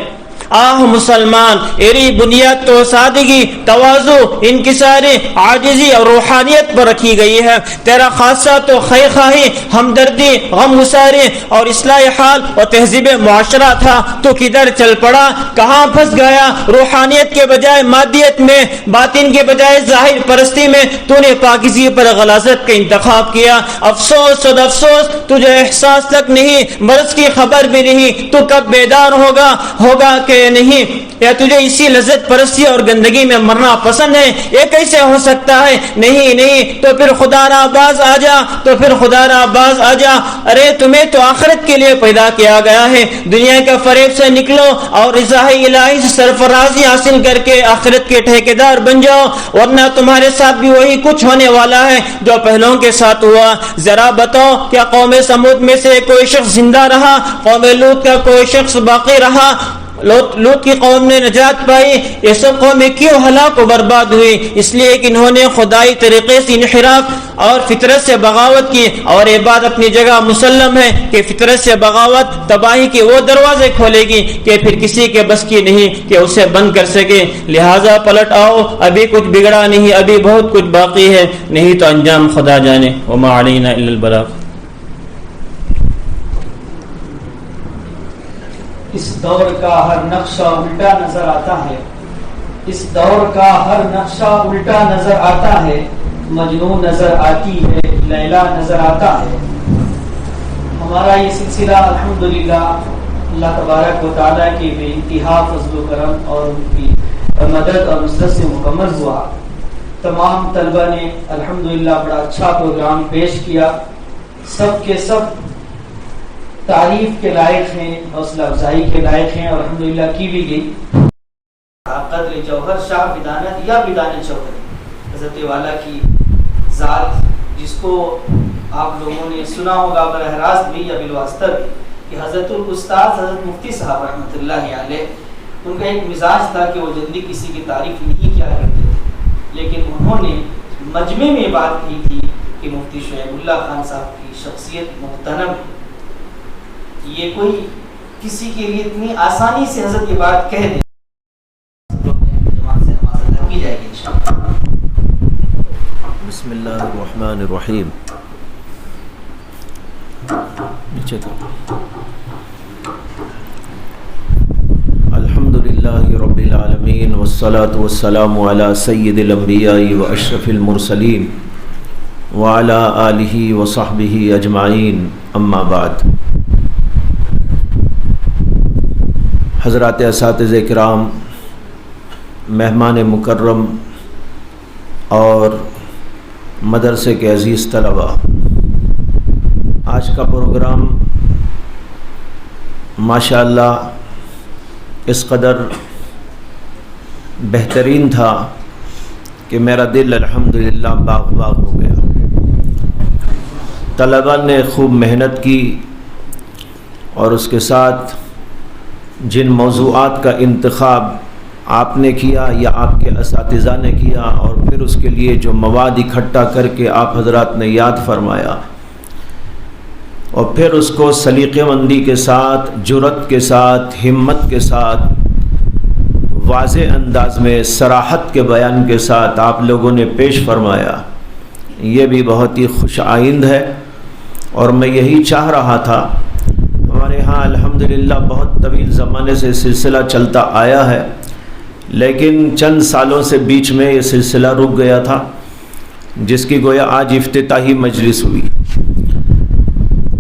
[SPEAKER 10] آہ مسلمان، ایری بنیاد تو سادگی، تواضع، انکساری، عاجزی اور روحانیت پر رکھی گئی ہے۔ تیرا خاصہ تو خیر خواہی، ہمدردی، غم گساری اور اصلاح حال اور تہذیب معاشرہ تھا، تو کدھر چل پڑا؟ کہاں پھنس گیا؟ روحانیت کے بجائے مادیت میں، باطن کے بجائے ظاہر پرستی میں تو نے پاکیزگی پر غلاظت کا انتخاب کیا۔ افسوس اور افسوس، تجھے احساس تک نہیں، مرض کی خبر بھی نہیں، تو کب بیدار ہوگا کہ نہیں؟ یا تجھے اسی لذت پرستی اور گندگی میں مرنا پسند ہے؟ یہ کیسے ہو سکتا ہے؟ نہیں تو پھر خدا را باز آ جا۔ ارے تمہیں تو آخرت کے لیے پیدا کیا گیا ہے، دنیا کے فریب سے نکلو اور رضا الہی سے سرفرازی حاصل کر کے آخرت کے ٹھیکیدار بن جاؤ، ورنہ تمہارے ساتھ بھی وہی کچھ ہونے والا ہے جو پہلوں کے ساتھ ہوا۔ ذرا بتاؤ، کیا قوم سمود میں سے کوئی شخص زندہ رہا؟ قوم لوط کا کوئی شخص باقی رہا؟ لوط کی قوم نے نجات پائی؟ یہ سب قومیں کیوں ہلاک و برباد ہوئی؟ اس لیے کہ انہوں نے خدائی طریقے سے انحراف اور فطرت سے بغاوت کی، اور یہ بات اپنی جگہ مسلم ہے کہ فطرت سے بغاوت تباہی کے وہ دروازے کھولے گی کہ پھر کسی کے بس کی نہیں کہ اسے بند کر سکے۔ لہٰذا پلٹ آؤ، ابھی کچھ بگڑا نہیں، ابھی بہت کچھ باقی ہے، نہیں تو انجام خدا جانے۔ وما علینا الا البلاغ۔
[SPEAKER 3] اس دور کا ہر نقشہ الٹا نظر آتا ہے، اس دور کا ہر نقشہ الٹا نظر آتا ہے، مجنون نظر آتی ہے، لیلا نظر آتا ہے۔ ہمارا یہ سلسلہ الحمدللہ اللہ تبارک و تعالیٰ کی بے انتہا فضل و کرم اور ان کی مدد اور نصرت سے مکمل ہوا۔ تمام طلبہ نے الحمدللہ بڑا اچھا پروگرام پیش کیا، سب کے سب تعریف کے لائق ہیں، حوصلہ افزائی کے لائق ہیں اور الحمدللہ کی بھی گئی. قدر جوہر شاہ بدانت یا بدانت جوہر حضرت والا کی ذات، جس کو آپ لوگوں نے سنا ہوگا براہ راست بھی یا بالواسطہ بھی، کہ حضرت الاستاذ حضرت مفتی صاحب رحمۃ اللہ علیہ، ان کا ایک مزاج تھا کہ وہ جلدی کسی کی تعریف نہیں کیا کرتے تھے، لیکن انہوں نے مجمع میں بات کی تھی کہ مفتی شعیب اللہ خان صاحب کی شخصیت محترم، یہ کوئی کسی کے لیے اتنی آسانی سے حضرت یہ بات کہہ دیں. کی جائے گی انشاءاللہ.
[SPEAKER 11] بسم اللہ الرحمن الرحیم. نیچے الحمدللہ رب العالمین والصلاة والسلام علی سید الانبیاء واشرف المرسلین وعلی آلہ وصحبہ اجمعین، اما بعد. حضرات اساتذہ کرام، مہمان مکرم اور مدرسے کے عزیز طلباء، آج کا پروگرام ماشاءاللہ اس قدر بہترین تھا کہ میرا دل الحمدللہ باغ باغ ہو گیا. طلباء نے خوب محنت کی اور اس کے ساتھ جن موضوعات کا انتخاب آپ نے کیا یا آپ کے اساتذہ نے کیا، اور پھر اس کے لیے جو مواد اکٹھا کر کے آپ حضرات نے یاد فرمایا، اور پھر اس کو سلیقہ مندی کے ساتھ، جرأت کے ساتھ، ہمت کے ساتھ، واضح انداز میں صراحت کے بیان کے ساتھ آپ لوگوں نے پیش فرمایا، یہ بھی بہت ہی خوش آئند ہے. اور میں یہی چاہ رہا تھا. ہمارے ہاں الحمدللہ بہت طویل زمانے سے سلسلہ چلتا آیا ہے، لیکن چند سالوں سے بیچ میں یہ سلسلہ رک گیا تھا، جس کی گویا آج افتتاحی مجلس ہوئی.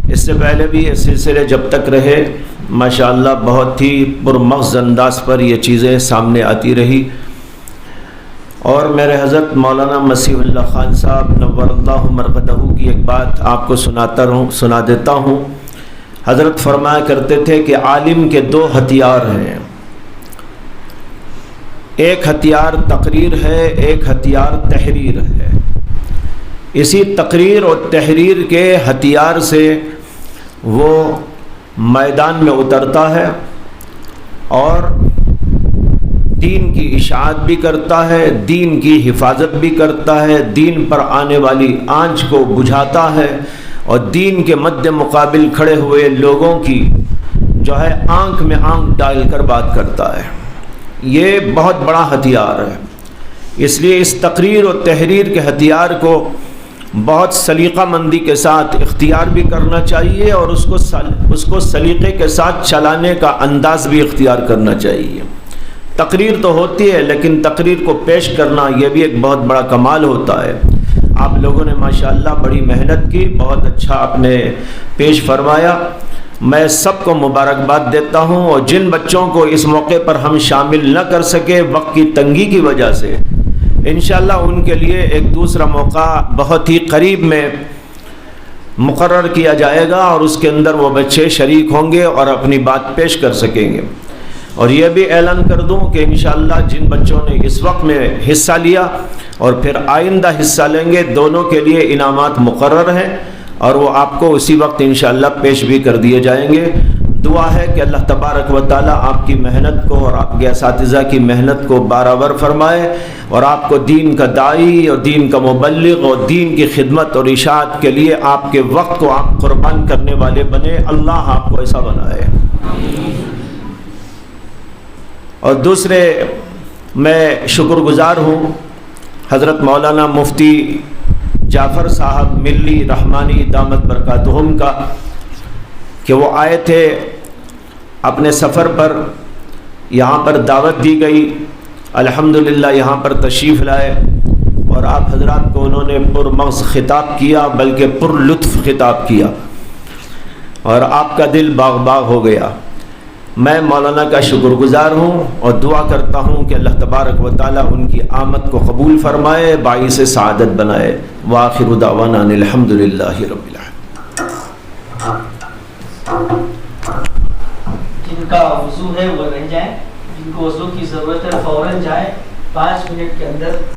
[SPEAKER 11] اس سے پہلے بھی یہ سلسلے جب تک رہے ماشاءاللہ بہت ہی پرمغز انداز پر یہ چیزیں سامنے آتی رہی. اور میرے حضرت مولانا مسیح اللہ خان صاحب نور اللہ مرقدہ کی ایک بات آپ کو سنا دیتا ہوں. حضرت فرمایا کرتے تھے کہ عالم کے دو ہتھیار ہیں، ایک ہتھیار تقریر ہے، ایک ہتھیار تحریر ہے. اسی تقریر اور تحریر کے ہتھیار سے وہ میدان میں اترتا ہے اور دین کی اشاعت بھی کرتا ہے، دین کی حفاظت بھی کرتا ہے، دین پر آنے والی آنچ کو بجھاتا ہے، اور دین کے مد مقابل کھڑے ہوئے لوگوں کی جو ہے آنکھ میں آنکھ ڈال کر بات کرتا ہے. یہ بہت بڑا ہتھیار ہے. اس لیے اس تقریر اور تحریر کے ہتھیار کو بہت سلیقہ مندی کے ساتھ اختیار بھی کرنا چاہیے، اور اس کو سلیقے کے ساتھ چلانے کا انداز بھی اختیار کرنا چاہیے. تقریر تو ہوتی ہے، لیکن تقریر کو پیش کرنا یہ بھی ایک بہت بڑا کمال ہوتا ہے. آپ لوگوں نے ماشاءاللہ بڑی محنت کی، بہت اچھا آپ نے پیش فرمایا. میں سب کو مبارکباد دیتا ہوں، اور جن بچوں کو اس موقع پر ہم شامل نہ کر سکے وقت کی تنگی کی وجہ سے، انشاءاللہ ان کے لیے ایک دوسرا موقع بہت ہی قریب میں مقرر کیا جائے گا، اور اس کے اندر وہ بچے شریک ہوں گے اور اپنی بات پیش کر سکیں گے. اور یہ بھی اعلان کر دوں کہ انشاءاللہ جن بچوں نے اس وقت میں حصہ لیا اور پھر آئندہ حصہ لیں گے، دونوں کے لیے انعامات مقرر ہیں، اور وہ آپ کو اسی وقت انشاءاللہ پیش بھی کر دیے جائیں گے. دعا ہے کہ اللہ تبارک و تعالی آپ کی محنت کو اور آپ کے اساتذہ کی محنت کو برابر فرمائے، اور آپ کو دین کا داعی اور دین کا مبلغ اور دین کی خدمت اور اشاعت کے لیے آپ کے وقت کو آپ قربان کرنے والے بنے. اللہ آپ کو ایسا بنائے. اور دوسرے میں شکر گزار ہوں حضرت مولانا مفتی جعفر صاحب ملی رحمانی دامت برکاتہم کا، کہ وہ آئے تھے اپنے سفر پر، یہاں پر دعوت دی گئی، الحمدللہ یہاں پر تشریف لائے، اور آپ حضرات کو انہوں نے پرمغز خطاب کیا، بلکہ پر لطف خطاب کیا، اور آپ کا دل باغ باغ ہو گیا. میں مولانا کا شکر گزار ہوں اور دعا کرتا ہوں کہ اللہ تبارک و تعالی ان کی آمد کو قبول فرمائے، باعث سعادت بنائے. وآخر دعوانا ان الحمدللہ رب العالمین.
[SPEAKER 3] جن کا وضو ہے وہ رہ جائیں، جن کو وضو کی ضرورت ہے فوراً جائیں، 5 منٹ کے اندر